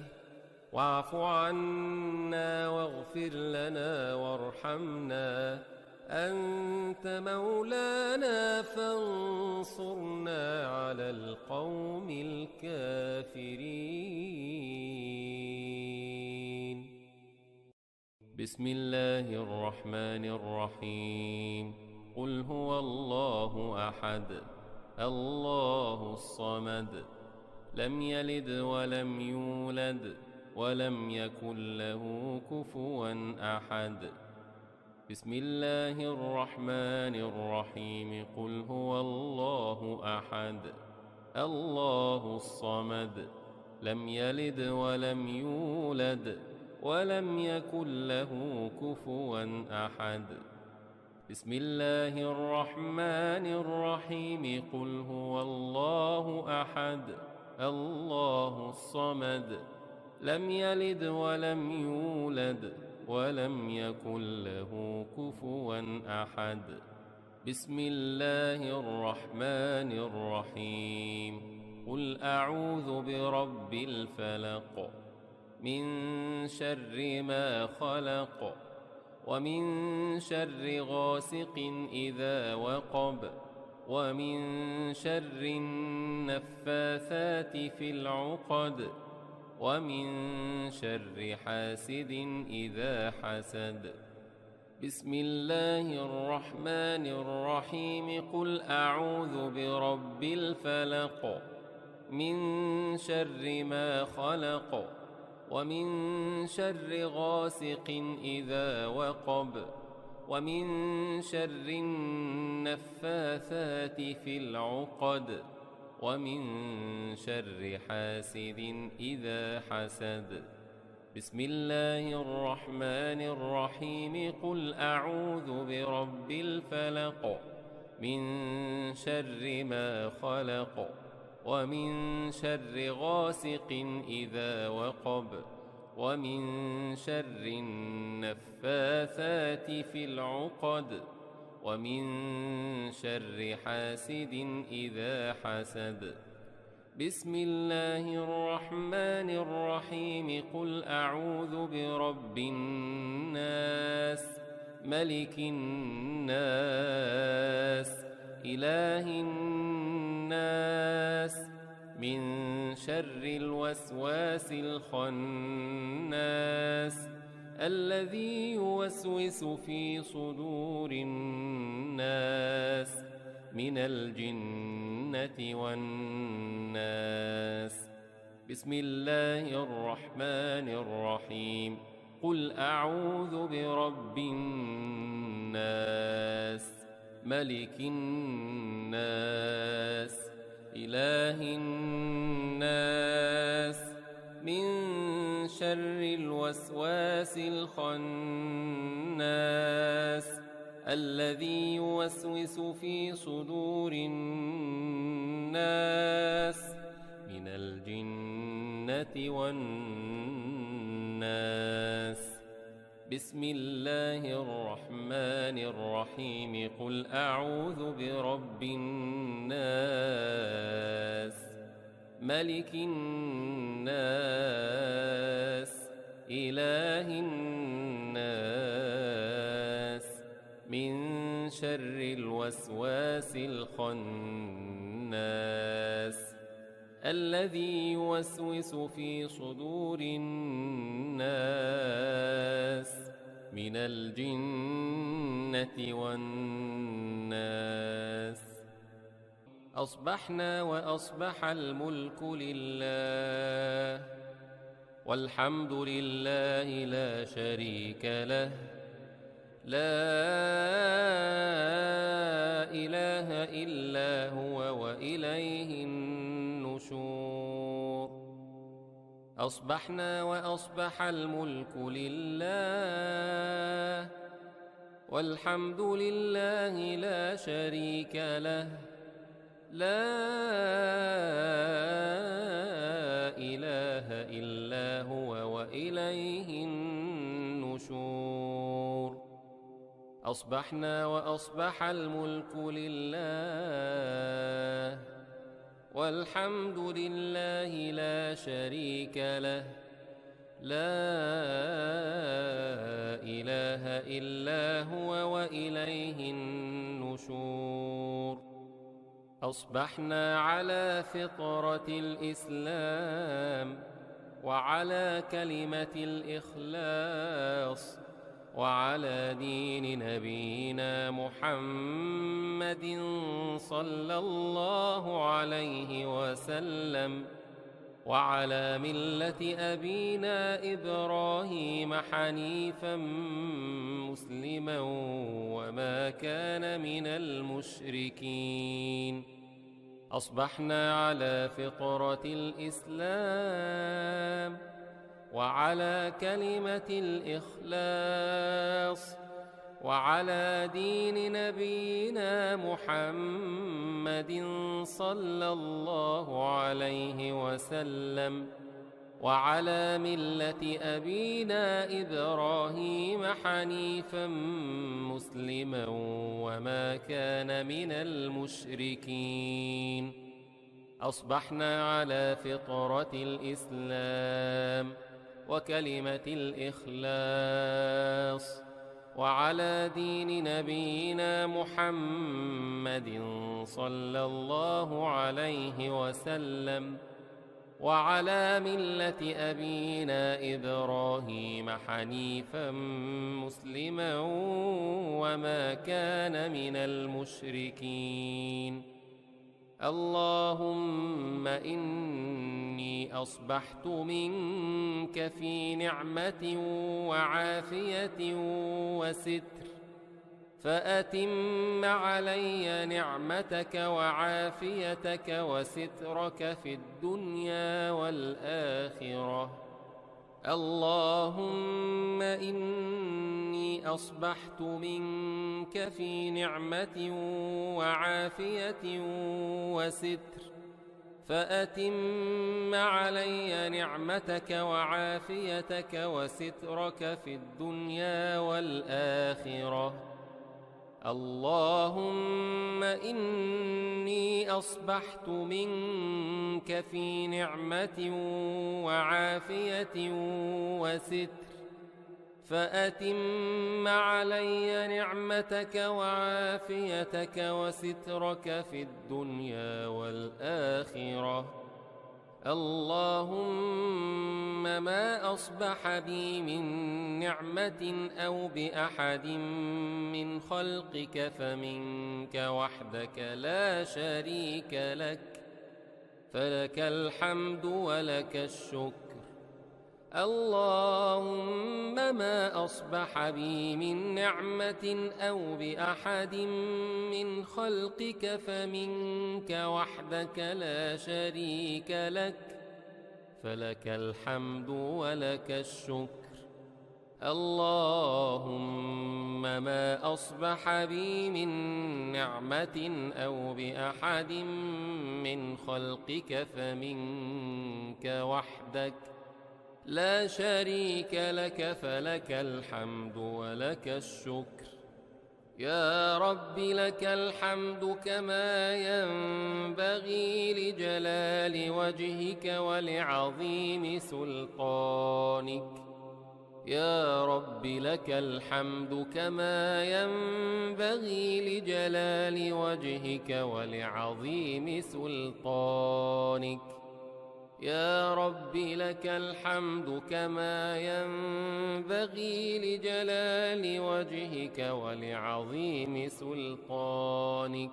واعف عنا واغفر لنا وارحمنا أنت مولانا فانصرنا على القوم الكافرين. بسم الله الرحمن الرحيم. قل هو الله أحد الله الصمد لم يلد ولم يولد ولم يكن له كفوا أحد. بسم الله الرحمن الرحيم. قل هو الله أحد الله الصمد لم يلد ولم يولد ولم يكن له كفوا أحد. بسم الله الرحمن الرحيم. قل هو الله أحد الله الصمد لم يلد ولم يولد ولم يكن له كفوا أحد. بسم الله الرحمن الرحيم. قل أعوذ برب الفلق من شر ما خلق ومن شر غاسق إذا وقب ومن شر النفاثات في العقد ومن شر حاسد إذا حسد. بسم الله الرحمن الرحيم. قل أعوذ برب الفلق من شر ما خلق ومن شر غاسق إذا وقب ومن شر النفاثات في العقد ومن شر حاسد إذا حسد. بسم الله الرحمن الرحيم. قل أعوذ برب الفلق من شر ما خلق ومن شر غاسق إذا وقب ومن شر النفاثات في العقد ومن شر حاسد إذا حسد. بسم الله الرحمن الرحيم. قل أعوذ برب الناس ملك الناس إله الناس من شر الوسواس الخناس الذي يوسوس في صدور الناس من الجنة والناس. بسم الله الرحمن الرحيم. قل أعوذ برب الناس ملك الناس إله الناس من شر الوسواس الخناس الذي يوسوس في صدور الناس من الجنة الجنة والناس. بسم الله الرحمن الرحيم. قل أعوذ برب الناس ملك الناس إله الناس من شر الوسواس الخناس الذي يوسوس في صدور الناس من الجنة والناس. أصبحنا وأصبح الملك لله والحمد لله لا شريك له لا إله إلا هو وإليه النشور. أصبحنا وأصبح الملك لله والحمد لله لا شريك له لا إله إلا هو وإليه النشور. أصبحنا وأصبح الملك لله والحمد لله لا شريك له لا إله إلا هو وإليه النشور. أصبحنا على فطرة الإسلام وعلى كلمة الإخلاص وعلى دين نبينا محمد صلى الله عليه وسلم وعلى ملة أبينا إبراهيم حنيفا مسلما وما كان من المشركين. أصبحنا على فطرة الإسلام وعلى كلمة الإخلاص وعلى دين نبينا محمد صلى الله عليه وسلم وعلى ملة أبينا إبراهيم حنيفا مسلما وما كان من المشركين. أصبحنا على فطرة الإسلام وكلمة الإخلاص وعلى دين نبينا محمد صلى الله عليه وسلم وعلى ملة أبينا إبراهيم حنيفا مسلما وما كان من المشركين. اللهم إني أصبحت منك في نعمة وعافية وستر فأتم علي نعمتك وعافيتك وسترك في الدنيا والآخرة. اللهم إني أصبحت منك في نعمة وعافية وستر فأتم علي نعمتك وعافيتك وسترك في الدنيا والآخرة. اللهم إني أصبحت منك في نعمة وعافية وستر فأتم علي نعمتك وعافيتك وسترك في الدنيا والآخرة. اللهم ما أصبح بي من نعمة أو بأحد من خلقك فمنك وحدك لا شريك لك فلك الحمد ولك الشكر. اللهم ما أصبح بي من نعمة أو بأحد من خلقك فمنك وحدك لا شريك لك فلك الحمد ولك الشكر. اللهم ما أصبح بي من نعمة أو بأحد من خلقك فمنك وحدك لا شريك لك، فلك الحمد ولك الشكر. يا رب لك الحمد كما ينبغي لجلال وجهك ولعظيم سلطانك. يا رب لك الحمد كما ينبغي لجلال وجهك ولعظيم سلطانك. يا رب لك الحمد كما ينبغي لجلال وجهك ولعظيم سلطانك.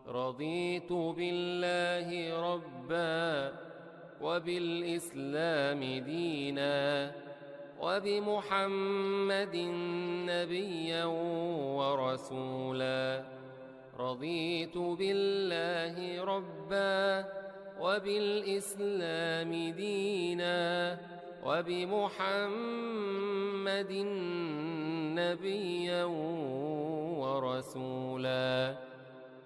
رضيت بالله ربا وبالإسلام دينا وبمحمد نبيا ورسولا. رضيت بالله ربا وبالإسلام دينا وبمحمد نبيا ورسولا.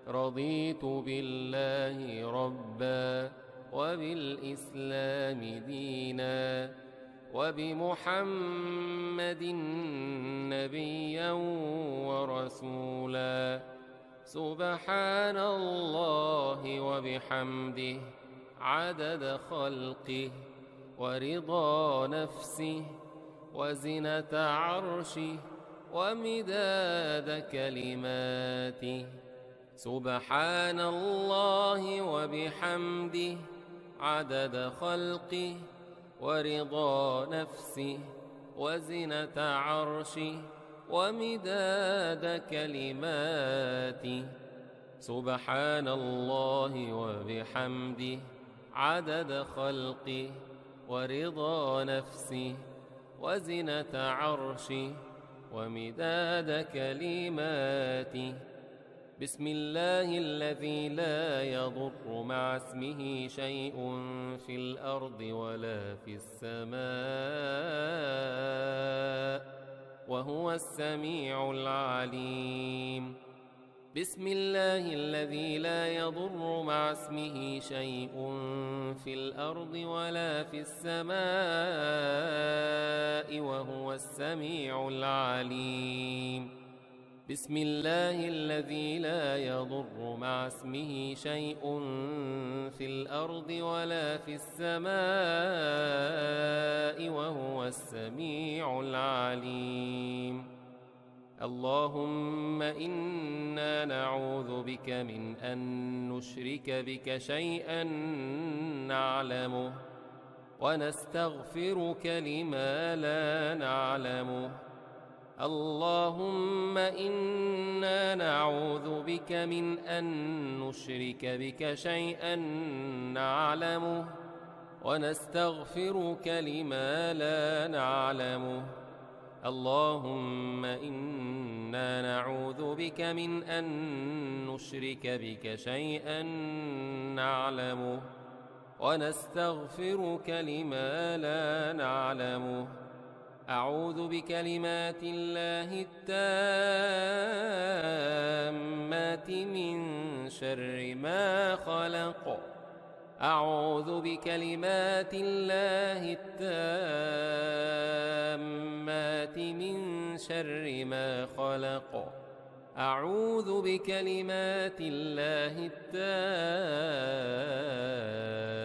رضيت بالله ربا وبالإسلام دينا وبمحمد نبيا ورسولا. سبحان الله وبحمده عدد خلقه ورضا نفسه وزنة عرشه ومداد كلماته. سبحان الله وبحمده عدد خلقه ورضا نفسه وزنة عرشه ومداد كلماته. سبحان الله وبحمده عدد خلقه ورضا نفسه وزنة عرشه ومداد كلماته. بسم الله الذي لا يضر مع اسمه شيء في الأرض ولا في السماء وهو السميع العليم. بسم الله الذي لا يضر مع اسمه شيء في الأرض ولا في السماء وهو السميع العليم. بسم الله الذي لا يضر مع اسمه شيء في الأرض ولا في السماء وهو السميع العليم. اللهم إنا نعوذ بك من أن نشرك بك شيئا نعلمه ونستغفرك لما لا نعلمه. اللهم إنا نعوذ بك من أن نشرك بك شيئا نعلمه ونستغفرك لما لا نعلمه. اللهم إنا نعوذ بك من أن نشرك بك شيئا نعلمه ونستغفرك لما لا نعلمه. أعوذ بكلمات الله التامات من شر ما خلق. أعوذ بكلمات الله التامات من شر ما خلق. أعوذ بكلمات الله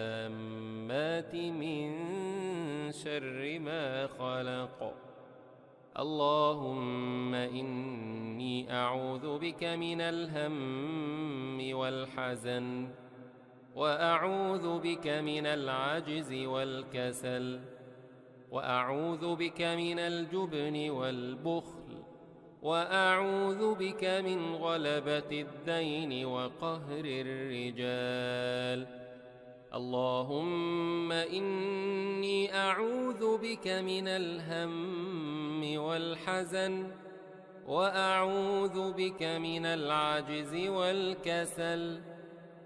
التامات من شر ما خلق. اللهم إني أعوذ بك من الهم والحزن وأعوذ بك من العجز والكسل وأعوذ بك من الجبن والبخل وأعوذ بك من غلبة الدين وقهر الرجال. اللهم إني أعوذ بك من الهم والحزن وأعوذ بك من العجز والكسل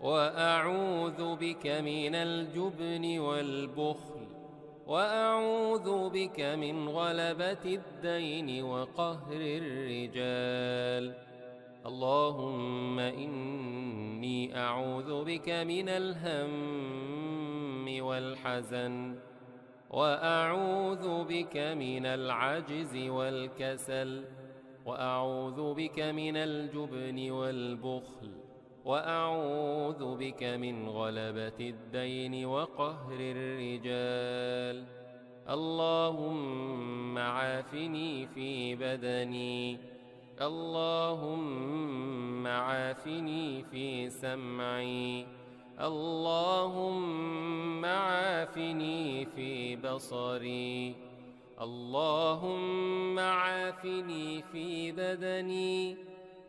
وأعوذ بك من الجبن والبخل وأعوذ بك من غلبة الدين وقهر الرجال. اللهم إني أعوذ بك من الهم والحزن، وأعوذ بك من العجز والكسل، وأعوذ بك من الجبن والبخل، وأعوذ بك من غلبة الدين وقهر الرجال. اللهم عافني في بدني، اللهم عافني في سمعي، اللهم عافني في بصري، اللهم عافني في بدني،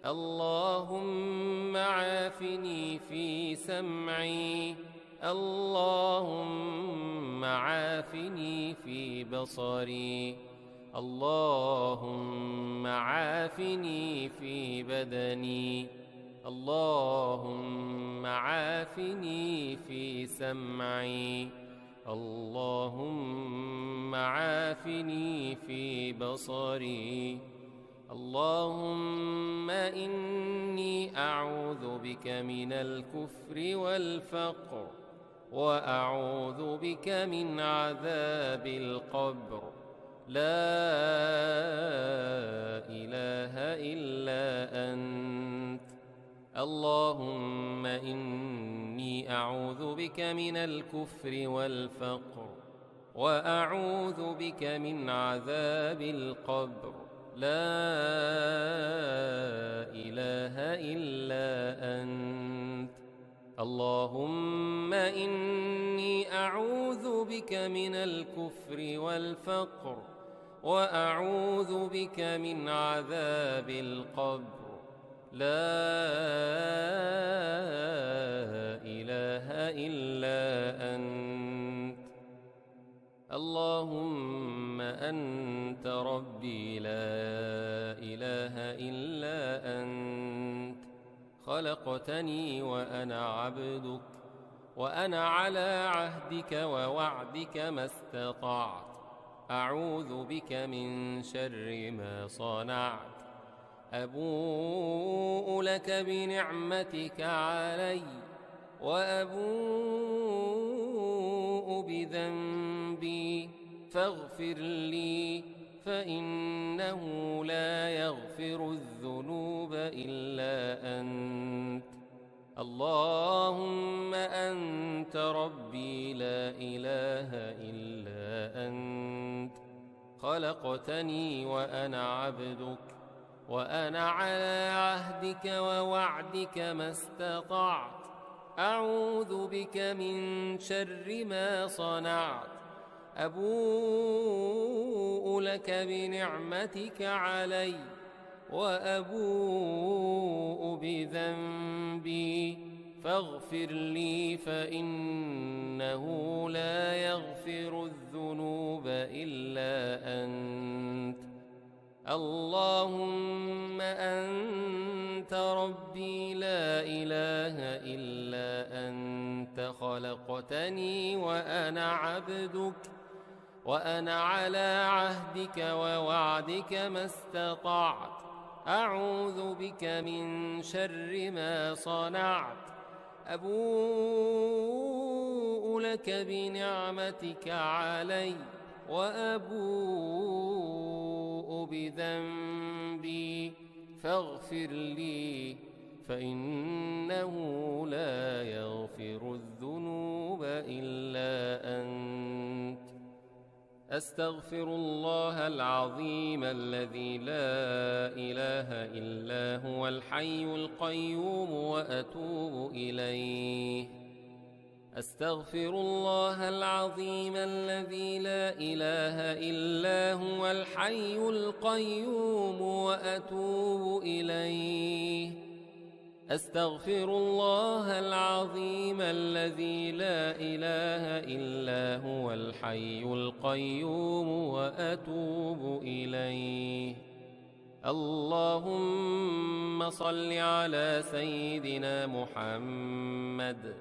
اللهم عافني في سمعي، اللهم عافني في بصري، اللهم عافني في بدني، اللهم عافني في سمعي، اللهم عافني في بصري. اللهم إني أعوذ بك من الكفر والفقر، وأعوذ بك من عذاب القبر. لا إله إلا أنت. اللهم إني أعوذ بك من الكفر والفقر، وأعوذ بك من عذاب القبر. لا إله إلا أنت. اللهم إني أعوذ بك من الكفر والفقر، وأعوذ بك من عذاب القبر. لا إله إلا أنت. اللهم أنت ربي لا إله إلا أنت. خلقتني وأنا عبدك، وأنا على عهدك ووعدك ما استطعت. أعوذ بك من شر ما صنعت. أبوء لك بنعمتك علي، وأبوء بذنبي، فاغفر لي، فإنه لا يغفر الذنوب إلا أنت. اللهم أنت ربي لا إله إلا أنت. خلقتني وأنا عبدك، وأنا على عهدك ووعدك ما استطعت. أعوذ بك من شر ما صنعت. أبوء لك بنعمتك علي، وأبوء بذنبي، فاغفر لي، فإنه لا يغفر الذنوب إلا أنت. اللهم أنت ربي لا إله إلا أنت. خلقتني وأنا عبدك، وأنا على عهدك ووعدك ما استطعت. أعوذ بك من شر ما صنعت. أبوء لك بنعمتك علي، وأبوء بذنبي، فاغفر لي، فإنه لا يغفر الذنوب إلا أنت. أستغفر الله العظيم الذي لا إله إلا هو الحي القيوم وأتوب إليه. أستغفر الله العظيم الذي لا إله إلا هو الحي القيوم وأتوب إليه. أستغفر الله العظيم الذي لا إله إلا هو الحي القيوم وأتوب إليه. اللهم صل على سيدنا محمد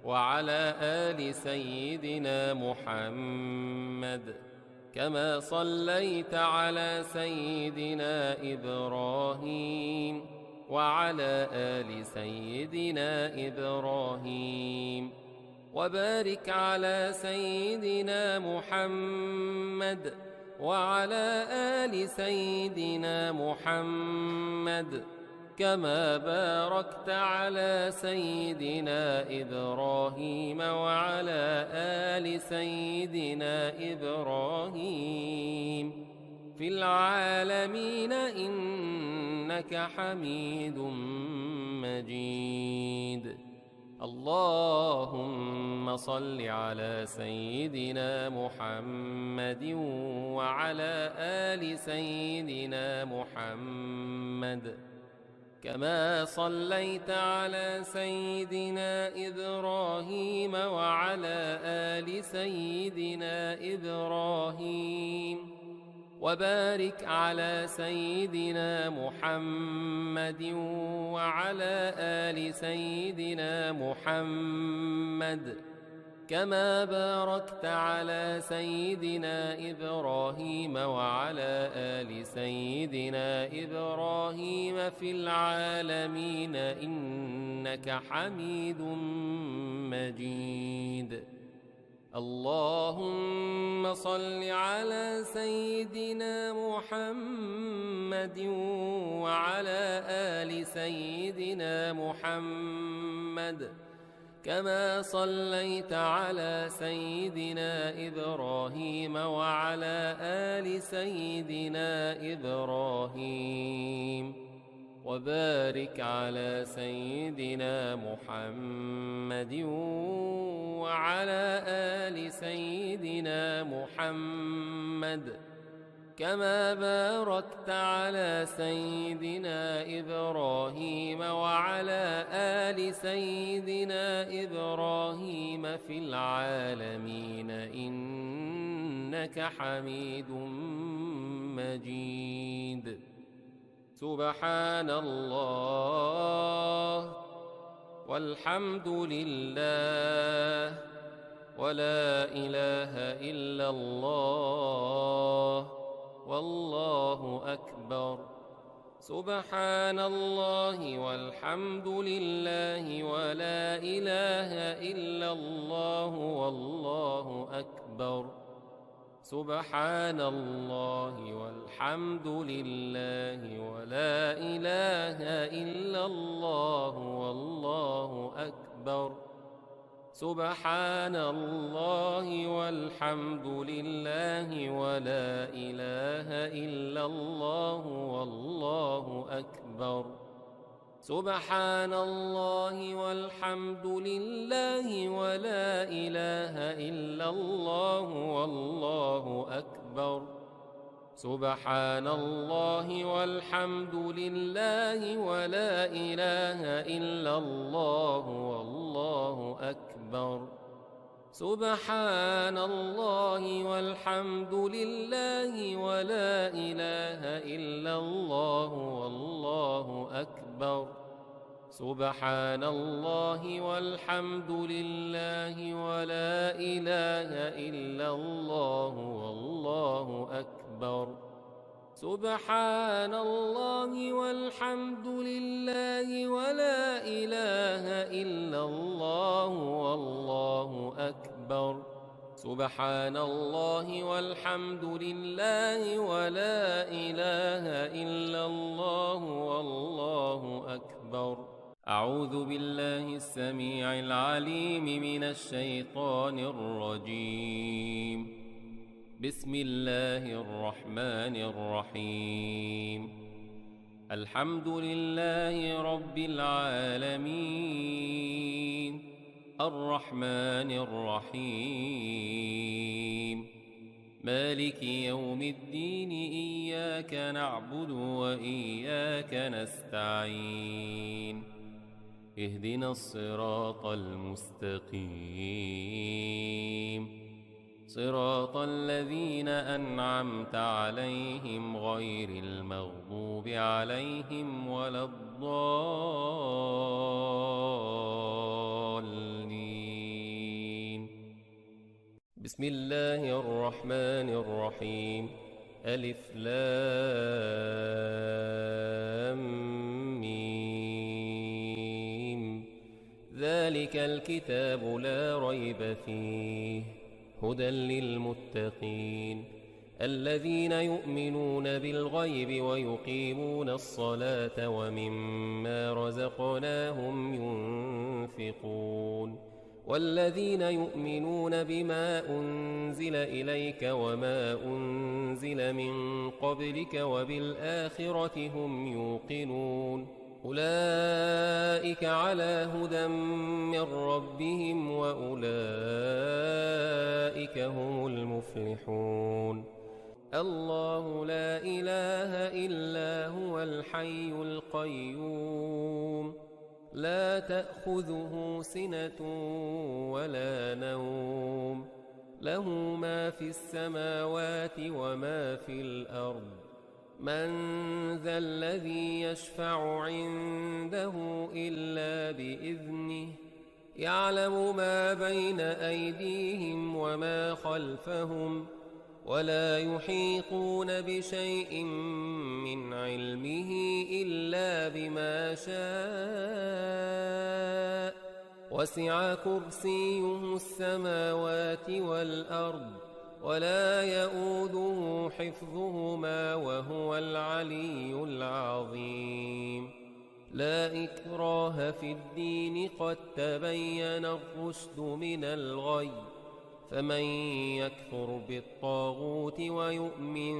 وعلى آل سيدنا محمد كما صليت على سيدنا إبراهيم وعلى آل سيدنا إبراهيم وبارك على سيدنا محمد وعلى آل سيدنا محمد كما باركت على سيدنا إبراهيم وعلى آل سيدنا إبراهيم في العالمين إنك حميد مجيد. اللهم صل على سيدنا محمد وعلى آل سيدنا محمد كما صليت على سيدنا إبراهيم وعلى آل سيدنا إبراهيم وبارك على سيدنا محمد وعلى آل سيدنا محمد كما باركت على سيدنا إبراهيم وعلى آل سيدنا إبراهيم في العالمين إنك حميد مجيد. اللهم صل على سيدنا محمد وعلى آل سيدنا محمد كما صليت على سيدنا إبراهيم وعلى آل سيدنا إبراهيم وبارك على سيدنا محمد وعلى آل سيدنا محمد كما باركت على سيدنا إبراهيم وعلى آل سيدنا إبراهيم في العالمين إنك حميد مجيد. سبحان الله والحمد لله ولا إله إلا الله والله أكبر. سبحان الله والحمد لله ولا إله إلا الله والله أكبر. سبحان الله والحمد لله ولا إله إلا الله والله أكبر. سبحان الله والحمد لله ولا إله إلا الله والله أكبر. سبحان الله والحمد لله ولا إله إلا الله والله أكبر. سبحان الله والحمد لله ولا إله إلا الله والله أكبر. سبحان الله والحمد لله ولا إله إلا الله والله أكبر. سبحان الله والحمد لله ولا إله إلا الله والله أكبر. سبحان الله والحمد لله ولا إله إلا الله والله أكبر. سبحان الله والحمد لله ولا إله إلا الله والله أكبر. أعوذ بالله السميع العليم من الشيطان الرجيم. بسم الله الرحمن الرحيم. الحمد لله رب العالمين الرحمن الرحيم مالك يوم الدين إياك نعبد وإياك نستعين اهدنا الصراط المستقيم صراط الذين أنعمت عليهم غير المغضوب عليهم ولا الضالين. بسم الله الرحمن الرحيم. ألف لام ميم. ذلك الكتاب لا ريب فيه هدى للمتقين الذين يؤمنون بالغيب ويقيمون الصلاة ومما رزقناهم ينفقون والذين يؤمنون بما أنزل إليك وما أنزل من قبلك وبالآخرة هم يوقنون أولئك على هدى من ربهم وأولئك هم المفلحون. الله لا إله إلا هو الحي القيوم لا تأخذه سنة ولا نوم له ما في السماوات وما في الأرض من ذا الذي يشفع عنده إلا بإذنه يعلم ما بين أيديهم وما خلفهم ولا يحيطون بشيء من علمه إلا بما شاء وسع كرسيه السماوات والأرض ولا يؤوده حفظهما وهو العلي العظيم. لا إكراه في الدين قد تبين الرشد من الغي فمن يكفر بالطاغوت ويؤمن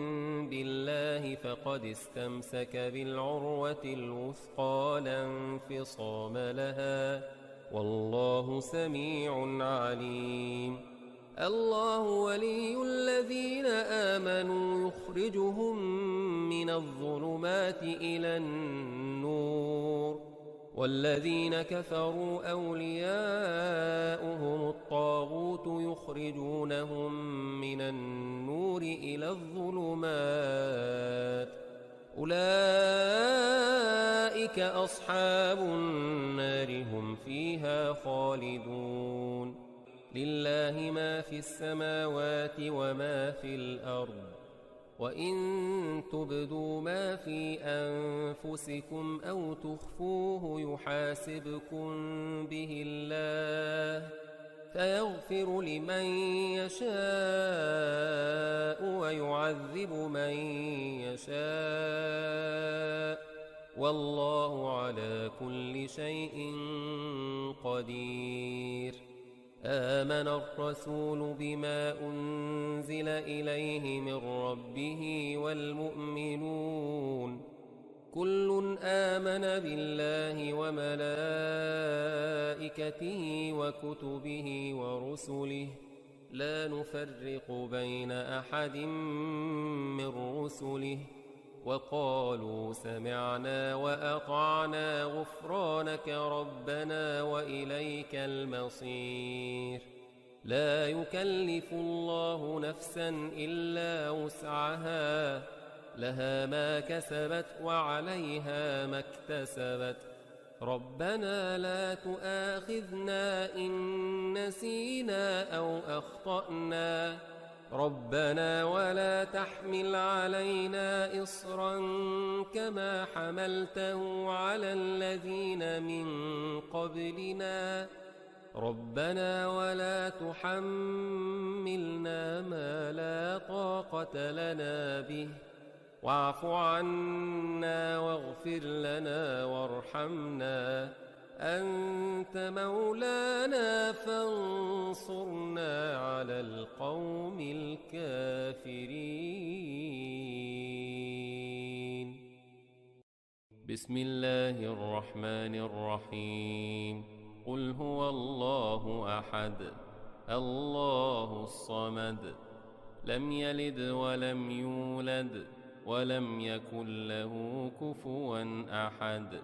بالله فقد استمسك بالعروة الوثقى لا انفصام لها والله سميع عليم. الله ولي الذين آمنوا يخرجهم من الظلمات إلى النور والذين كفروا أولياؤهم الطاغوت يخرجونهم من النور إلى الظلمات أولئك أصحاب النار هم فيها خالدون. لله ما في السماوات وما في الأرض وإن تبدوا ما في أنفسكم أو تخفوه يحاسبكم به الله فيغفر لمن يشاء ويعذب من يشاء والله على كل شيء قدير. آمن الرسول بما أنزل إليه من ربه والمؤمنون كل آمن بالله وملائكته وكتبه ورسله لا نفرق بين أحد من رسله وقالوا سمعنا وأطعنا غفرانك ربنا وإليك المصير. لا يكلف الله نفسا إلا وسعها لها ما كسبت وعليها ما اكتسبت ربنا لا تؤاخذنا إن نسينا أو أخطأنا ربنا ولا تحمل علينا إصرا كما حملته على الذين من قبلنا ربنا ولا تحملنا ما لا طاقة لنا به واعف عنا واغفر لنا وارحمنا أنت مولانا فانصرنا على القوم الكافرين. بسم الله الرحمن الرحيم. قل هو الله أحد الله الصمد لم يلد ولم يولد ولم يكن له كفوا أحد.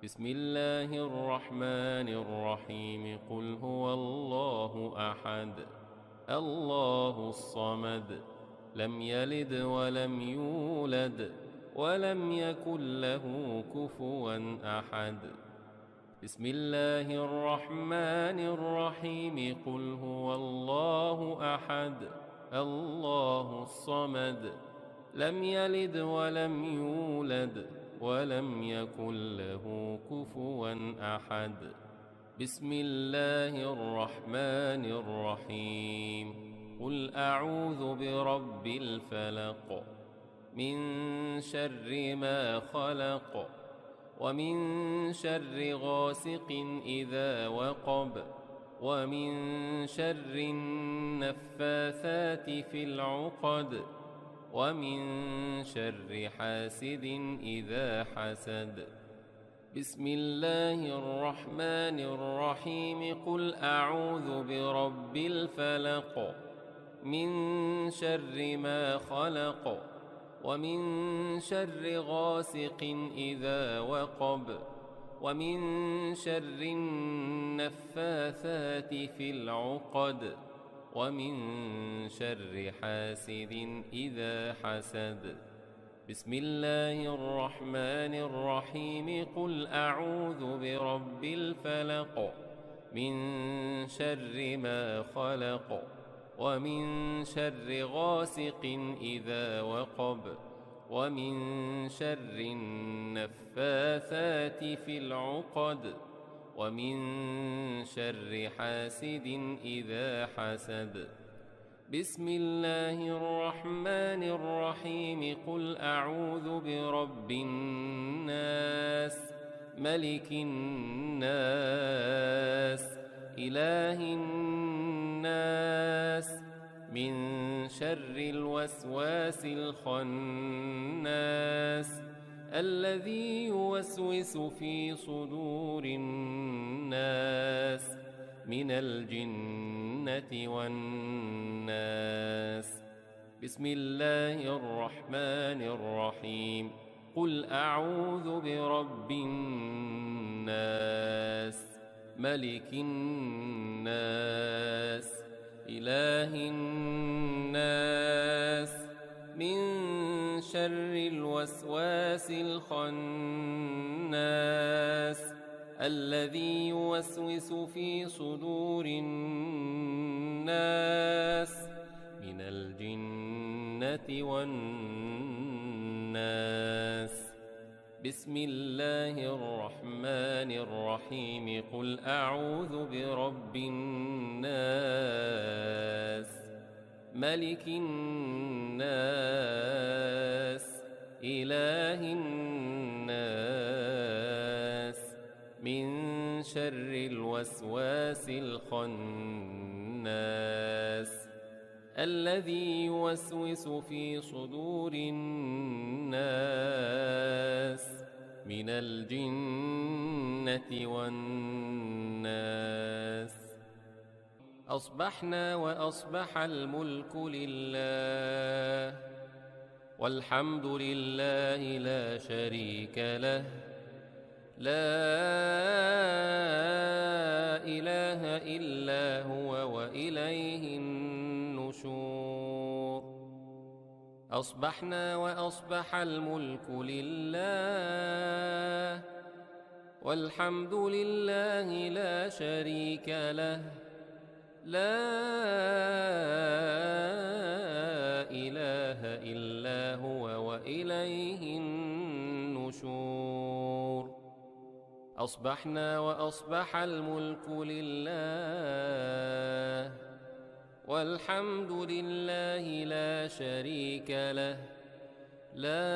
بسم الله الرحمن الرحيم. قل هو الله أحد الله الصمد لم يلد ولم يولد ولم يكن له كفوا أحد. بسم الله الرحمن الرحيم قل هو الله أحد الله الصمد لم يلد ولم يولد ولم يكن له كفوا أحد بسم الله الرحمن الرحيم قل أعوذ برب الفلق من شر ما خلق ومن شر غاسق إذا وقب ومن شر النفاثات في العقد ومن شر حاسد إذا حسد بسم الله الرحمن الرحيم قل أعوذ برب الفلق من شر ما خلق ومن شر غاسق إذا وقب ومن شر النفاثات في العقد ومن شر حاسد إذا حسد بسم الله الرحمن الرحيم قل أعوذ برب الفلق من شر ما خلق ومن شر غاسق إذا وقب ومن شر النفاثات في العقد ومن شر حاسد إذا حسد بسم الله الرحمن الرحيم قل أعوذ برب الناس ملك الناس إله الناس من شر الوسواس الخناس الذي يوسوس في صدور الناس من الجنة والناس بسم الله الرحمن الرحيم قل أعوذ برب الناس ملك الناس إله الناس من شر الوسواس الخناس الذي يوسوس في صدور الناس من الجنة والناس بسم الله الرحمن الرحيم قل أعوذ برب الناس ملك الناس إله الناس من شر الوسواس الخناس الذي يوسوس في صدور الناس من الجنة والناس أصبحنا وأصبح الملك لله والحمد لله لا شريك له لا إله إلا هو وإليه النشور أصبحنا وأصبح الملك لله والحمد لله لا شريك له لا إله إلا هو وإليه النشور أصبحنا وأصبح الملك لله والحمد لله لا شريك له لا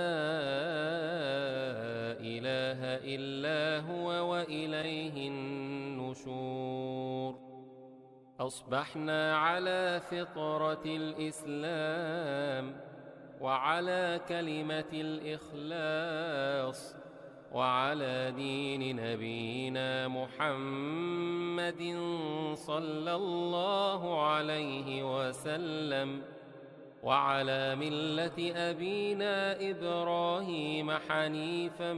إله إلا هو وإليه النشور أصبحنا على فطرة الإسلام وعلى كلمة الإخلاص وعلى دين نبينا محمد صلى الله عليه وسلم وعلى ملة أبينا إبراهيم حنيفا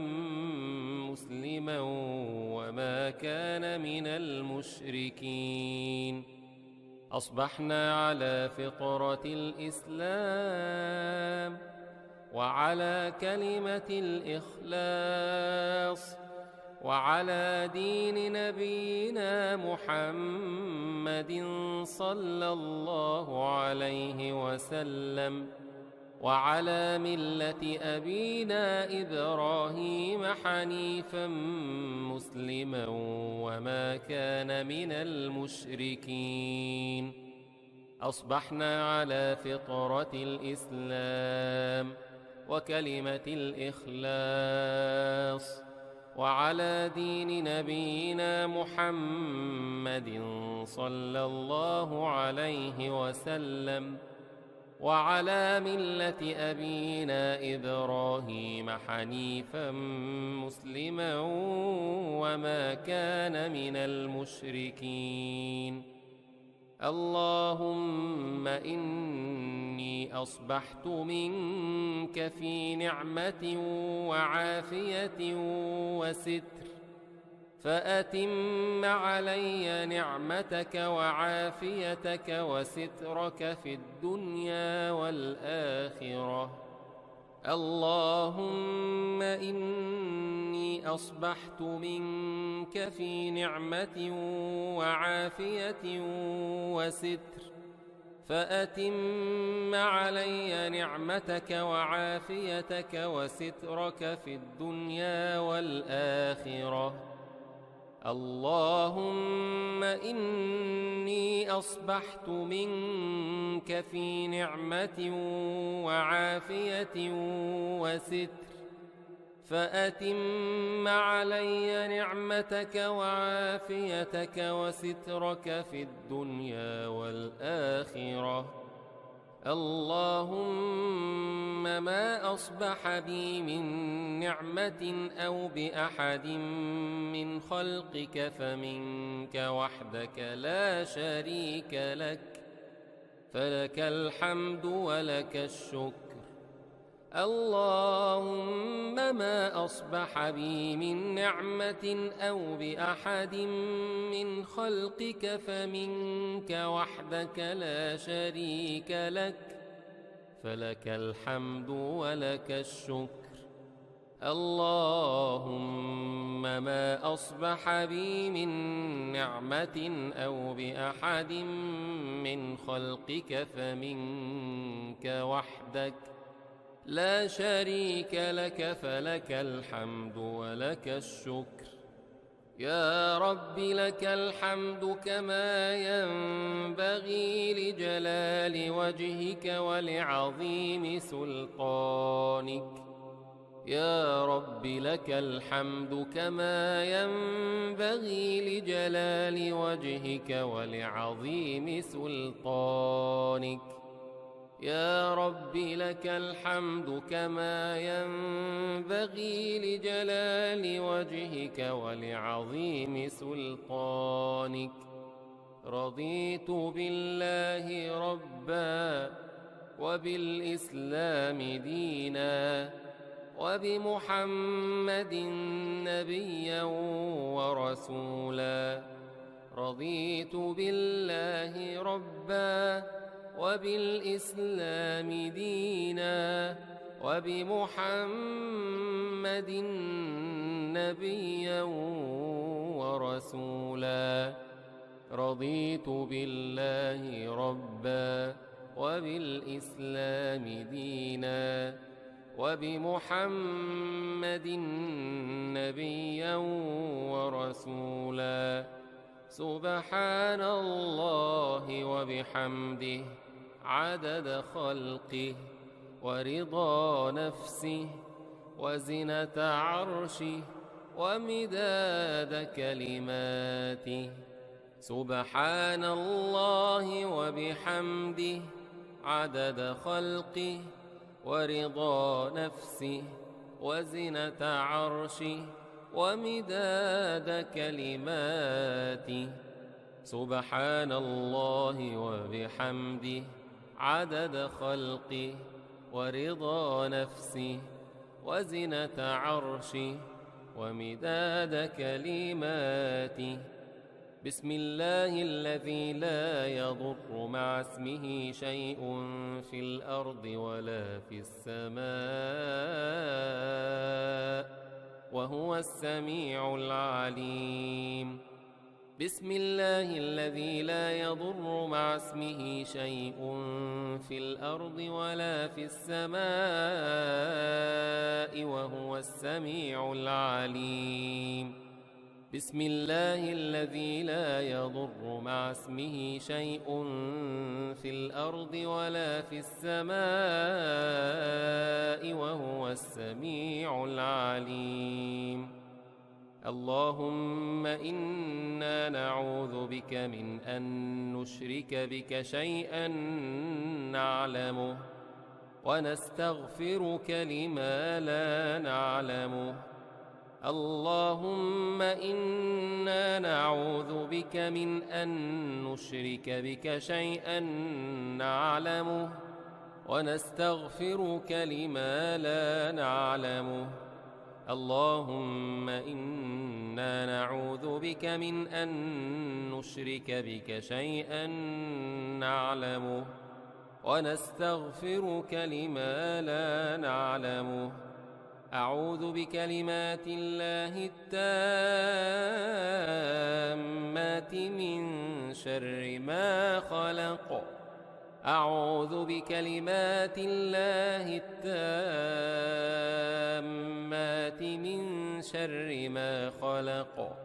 مسلما وما كان من المشركين أصبحنا على فطرة الإسلام وعلى كلمة الإخلاص وعلى دين نبينا محمد صلى الله عليه وسلم، وعلى ملة أبينا إبراهيم حنيفا مسلما وما كان من المشركين. أصبحنا على فطرة الإسلام وكلمة الإخلاص، وعلى دين نبينا محمد صلى الله عليه وسلم، وعلى ملة أبينا إبراهيم حنيفا مسلما وما كان من المشركين. اللهم إني أصبحت منك في نعمة وعافية وستر، فأتم علي نعمتك وعافيتك وسترك في الدنيا والآخرة. اللهم إني أصبحت منك في نعمة وعافية وستر، فأتم علي نعمتك وعافيتك وسترك في الدنيا والآخرة. اللهم إني أصبحت منك في نعمة وعافية وستر، فأتم علي نعمتك وعافيتك وسترك في الدنيا والآخرة. اللهم ما أصبح بي من نعمة أو بأحد من خلقك فمنك وحدك لا شريك لك، فلك الحمد ولك الشكر. اللهم ما أصبح بي من نعمة أو بأحد من خلقك فمنك وحدك لا شريك لك، فلك الحمد ولك الشكر. اللهم ما أصبح بي من نعمة أو بأحد من خلقك فمنك وحدك لا شريك لك، فلك الحمد ولك الشكر. يا رب لك الحمد كما ينبغي لجلال وجهك ولعظيم سلطانك. يا رب لك الحمد كما ينبغي لجلال وجهك ولعظيم سلطانك. يا رب لك الحمد كما ينبغي لجلال وجهك ولعظيم سلطانك. رضيت بالله ربا وبالإسلام دينا وبمحمد نبيا ورسولا. رضيت بالله ربا وبالإسلام دينا وبمحمد نبيا ورسولا. رضيت بالله ربا وبالإسلام دينا وبمحمد نبيا ورسولا. سبحان الله وبحمده عدد خلقه ورضا نفسه وزنة عرشه ومداد كلماته. سبحان الله وبحمده عدد خلقه ورضا نفسه وزنة عرشه ومداد كلماته. سبحان الله وبحمده عدد خلقه ورضا نفسه وزنة عرشه ومداد كلماته. بسم الله الذي لا يضر مع اسمه شيء في الأرض ولا في السماء وهو السميع العليم. بسم الله الذي لا يضر مع اسمه شيء في الأرض ولا في السماء وهو السميع العليم. بسم الله الذي لا يضر مع اسمه شيء في الأرض ولا في السماء وهو السميع العليم. اللهم إنا نعوذ بك من أن نشرك بك شيئا نعلمه ونستغفرك لما لا نعلمه. اللهم إنا نعوذ بك من أن نشرك بك شيئا نعلمه ونستغفرك لما لا نعلمه. اللهم إنا نعوذ بك من أن نشرك بك شيئا نعلمه ونستغفرك لما لا نعلمه. أعوذ بكلمات الله التامات من شر ما خلق. أعوذ بكلمات الله التامات من شر ما خلق.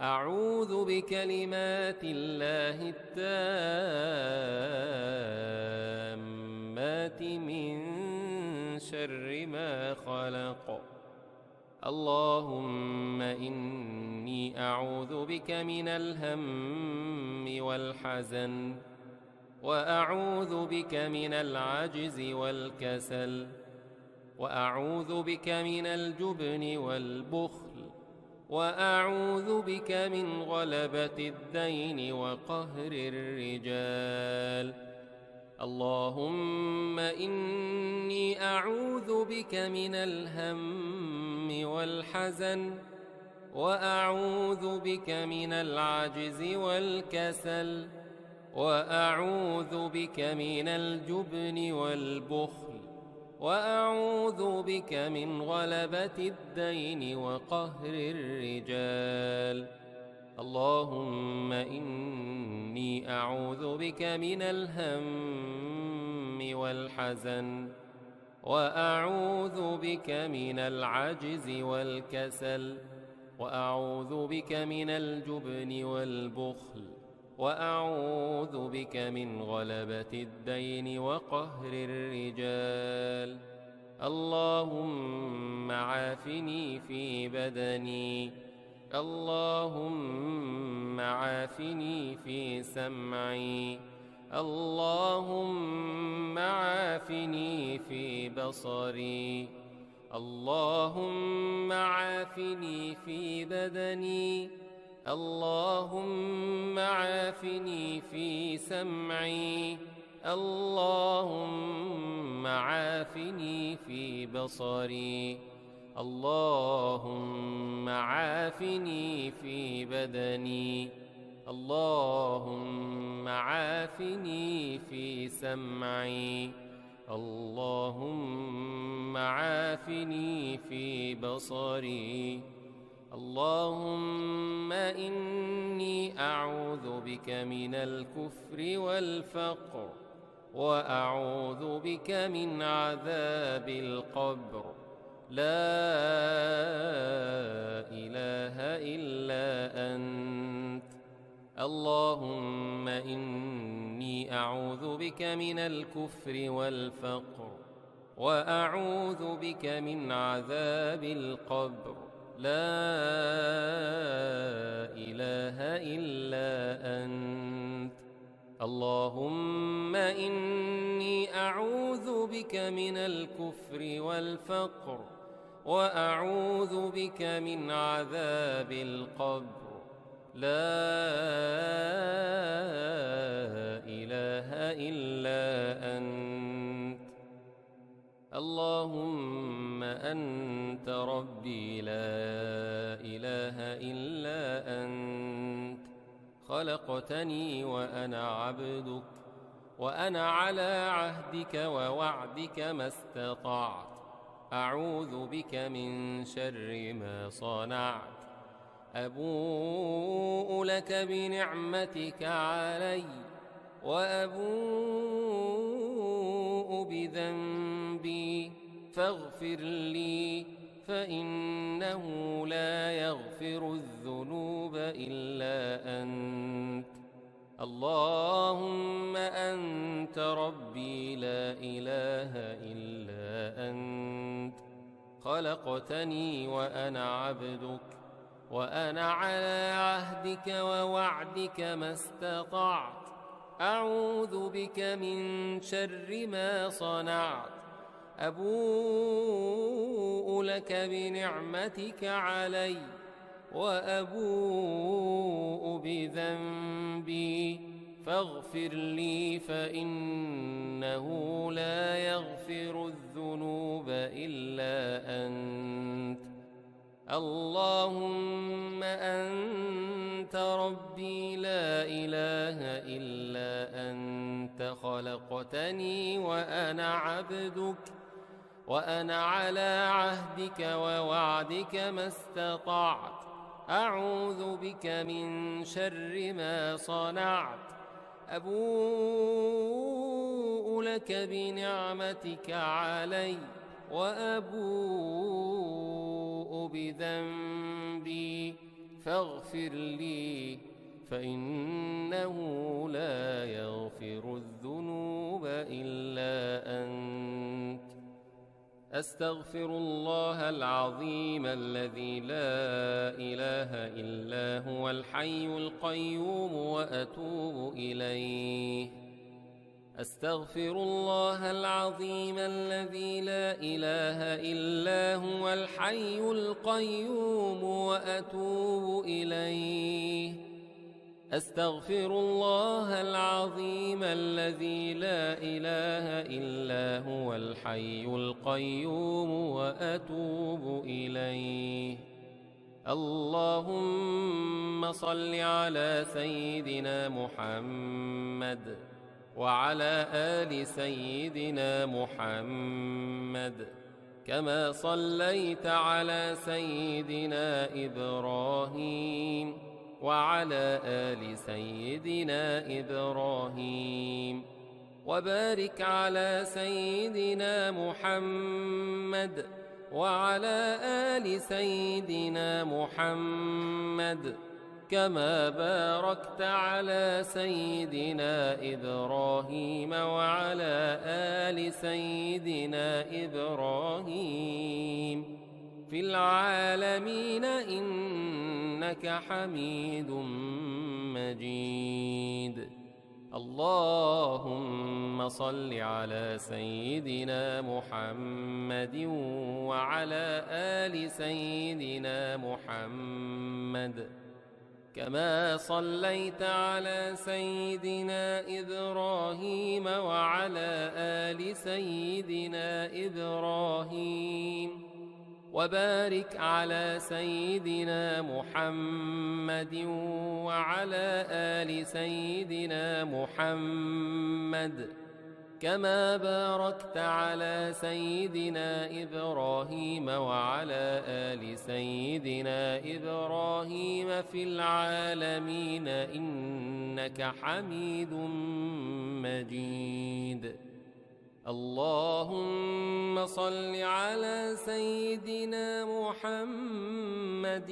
أعوذ بكلمات الله التامات من شر ما خلق. اللهم إني أعوذ بك من الهم والحزن وأعوذ بك من العجز والكسل وأعوذ بك من الجبن والبخل وأعوذ بك من غلبة الدين وقهر الرجال. اللهم إني أعوذ بك من الهم والحزن وأعوذ بك من العجز والكسل وأعوذ بك من الجبن والبخل وأعوذ بك من غلبة الدين وقهر الرجال. اللهم إني أعوذ بك من الهم والحزن وأعوذ بك من العجز والكسل وأعوذ بك من الجبن والبخل وأعوذ بك من غلبة الدين وقهر الرجال. اللهم عافني في بدني. اللهم عافني في سمعي. اللهم عافني في بصري. اللهم عافني في بدني. اللهم عافني في سمعي. اللهم عافني في بصري. اللهم عافني في بدني. اللهم عافني في سمعي. اللهم عافني في بصري. اللهم إني أعوذ بك من الكفر والفقر وأعوذ بك من عذاب القبر. لا إله إلا أنت. اللهم إني أعوذ بك من الكفر والفقر وأعوذ بك من عذاب القبر. لا إله إلا أنت. اللهم إني أعوذ بك من الكفر والفقر وأعوذ بك من عذاب القبر. لا إله إلا أنت. اللهم أنت ربي لا إله إلا أنت. خلقتني وأنا عبدك وأنا على عهدك ووعدك ما استطعت. أعوذ بك من شر ما صنعت أبوء لك بنعمتك علي وأبوء بذنبي فاغفر لي فإنه لا يغفر الذنوب إلا أنت. اللهم أنت ربي لا إله إلا أنت، خلقتني وأنا عبدك، وأنا على عهدك ووعدك ما استطعت. أعوذ بك من شر ما صنعت أبوء لك بنعمتك علي وأبوء بذنبي فاغفر لي فإنه لا يغفر الذنوب إلا أنت. اللهم أنت ربي لا إله إلا أنت، خلقتني وأنا عبدك، وأنا على عهدك ووعدك ما استطعت. أعوذ بك من شر ما صنعت أبوء لك بنعمتك علي وأبوء بذنبي فاغفر لي فإنه لا يغفر الذنوب إلا أنت. أستغفر الله العظيم الذي لا إله إلا هو الحي القيوم وأتوب إليه. أستغفر الله العظيم الذي لا إله إلا هو الحي القيوم وأتوب إليه. أستغفر الله العظيم الذي لا إله إلا هو الحي القيوم وأتوب إليه. اللهم صل على سيدنا محمد وعلى آل سيدنا محمد كما صليت على سيدنا إبراهيم وعلى آل سيدنا إبراهيم، وبارك على سيدنا محمد وعلى آل سيدنا محمد كما باركت على سيدنا إبراهيم وعلى آل سيدنا إبراهيم في العالمين إنك حميد مجيد. اللهم صل على سيدنا محمد وعلى آل سيدنا محمد كما صليت على سيدنا إبراهيم وعلى آل سيدنا إبراهيم، وبارك على سيدنا محمد وعلى آل سيدنا محمد كما باركت على سيدنا إبراهيم وعلى آل سيدنا إبراهيم في العالمين إنك حميد مجيد. اللهم صل على سيدنا محمد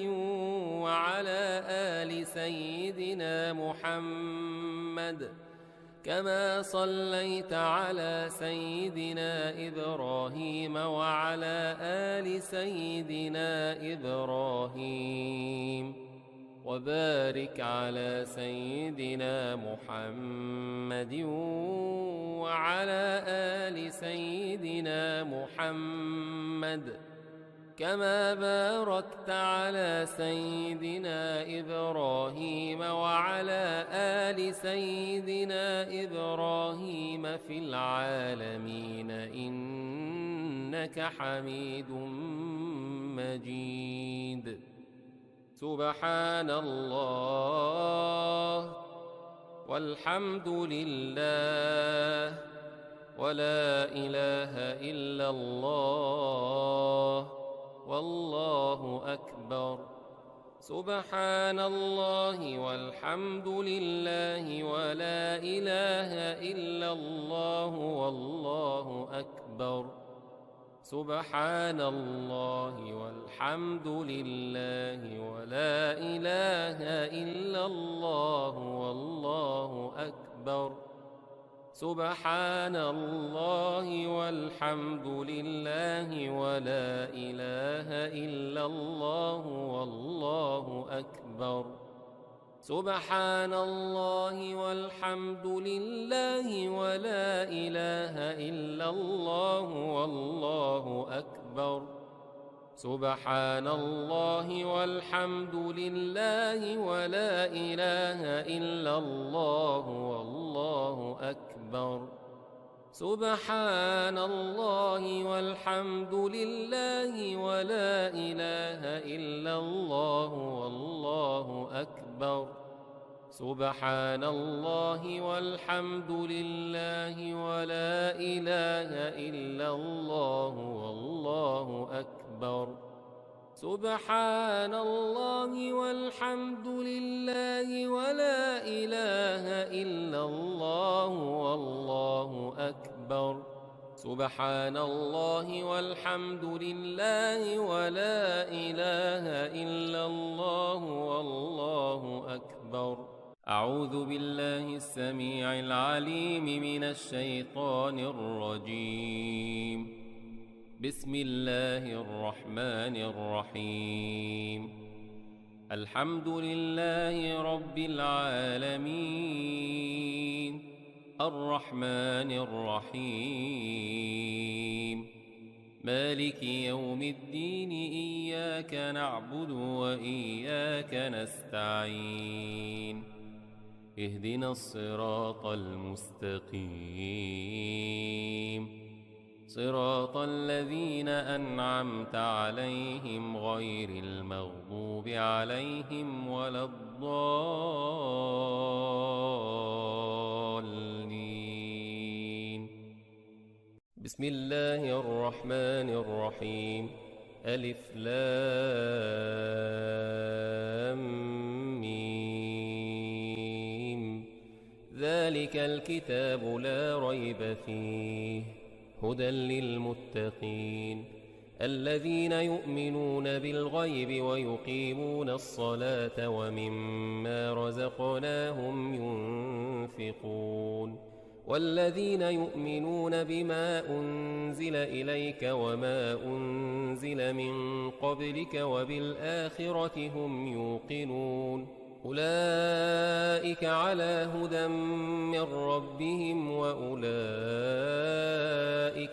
وعلى آل سيدنا محمد كما صليت على سيدنا إبراهيم وعلى آل سيدنا إبراهيم، وبارك على سيدنا محمد وعلى آل سيدنا محمد كما باركت على سيدنا إبراهيم وعلى آل سيدنا إبراهيم في العالمين إنك حميد مجيد. سبحان الله والحمد لله ولا إله إلا الله والله أكبر. سبحان الله والحمد لله ولا إله إلا الله والله أكبر. سبحان الله والحمد لله ولا إله إلا الله والله أكبر. سبحان الله والحمد لله ولا إله إلا الله والله أكبر. سبحان الله والحمد لله ولا إله إلا الله والله أكبر. سبحان الله والحمد لله ولا إله إلا الله والله أكبر. سبحان الله والحمد لله ولا إله إلا الله والله أكبر. سبحان الله والحمد لله ولا إله إلا الله والله أكبر. سبحان الله والحمد لله ولا إله إلا الله والله أكبر. سبحان الله والحمد لله ولا إله إلا الله والله أكبر. أعوذ بالله السميع العليم من الشيطان الرجيم. بسم الله الرحمن الرحيم. الحمد لله رب العالمين الرحمن الرحيم مالك يوم الدين. إياك نعبد وإياك نستعين. اهدنا الصراط المستقيم صراط الذين أنعمت عليهم غير المغضوب عليهم ولا الضالين. بسم الله الرحمن الرحيم. ألف لام ميم. ذلك الكتاب لا ريب فيه هدى للمتقين الذين يؤمنون بالغيب ويقيمون الصلاة ومما رزقناهم ينفقون والذين يؤمنون بما أنزل إليك وما أنزل من قبلك وبالآخرة هم يوقنون أولئك على هدى من ربهم وأولئك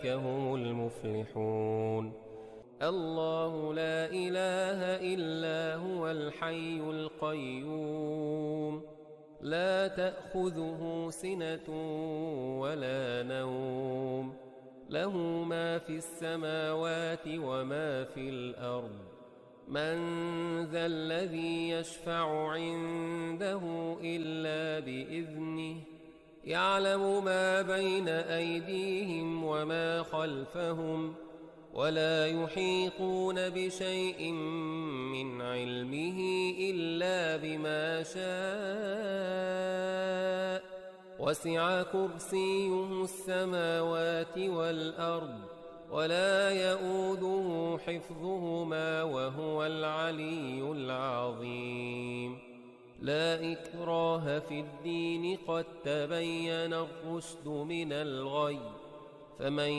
هم المفلحون. الله لا إله إلا هو الحي القيوم لا تأخذه سنة ولا نوم له ما في السماوات وما في الأرض. من ذا الذي يشفع عنده إلا بإذنه يعلم ما بين أيديهم وما خلفهم ولا يحيطون بشيء من علمه إلا بما شاء وسع كرسيه السماوات والأرض ولا يؤوده حفظهما وهو العلي العظيم. لا إكراه في الدين قد تبين الرشد من الغي فمن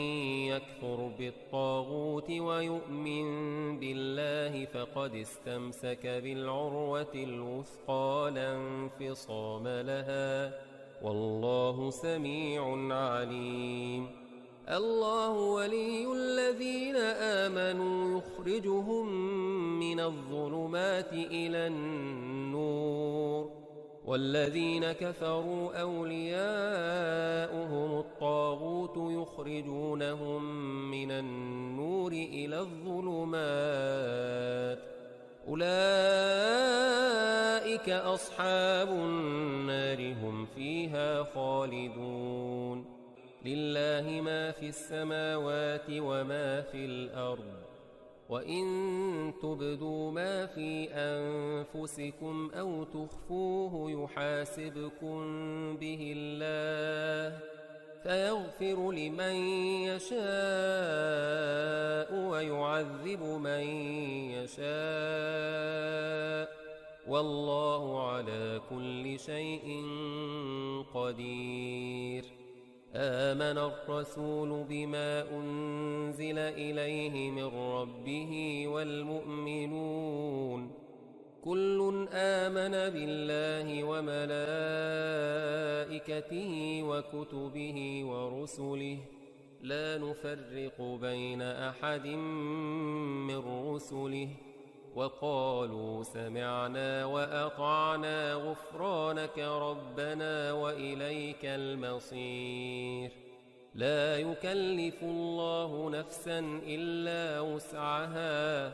يكفر بالطاغوت ويؤمن بالله فقد استمسك بالعروة الوثقى لا انفصام لها والله سميع عليم. الله ولي الذين آمنوا يخرجهم من الظلمات إلى النور والذين كفروا أولياؤهم الطاغوت يخرجونهم من النور إلى الظلمات أولئك أصحاب النار هم فيها خالدون. لله ما في السماوات وما في الأرض وإن تبدوا ما في أنفسكم أو تخفوه يحاسبكم به الله فيغفر لمن يشاء ويعذب من يشاء والله على كل شيء قدير. آمن الرسول بما أنزل إليه من ربه والمؤمنون كل آمن بالله وملائكته وكتبه ورسله لا نفرق بين أحد من رسله وقالوا سمعنا وأطعنا غفرانك ربنا وإليك المصير. لا يكلف الله نفسا إلا وسعها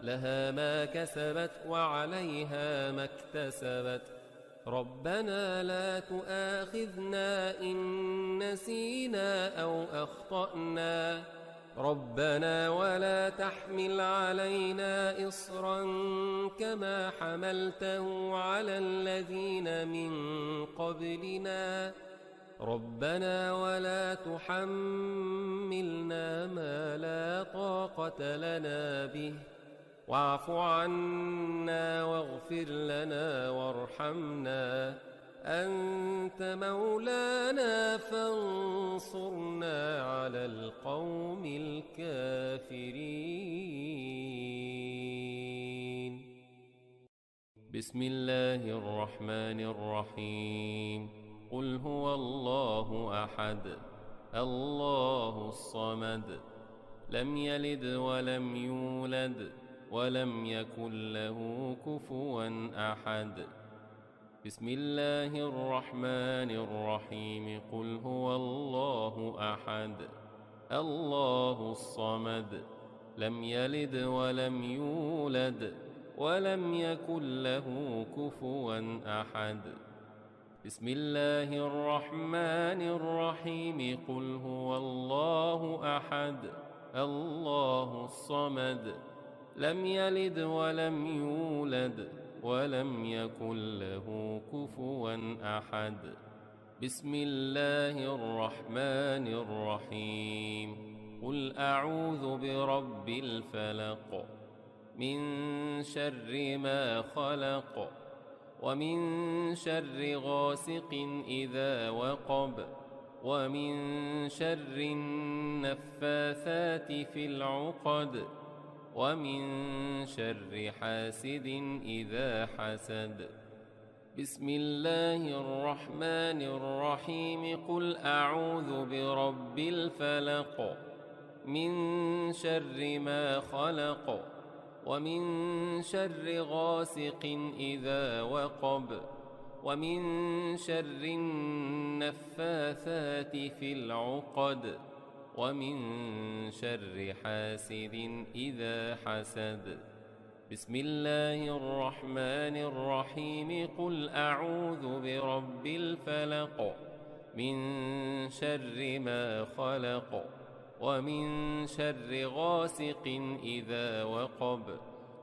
لها ما كسبت وعليها ما اكتسبت ربنا لا تؤاخذنا إن نسينا أو أخطأنا ربنا ولا تحمل علينا إصرا كما حملته على الذين من قبلنا ربنا ولا تحملنا ما لا طاقة لنا به واعف عنا واغفر لنا وارحمنا أنت مولانا فانصرنا على القوم الكافرين. بسم الله الرحمن الرحيم. قل هو الله أحد الله الصمد لم يلد ولم يولد ولم يكن له كفوا أحد. بسم الله الرحمن الرحيم. قل هو الله أحد الله الصمد لم يلد ولم يولد ولم يكن له كفوا أحد. بسم الله الرحمن الرحيم. قل هو الله أحد الله الصمد لم يلد ولم يولد ولم يكن له كفوا أحد. بسم الله الرحمن الرحيم. قل أعوذ برب الفلق من شر ما خلق ومن شر غاسق إذا وقب ومن شر النفاثات في العقد ومن شر حاسد إذا حسد. بسم الله الرحمن الرحيم. قل أعوذ برب الفلق من شر ما خلق ومن شر غاسق إذا وقب ومن شر النفاثات في العقد ومن شر حاسد إذا حسد. بسم الله الرحمن الرحيم. قل أعوذ برب الفلق من شر ما خلق ومن شر غاسق إذا وقب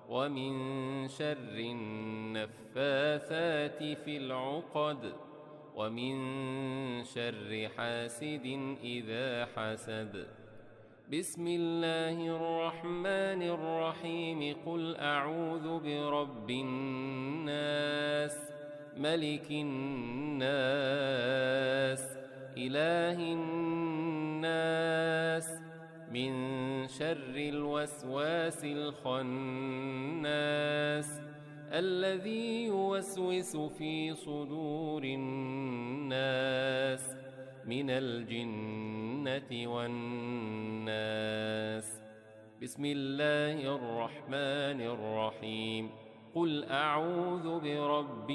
ومن شر النفاثات في العقد ومن شر حاسد إذا حسد. بسم الله الرحمن الرحيم. قل أعوذ برب الناس ملك الناس إله الناس من شر الوسواس الخناس الذي يوسوس في صدور الناس من الجنة والناس. بسم الله الرحمن الرحيم. قل أعوذ برب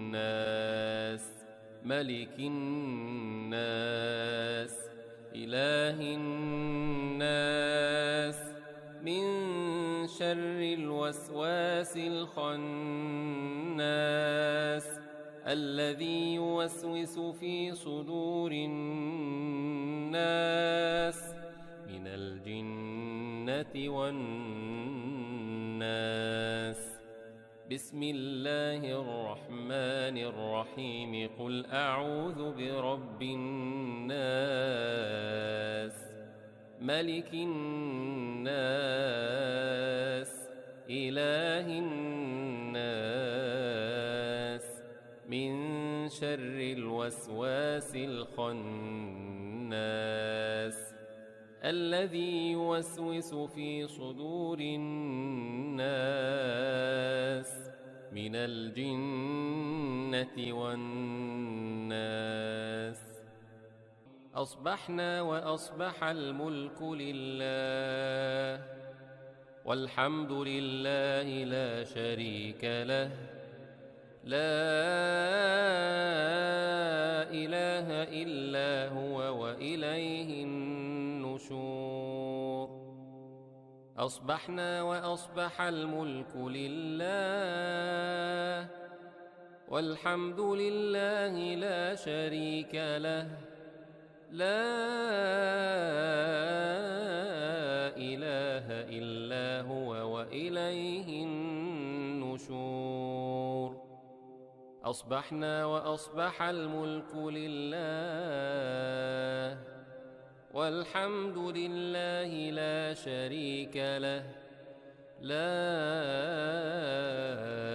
الناس ملك الناس إله الناس من شر الوسواس الخناس الذي يوسوس في صدور الناس من الجنة والناس. بسم الله الرحمن الرحيم. قل أعوذ برب الناس ملك الناس إله الناس من شر الوسواس الخناس الذي يوسوس في صدور الناس من الجنة والناس. أصبحنا وأصبح الملك لله والحمد لله لا شريك له لا إله إلا هو وإليه النشور. أصبحنا وأصبح الملك لله والحمد لله لا شريك له لا إله إلا هو وإليه النشور. أصبحنا وأصبح الملك لله والحمد لله لا شريك له لا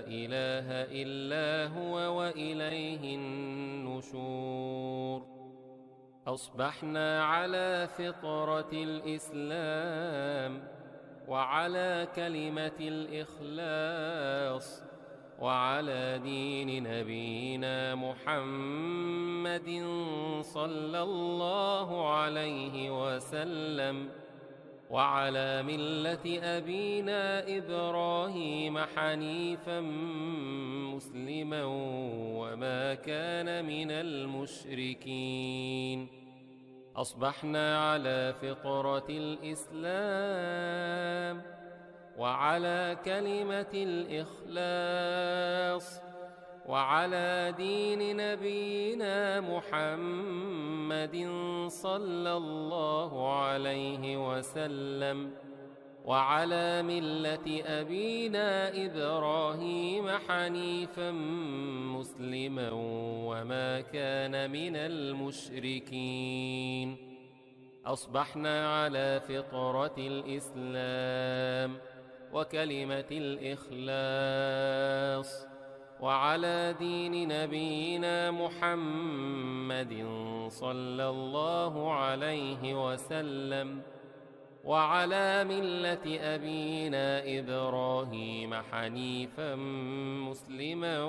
إله إلا هو وإليه النشور. أصبحنا على فطرة الإسلام وعلى كلمة الإخلاص وعلى دين نبينا محمد صلى الله عليه وسلم وعلى ملة أبينا إبراهيم حنيفا مسلما وما كان من المشركين. أصبحنا على فطرة الإسلام وعلى كلمة الإخلاص وعلى دين نبينا محمد صلى الله عليه وسلم وعلى ملة أبينا إبراهيم حنيفا مسلما وما كان من المشركين. أصبحنا على فطرة الإسلام وكلمة الإخلاص وعلى دين نبينا محمد صلى الله عليه وسلم وعلى ملة أبينا إبراهيم حنيفا مسلما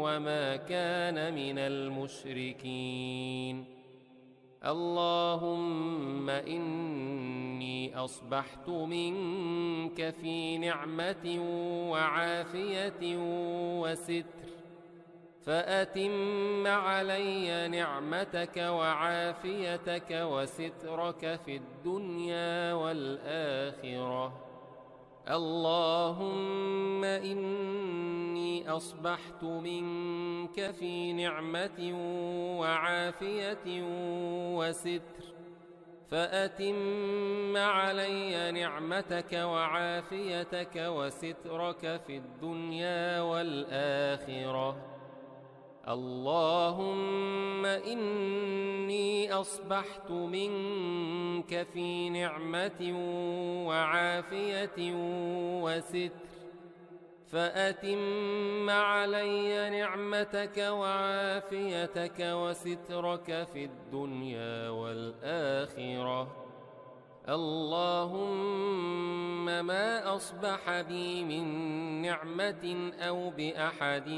وما كان من المشركين. اللهم إني أصبحت منك في نعمة وعافية وستر فأتم علي نعمتك وعافيتك وسترك في الدنيا والآخرة. اللهم إني أصبحت منك في نعمة وعافية وستر فأتم علي نعمتك وعافيتك وسترك في الدنيا والآخرة. اللهم إني أصبحت منك في نعمة وعافية وستر فأتم علي نعمتك وعافيتك وسترك في الدنيا والآخرة. اللهم ما أصبح بي من نعمة أو بأحد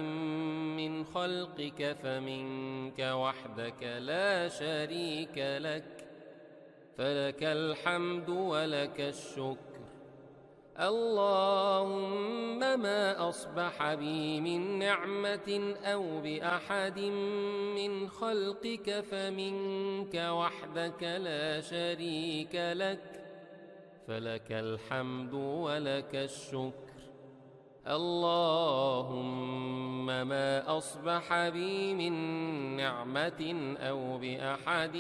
من خلقك فمنك وحدك لا شريك لك فلك الحمد ولك الشكر. اللهم ما أصبح بي من نعمة أو بأحد من خلقك فمنك وحدك لا شريك لك فلك الحمد ولك الشكر. اللهم ما أصبح بي من نعمة أو بأحد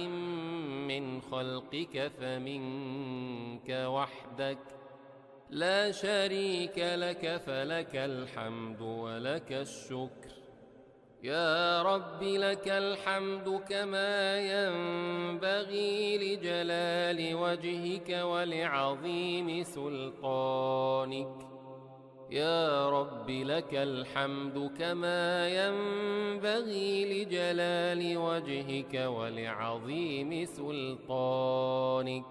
من خلقك فمنك وحدك لا شريك لك، فلك الحمد ولك الشكر. يا رب لك الحمد كما ينبغي لجلال وجهك ولعظيم سلطانك. يا رب لك الحمد كما ينبغي لجلال وجهك ولعظيم سلطانك.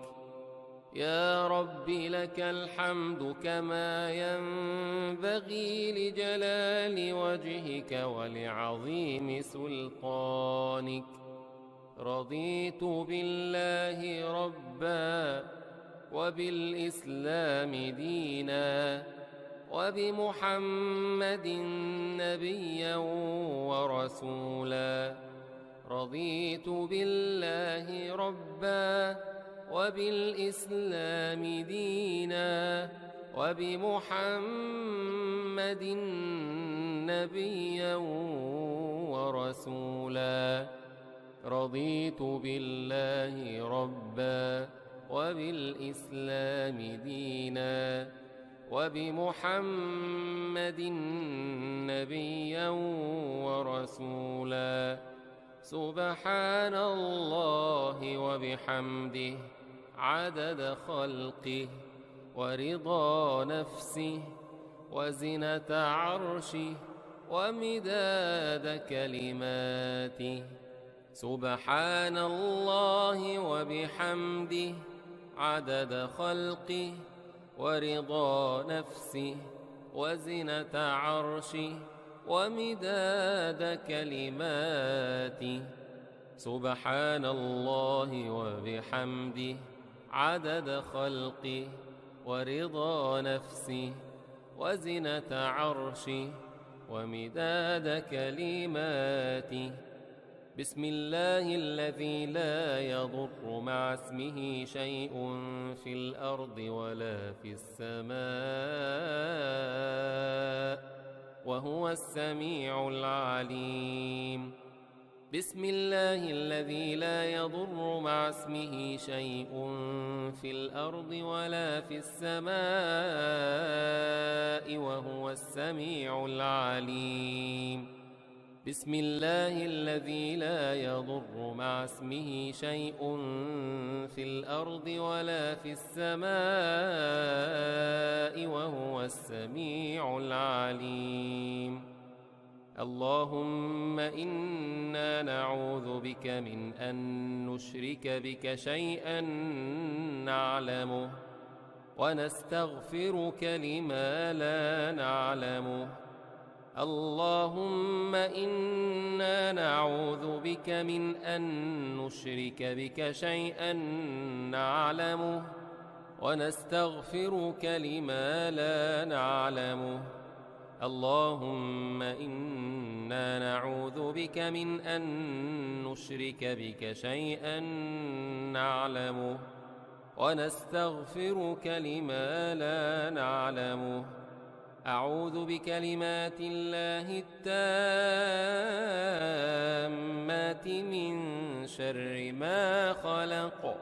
يا رب لك الحمد كما ينبغي لجلال وجهك ولعظيم سلطانك. رضيت بالله ربا وبالإسلام دينا وبمحمد نبيا ورسولا. رضيت بالله ربا وبالإسلام دينا وبمحمد نبيا ورسولا. رضيت بالله ربا وبالإسلام دينا وبمحمد نبيا ورسولا. سبحان الله وبحمده عدد خلقه ورضا نفسه وزنة عرشه ومداد كلماته. سبحان الله وبحمده عدد خلقه ورضا نفسه وزنة عرشه ومداد كلماته. سبحان الله وبحمده عدد خلقه ورضا نفسه وزنة عرشه ومداد كلماته. بسم الله الذي لا يضر مع اسمه شيء في الأرض ولا في السماء وهو السميع العليم. بسم الله الذي لا يضر مع اسمه شيء في الأرض ولا في السماء وهو السميع العليم. بسم الله الذي لا يضر مع اسمه شيء في الأرض ولا في السماء وهو السميع العليم. اللهم إنا نعوذ بك من أن نشرك بك شيئا نعلمه ونستغفرك لما لا نعلمه. اللهم إنا نعوذ بك من أن نشرك بك شيئا نعلمه ونستغفرك لما لا نعلمه. اللهم إنا نعوذ بك من أن نشرك بك شيئا نعلمه ونستغفرك لما لا نعلمه. أعوذ بكلمات الله التامات من شر ما خلق.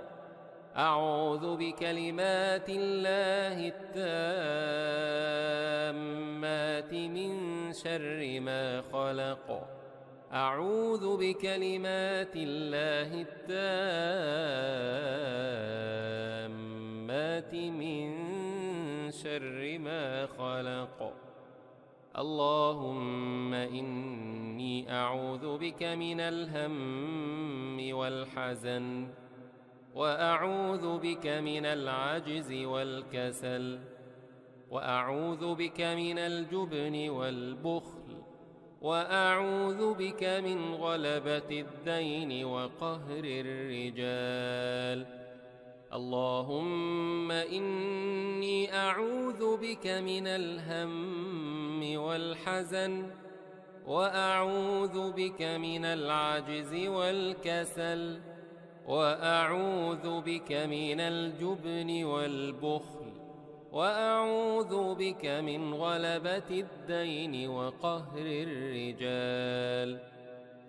أعوذ بكلمات الله التامات من شر ما خلق. أعوذ بكلمات الله التامات من شر ما خلق. اللهم إني أعوذ بك من الهم والحزن وأعوذ بك من العجز والكسل وأعوذ بك من الجبن والبخل وأعوذ بك من غلبة الدين وقهر الرجال. اللهم إني أعوذ بك من الهم والحزن وأعوذ بك من العجز والكسل وأعوذ بك من الجبن والبخل وأعوذ بك من غلبة الدين وقهر الرجال.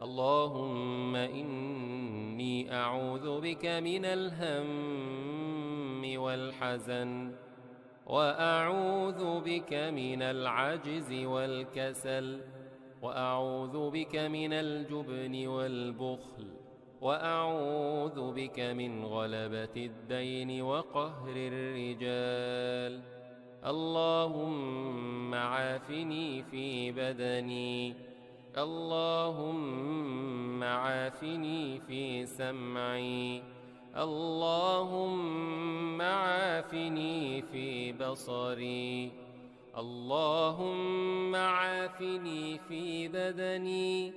اللهم إني أعوذ بك من الهم والحزن، وأعوذ بك من العجز والكسل، وأعوذ بك من الجبن والبخل، وأعوذ بك من غلبة الدين وقهر الرجال. اللهم عافني في بدني، اللهم عافني في سمعي، اللهم عافني في بصري، اللهم عافني في بدني،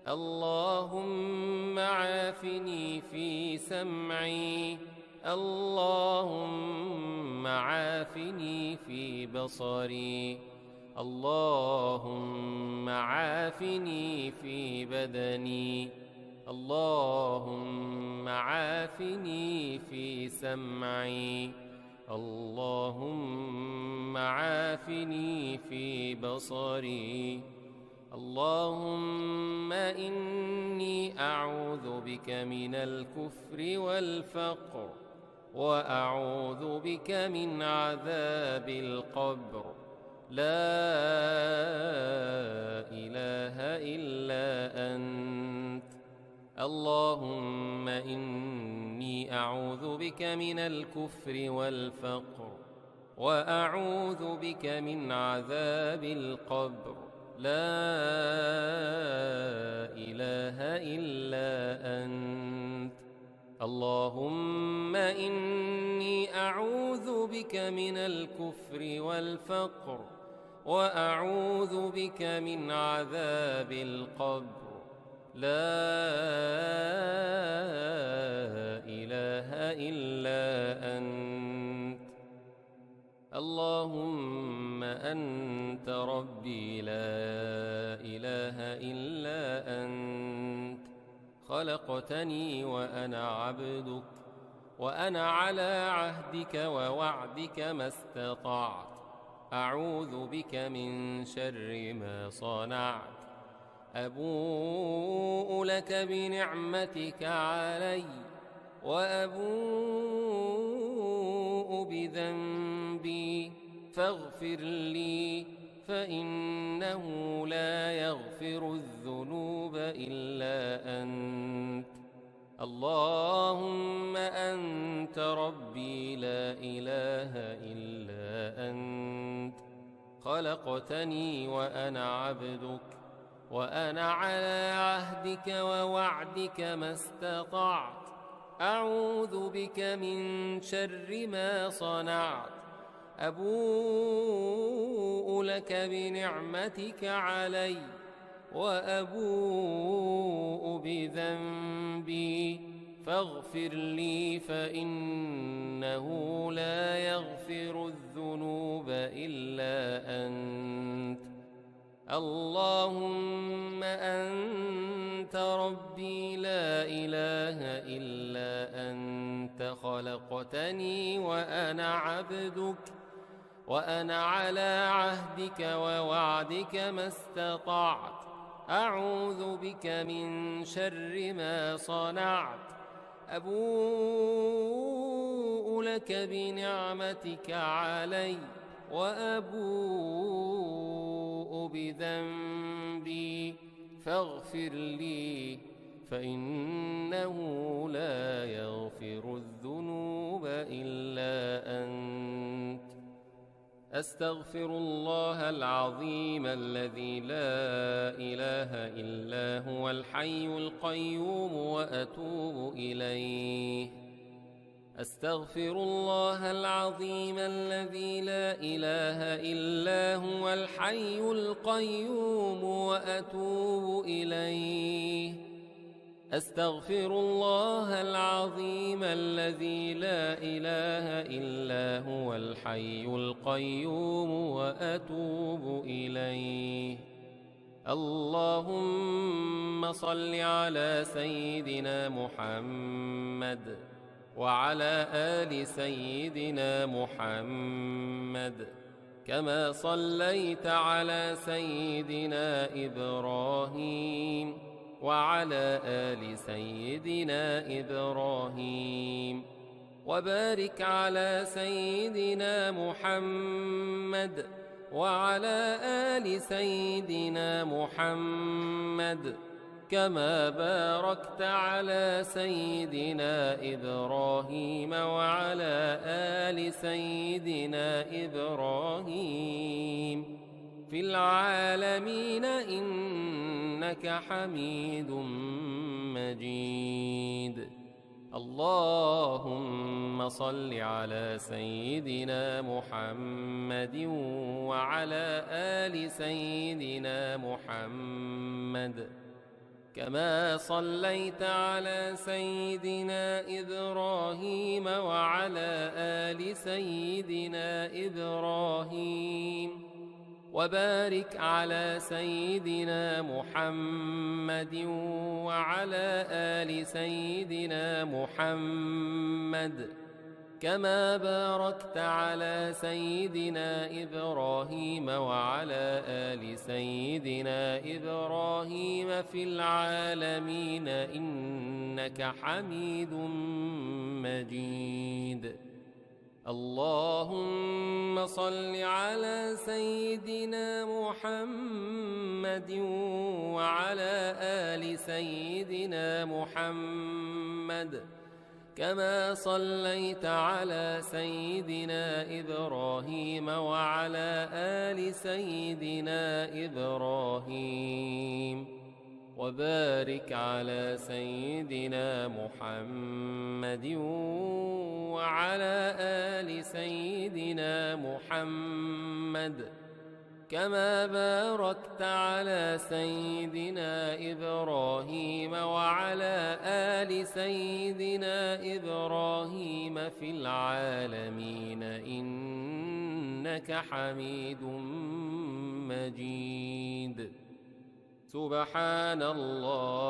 اللهم عافني في سمعي، اللهم عافني في بصري، اللهم عافني في بدني، اللهم عافني في سمعي، اللهم عافني في بصري. اللهم إني أعوذ بك من الكفر والفقر، وأعوذ بك من عذاب القبر. لا إله إلا أنت. اللهم إني أعوذ بك من الكفر والفقر، وأعوذ بك من عذاب القبر. لا إله إلا أنت. اللهم إني أعوذ بك من الكفر والفقر، وأعوذ بك من عذاب القبر. لا إله إلا أنت. اللهم أنت ربي لا إله إلا أنت. خلقتني وأنا عبدك، وأنا على عهدك ووعدك ما استطعت. أعوذ بك من شر ما صنعت. أبوء لك بنعمتك علي، وأبوء بذنبي، فاغفر لي، فإنه لا يغفر الذنوب إلا أنت. اللهم أنت ربي لا إله إلا أنت. خلقتني وأنا عبدك، وأنا على عهدك ووعدك ما استطعت. أعوذ بك من شر ما صنعت. أبوء لك بنعمتك علي، وأبوء بذنبي، فاغفر لي، فإنه لا يغفر الذنوب إلا أنت. اللهم أنت ربي لا إله إلا أنت. خلقتني وأنا عبدك، وأنا على عهدك ووعدك ما استطعت. أعوذ بك من شر ما صنعت. أبوء لك بنعمتك علي، وأبوء بذنبي، فاغفر لي، فإنه لا يغفر الذنوب إلا أنت. أستغفر الله العظيم الذي لا إله إلا هو الحي القيوم وأتوب إليه. أستغفر الله العظيم الذي لا إله إلا هو الحي القيوم وأتوب إليه. أستغفر الله العظيم الذي لا إله إلا هو الحي القيوم وأتوب إليه. اللهم صل على سيدنا محمد وعلى آل سيدنا محمد كما صليت على سيدنا إبراهيم وعلى آل سيدنا إبراهيم وبارك على سيدنا محمد وعلى آل سيدنا محمد كما باركت على سيدنا إبراهيم وعلى آل سيدنا إبراهيم في العالمين إنك حميد مجيد. اللهم صل على سيدنا محمد وعلى آل سيدنا محمد كما صليت على سيدنا إبراهيم وعلى آل سيدنا إبراهيم وبارك على سيدنا محمد وعلى آل سيدنا محمد كما باركت على سيدنا إبراهيم وعلى آل سيدنا إبراهيم في العالمين إنك حميد مجيد. اللهم صل على سيدنا محمد وعلى آل سيدنا محمد كما صليت على سيدنا إبراهيم وعلى آل سيدنا إبراهيم وبارك على سيدنا محمد وعلى آل سيدنا محمد كما باركت على سيدنا إبراهيم وعلى آل سيدنا إبراهيم في العالمين إنك حميد مجيد. سبحان الله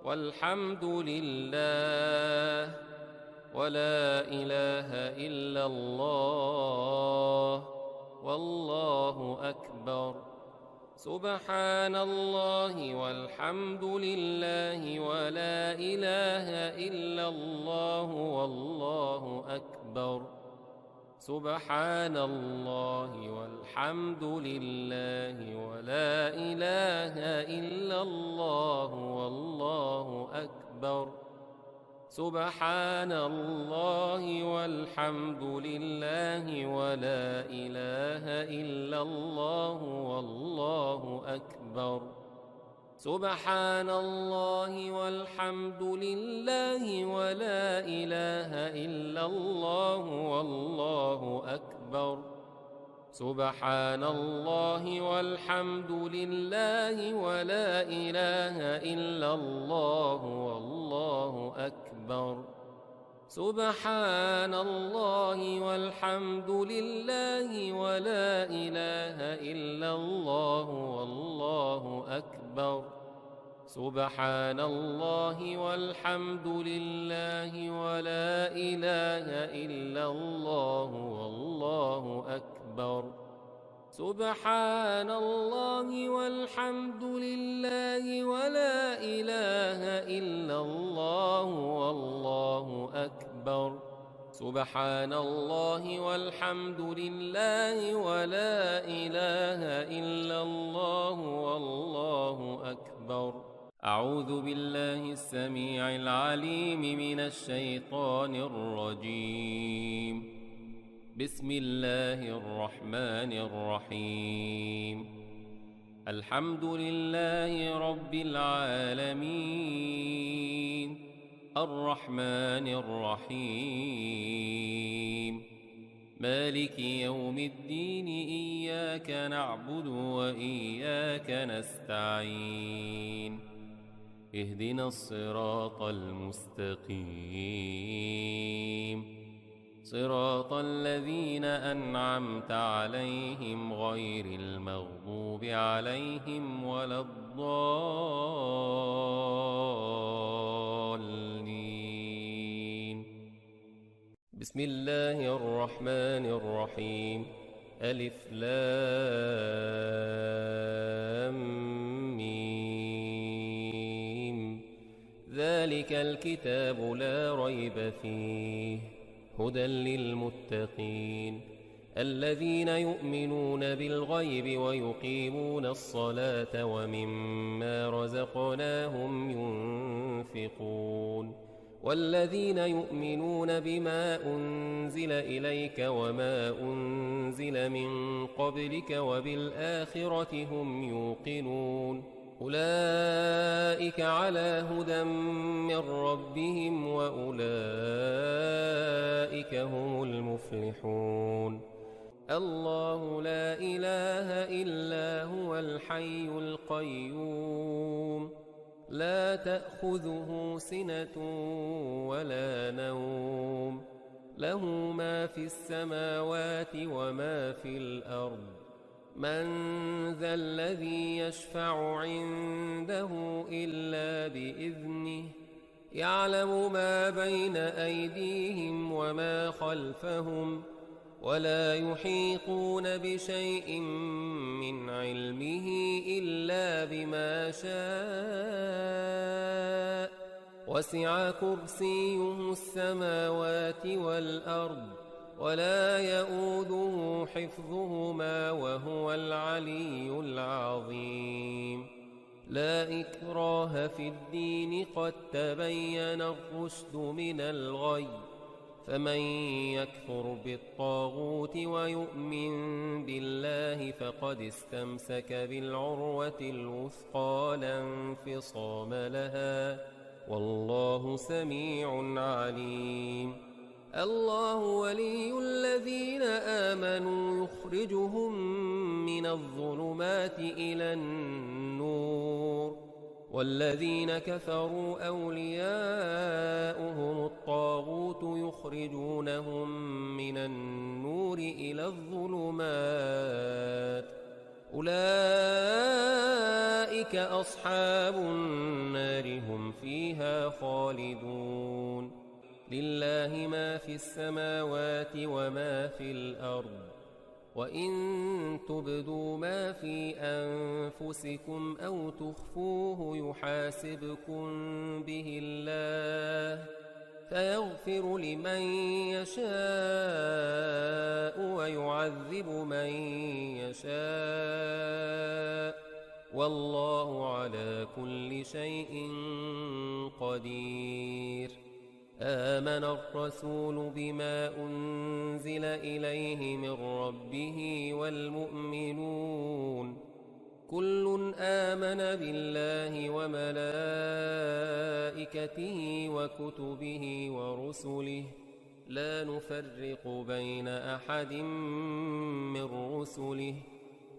والحمد لله ولا إله إلا الله والله أكبر. سبحان الله والحمد لله ولا إله إلا الله والله أكبر. سبحان الله والحمد لله ولا إله إلا الله والله أكبر. سبحان الله والحمد لله ولا إله إلا الله والله أكبر. سبحان الله والحمد لله ولا إله إلا الله والله أكبر. سبحان الله والحمد لله ولا إله إلا الله والله أكبر. سبحان الله والحمد لله ولا إله إلا الله والله أكبر. سبحان الله والحمد لله ولا إله إلا الله والله أكبر. سبحان الله والحمد لله ولا إله إلا الله والله أكبر. سبحان الله والحمد لله ولا إله إلا الله والله أكبر. أعوذ بالله السميع العليم من الشيطان الرجيم. بسم الله الرحمن الرحيم. الحمد لله رب العالمين الرحمن الرحيم مالك يوم الدين إياك نعبد وإياك نستعين اهدنا الصراط المستقيم صراط الذين أنعمت عليهم غير المغضوب عليهم ولا الضالين. بسم الله الرحمن الرحيم. ألف لام ميم. ذلك الكتاب لا ريب فيه هدى للمتقين الذين يؤمنون بالغيب ويقيمون الصلاة ومما رزقناهم ينفقون والذين يؤمنون بما أنزل إليك وما أنزل من قبلك وبالآخرة هم يوقنون أولئك على هدى من ربهم وأولئك هم المفلحون. الله لا إله إلا هو الحي القيوم لا تأخذه سنة ولا نوم له ما في السماوات وما في الأرض من ذا الذي يشفع عنده إلا بإذنه يعلم ما بين أيديهم وما خلفهم ولا يحيطون بشيء من علمه إلا بما شاء وسع كرسيه السماوات والأرض ولا يؤوده حفظهما وهو العلي العظيم. لا إكراه في الدين قد تبين الرشد من الغي فمن يكفر بالطاغوت ويؤمن بالله فقد استمسك بالعروة الوثقى لا انفصام لها والله سميع عليم. الله ولي الذين آمنوا يخرجهم من الظلمات إلى النور والذين كفروا أولياؤهم الطاغوت يخرجونهم من النور إلى الظلمات أولئك أصحاب النار هم فيها خالدون. لله ما في السماوات وما في الأرض وإن تبدوا ما في أنفسكم أو تخفوه يحاسبكم به الله فيغفر لمن يشاء ويعذب من يشاء والله على كل شيء قدير. آمن الرسول بما أنزل إليه من ربه والمؤمنون كل آمن بالله وملائكته وكتبه ورسله لا نفرق بين أحد من رسله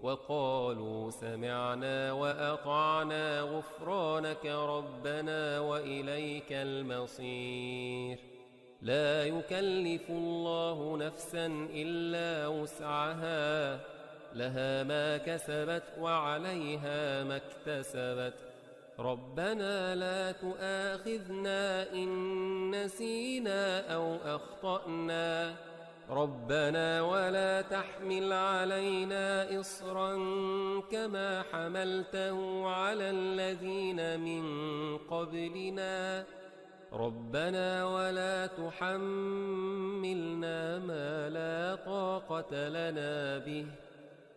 وقالوا سمعنا وأطعنا غفرانك ربنا وإليك المصير. لا يكلف الله نفسا إلا وسعها لها ما كسبت وعليها ما اكتسبت ربنا لا تؤاخذنا إن نسينا أو أخطأنا ربنا ولا تحمل علينا إصرا كما حملته على الذين من قبلنا ربنا ولا تحملنا ما لا طاقة لنا به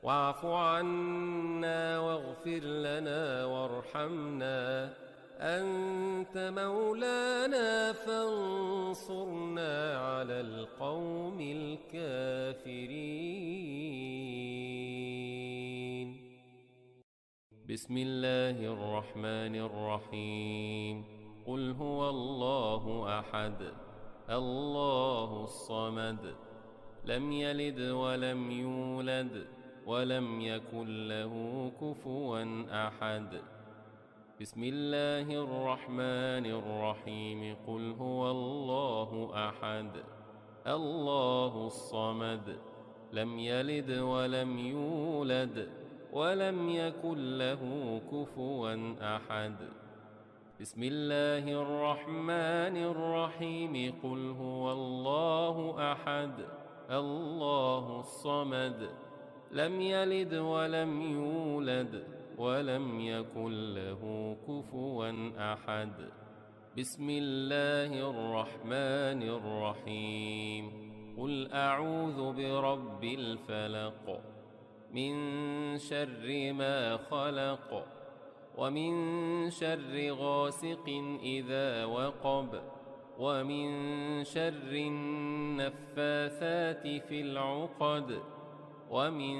واعف عنا واغفر لنا وارحمنا أنت مولانا فانصرنا على القوم الكافرين. بسم الله الرحمن الرحيم. قل هو الله أحد الله الصمد لم يلد ولم يولد ولم يكن له كفوا أحد. بسم الله الرحمن الرحيم. قل هو الله أحد الله الصمد لم يلد ولم يولد ولم يكن له كفوا أحد. بسم الله الرحمن الرحيم قل هو الله أحد الله الصمد لم يلد ولم يولد ولم يكن له كفوا أحد بسم الله الرحمن الرحيم قل أعوذ برب الفلق من شر ما خلق ومن شر غاسق إذا وقب ومن شر النفاثات في العقد ومن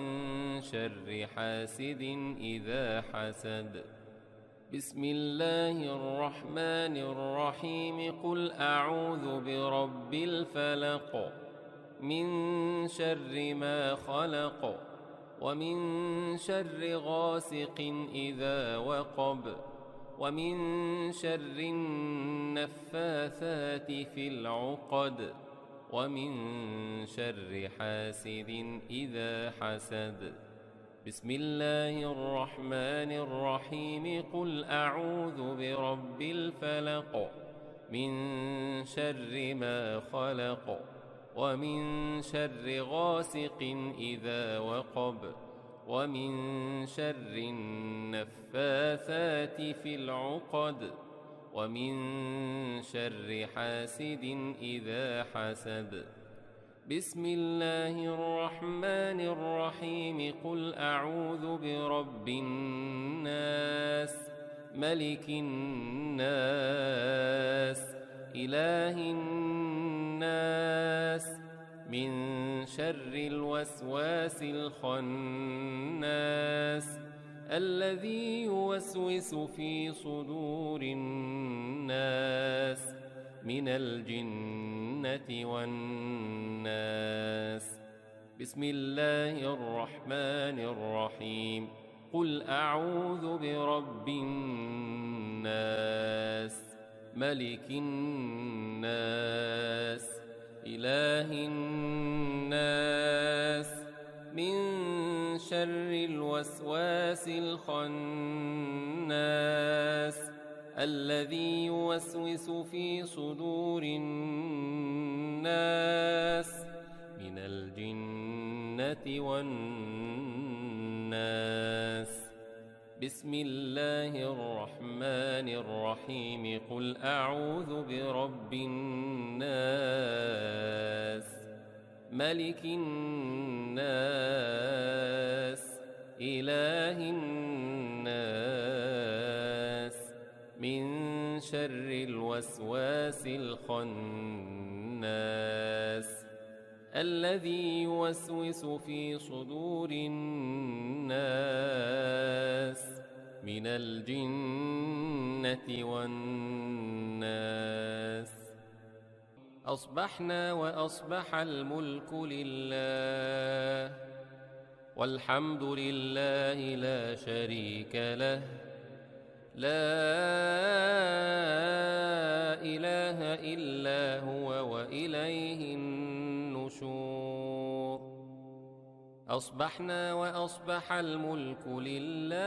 شر حاسد إذا حسد بسم الله الرحمن الرحيم قل أعوذ برب الفلق من شر ما خلق ومن شر غاسق إذا وقب ومن شر النفاثات في العقد ومن شر حاسد إذا حسد بسم الله الرحمن الرحيم قل أعوذ برب الفلق من شر ما خلق ومن شر غاسق إذا وقب ومن شر النفاثات في العقد ومن شر حاسد إذا حسد بسم الله الرحمن الرحيم قل أعوذ برب الناس ملك الناس إله الناس من شر الوسواس الخناس الذي يوسوس في صدور الناس من الجنة والناس بسم الله الرحمن الرحيم قل أعوذ برب الناس ملك الناس إله الناس من شر الوسواس الخناس الذي يوسوس في صدور الناس من الجنة والناس بسم الله الرحمن الرحيم قل أعوذ برب الناس ملك الناس إله الناس من شر الوسواس الخناس الذي يوسوس في صدور الناس من الجنة والناس أصبحنا وأصبح الملك لله والحمد لله لا شريك له لا إله إلا هو وإليه النشور أصبحنا وأصبح الملك لله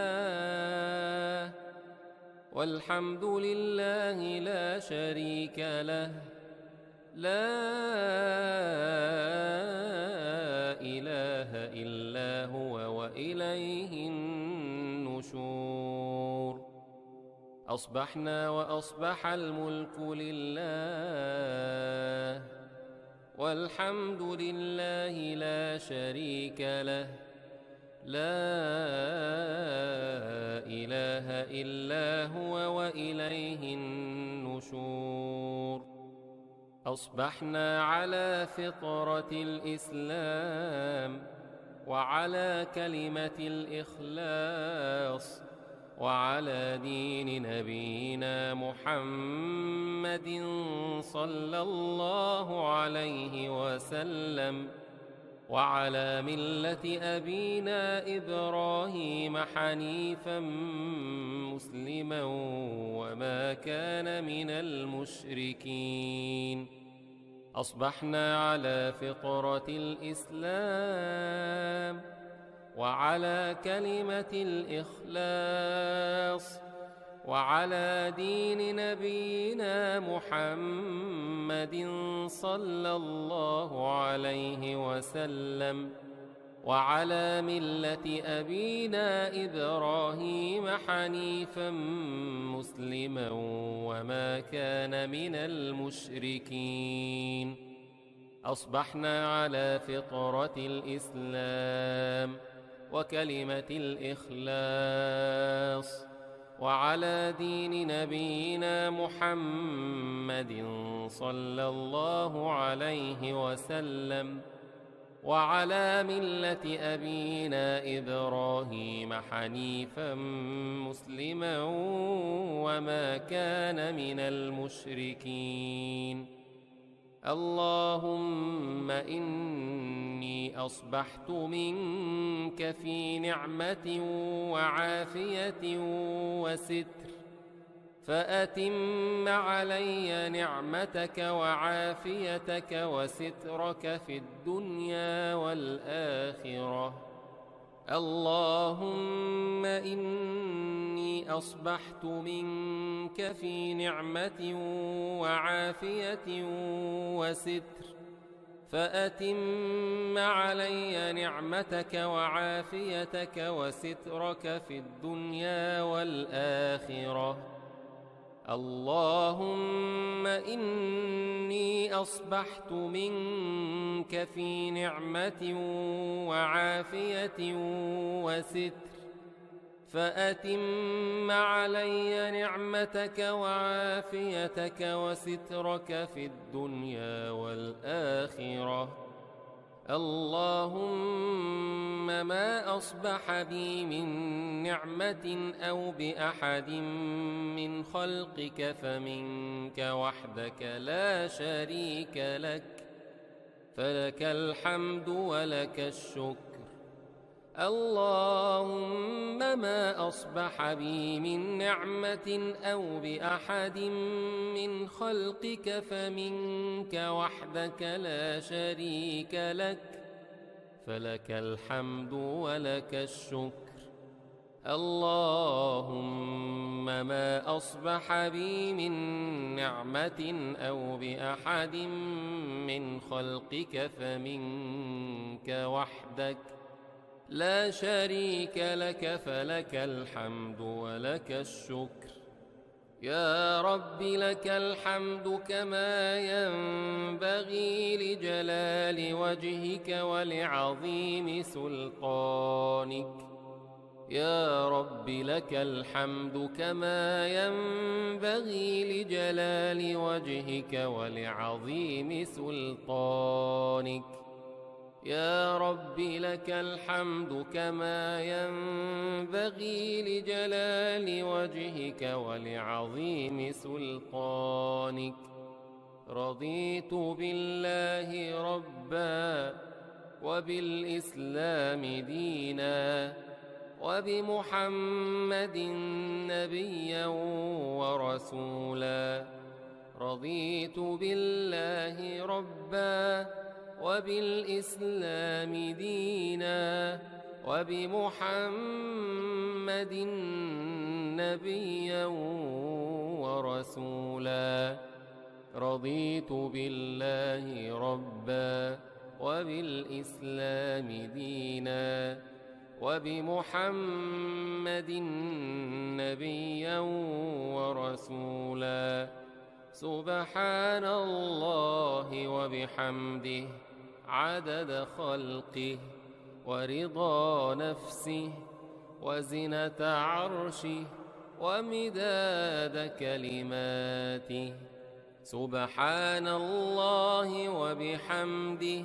والحمد لله لا شريك له لا إله إلا هو وإليه النشور أصبحنا وأصبح الملك لله والحمد لله لا شريك له لا إله إلا هو وإليه النشور أصبحنا على فطرة الإسلام وعلى كلمة الإخلاص وعلى دين نبينا محمد صلى الله عليه وسلم وعلى ملة أبينا إبراهيم حنيفا مسلما وما كان من المشركين أصبحنا على فطرة الإسلام وعلى كلمة الإخلاص وعلى دين نبينا محمد صلى الله عليه وسلم، وعلى ملة أبينا إبراهيم حنيفا مسلما وما كان من المشركين. أصبحنا على فطرة الإسلام وكلمة الإخلاص، وعلى دين نبينا محمد صلى الله عليه وسلم، وعلى ملة أبينا إبراهيم حنيفا مسلما وما كان من المشركين. اللهم إني أصبحت منك في نعمة وعافية وستر، فأتم علي نعمتك وعافيتك وسترك في الدنيا والآخرة. اللهم إني أصبحت منك في نعمة وعافية وستر، فأتم علي نعمتك وعافيتك وسترك في الدنيا والآخرة. اللهم إني أصبحت منك في نعمة وعافية وستر، فأتم علي نعمتك وعافيتك وسترك في الدنيا والآخرة. اللهم ما أصبح بي من نعمة أو بأحد من خلقك فمنك وحدك لا شريك لك، فلك الحمد ولك الشكر. اللهم ما أصبح بي من نعمة أو بأحد من خلقك فمنك وحدك لا شريك لك، فلك الحمد ولك الشكر. اللهم ما أصبح بي من نعمة أو بأحد من خلقك فمنك وحدك لا شريك لك، فلك الحمد ولك الشكر. يا رب لك الحمد كما ينبغي لجلال وجهك ولعظيم سلطانك. يا رب لك الحمد كما ينبغي لجلال وجهك ولعظيم سلطانك. يا رب لك الحمد كما ينبغي لجلال وجهك ولعظيم سلطانك. رضيت بالله ربا وبالإسلام دينا وبمحمد نبيا ورسولا. رضيت بالله ربا وبالإسلام دينا وبمحمد نبيا ورسولا. رضيت بالله ربا وبالإسلام دينا وبمحمد نبيا ورسولا. سبحان الله وبحمده عدد خلقه ورضا نفسه وزنة عرشه ومداد كلماته. سبحان الله وبحمده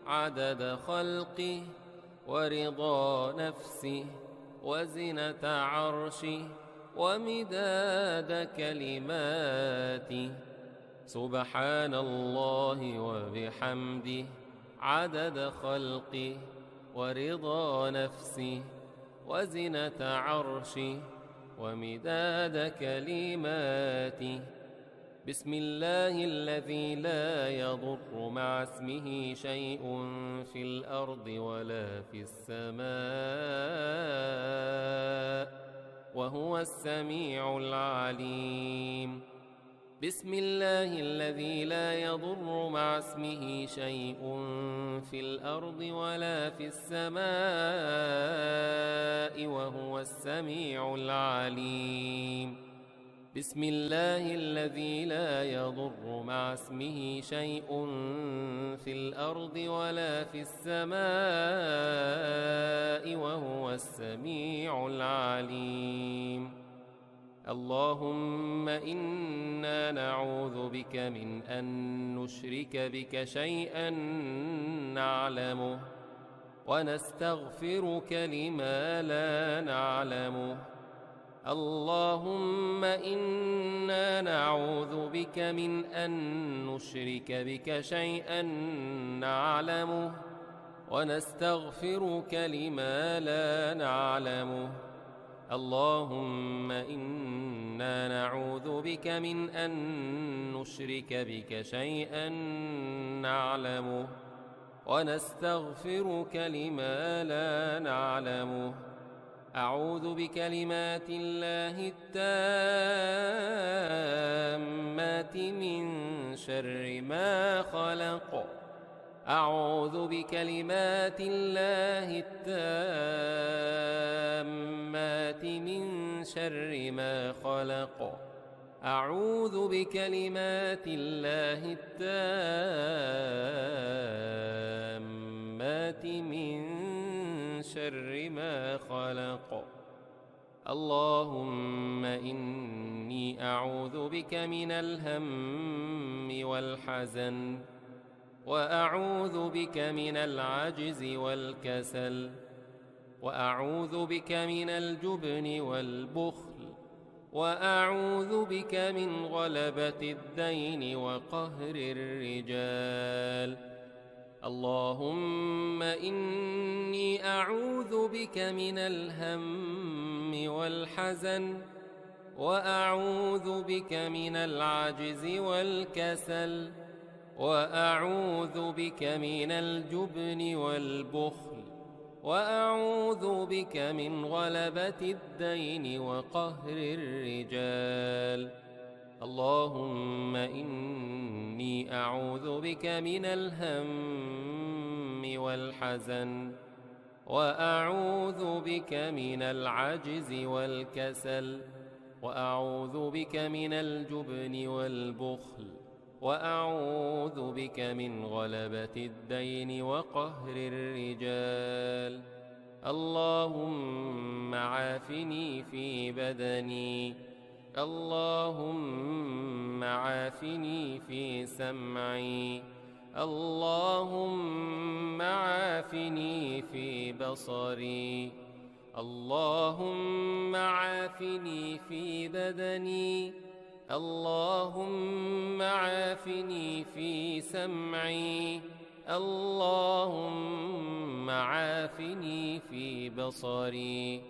عدد خلقه ورضا نفسه وزنة عرشه ومداد كلماته. سبحان الله وبحمده عدد خلقه ورضا نفسه وزنة عرشه ومداد كلماته. بسم الله الذي لا يضر مع اسمه شيء في الأرض ولا في السماء. وهو السميع العليم. بسم الله الذي لا يضر مع اسمه شيء في الأرض ولا في السماء وهو السميع العليم. بسم الله الذي لا يضر مع اسمه شيء في الأرض ولا في السماء وهو السميع العليم. اللهم إنا نعوذ بك من أن نشرك بك شيئا نعلمه ونستغفرك لما لا نعلمه. اللهم إنا نعوذ بك من أن نشرك بك شيئا نعلمه ونستغفرك لما لا نعلمه. اللهم إنا نعوذ بك من أن نشرك بك شيئا نعلمه ونستغفرك لما لا نعلمه. أعوذ بكلمات الله التامات من شر ما خلق. أعوذ بكلمات الله التامات من شر ما خلق. أعوذ بكلمات الله التامات من شر ما خلق. اللهم إني أعوذ بك من الهم والحزن وأعوذ بك من العجز والكسل وأعوذ بك من الجبن والبخل وأعوذ بك من غلبة الدين وقهر الرجال. اللهم إني أعوذ بك من الهم والحزن وأعوذ بك من العجز والكسل وأعوذ بك من الجبن والبخل وأعوذ بك من غلبة الدين وقهر الرجال. اللهم إني أعوذ بك من الهم والحزن وأعوذ بك من العجز والكسل وأعوذ بك من الجبن والبخل وأعوذ بك من غلبة الدين وقهر الرجال. اللهم عافني في بدني. اللهم عافني في سمعي. اللهم عافني في بصري. اللهم عافني في بدني. اللهم عافني في سمعي. اللهم عافني في بصري.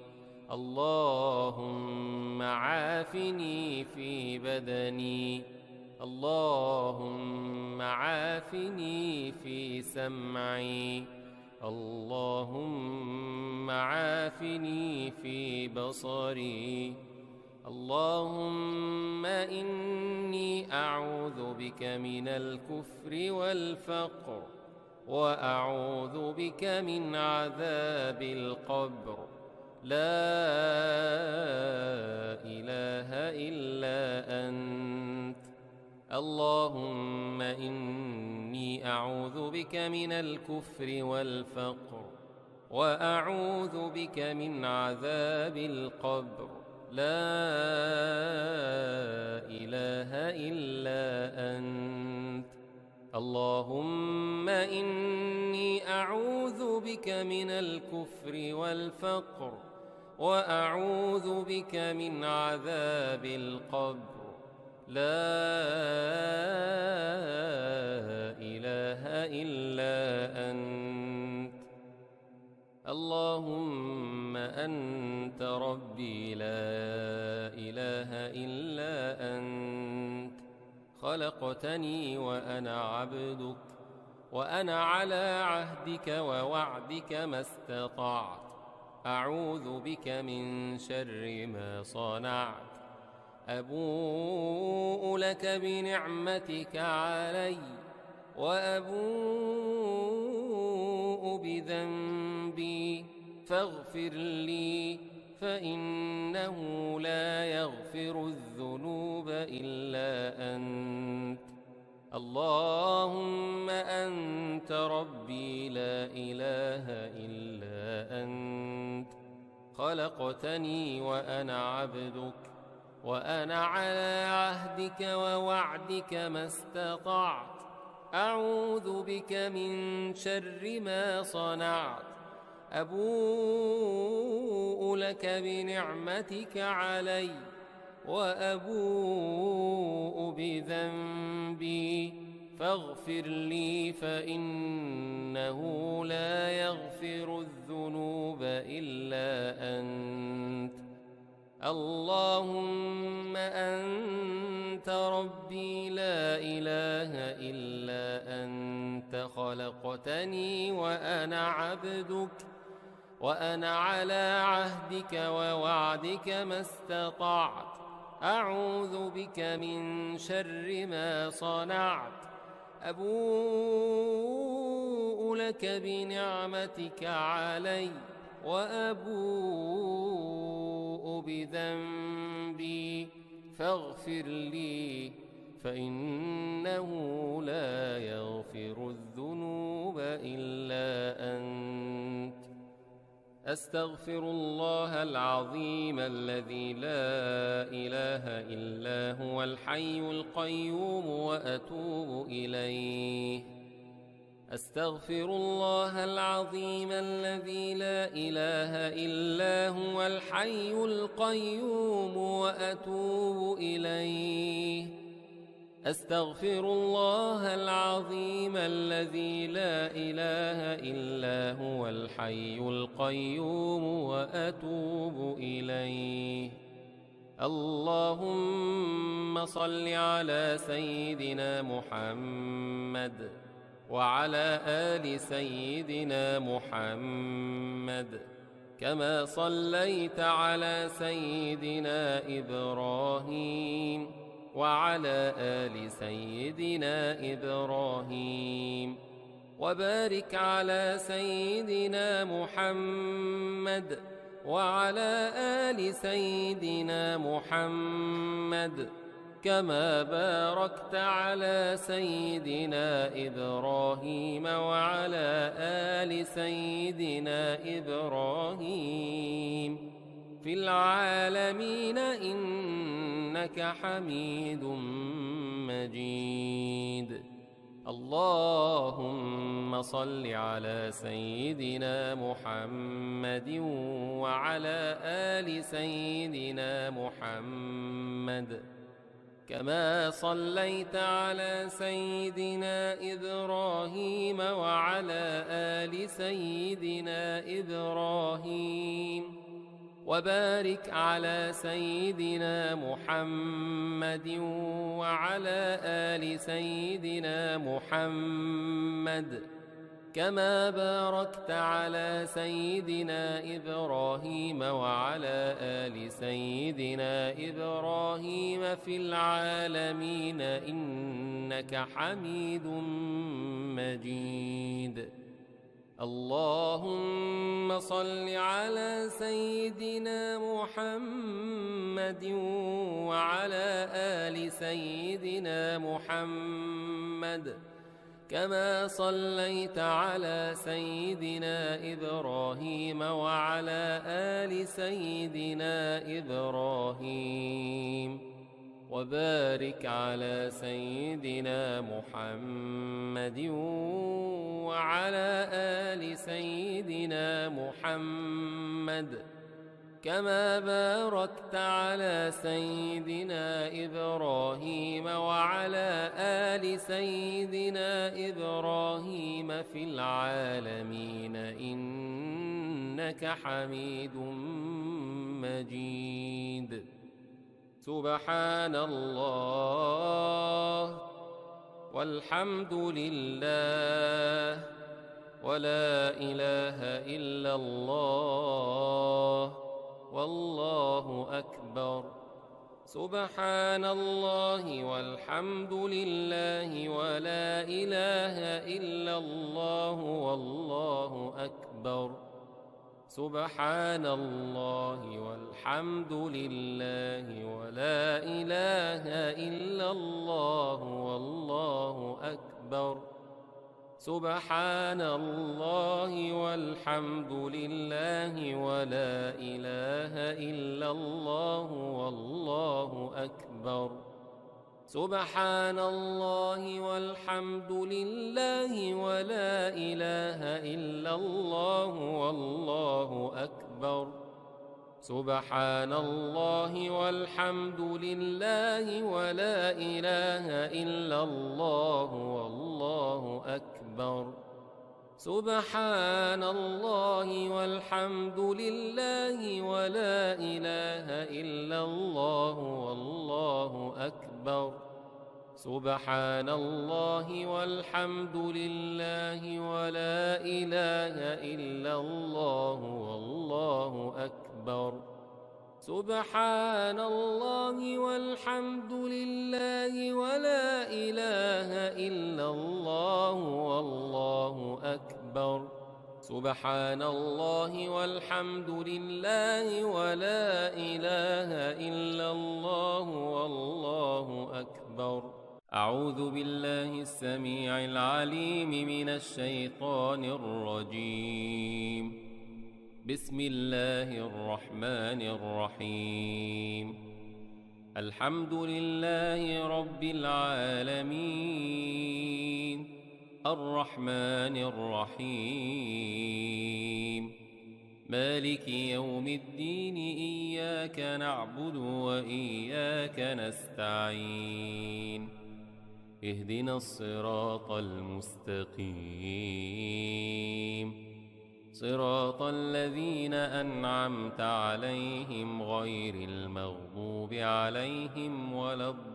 اللهم عافني في بدني. اللهم عافني في سمعي. اللهم عافني في بصري. اللهم إني أعوذ بك من الكفر والفقر وأعوذ بك من عذاب القبر. لا إله إلا أنت. اللهم إني أعوذ بك من الكفر والفقر وأعوذ بك من عذاب القبر. لا إله إلا أنت. اللهم إني أعوذ بك من الكفر والفقر وأعوذ بك من عذاب القبر. لا إله إلا أنت. اللهم أنت ربي لا إله إلا أنت. خلقتني وأنا عبدك وأنا على عهدك ووعدك ما استطعت. أعوذ بك من شر ما صنعت أبوء لك بنعمتك علي وأبوء بذنبي فاغفر لي فإنه لا يغفر الذنوب إلا أنت. اللهم أنت ربي لا إله إلا أنت، خلقتني وأنا عبدك، وأنا على عهدك ووعدك ما استطعت. أعوذ بك من شر ما صنعت أبوء لك بنعمتك علي وأبوء بذنبي فاغفر لي فإنه لا يغفر الذنوب إلا أنت. اللهم أنت ربي لا إله إلا أنت، خلقتني وأنا عبدك، وأنا على عهدك ووعدك ما استطعت. أعوذ بك من شر ما صنعت أبوء لك بنعمتك علي وأبوء بذنبي فاغفر لي فإنه لا يغفر الذنوب إلا أنت. أستغفر الله العظيم الذي لا إله إلا هو الحي القيوم وأتوب إليه. أستغفر الله العظيم الذي لا إله إلا هو الحي القيوم وأتوب إليه. أستغفر الله العظيم الذي لا إله إلا هو الحي القيوم وأتوب إليه. اللهم صل على سيدنا محمد وعلى آل سيدنا محمد كما صليت على سيدنا إبراهيم وعلى آل سيدنا إبراهيم، وبارك على سيدنا محمد وعلى آل سيدنا محمد كما باركت على سيدنا إبراهيم وعلى آل سيدنا إبراهيم في العالمين إنك حميد مجيد. اللهم صل على سيدنا محمد وعلى آل سيدنا محمد كما صليت على سيدنا إبراهيم وعلى آل سيدنا إبراهيم، وبارك على سيدنا محمد وعلى آل سيدنا محمد كما باركت على سيدنا إبراهيم وعلى آل سيدنا إبراهيم في العالمين إنك حميد مجيد. اللهم صل على سيدنا محمد وعلى آل سيدنا محمد كما صليت على سيدنا إبراهيم وعلى آل سيدنا إبراهيم، وبارك على سيدنا محمد وعلى آل سيدنا محمد كما باركت على سيدنا إبراهيم وعلى آل سيدنا إبراهيم في العالمين إنك حميد مجيد. سبحان الله والحمد لله ولا إله إلا الله والله أكبر. سبحان الله والحمد لله ولا إله إلا الله والله أكبر. سبحان الله والحمد لله ولا إله إلا الله والله أكبر. سبحان الله والحمد لله ولا إله إلا الله والله أكبر. سبحان الله والحمد لله ولا إله إلا الله والله أكبر. سبحان الله والحمد لله ولا إله إلا الله والله أكبر. سبحان الله والحمد لله ولا إله إلا الله والله أكبر. سبحان الله والحمد لله ولا إله إلا الله والله أكبر. سبحان الله والحمد لله ولا إله إلا الله والله أكبر. سبحان الله والحمد لله ولا إله إلا الله والله أكبر. أعوذ بالله السميع العليم من الشيطان الرجيم. بسم الله الرحمن الرحيم. الحمد لله رب العالمين الرحمن الرحيم مالك يوم الدين. إياك نعبد وإياك نستعين. اهدنا الصراط المستقيم صراط الذين أنعمت عليهم غير المغضوب عليهم ولا الضالين.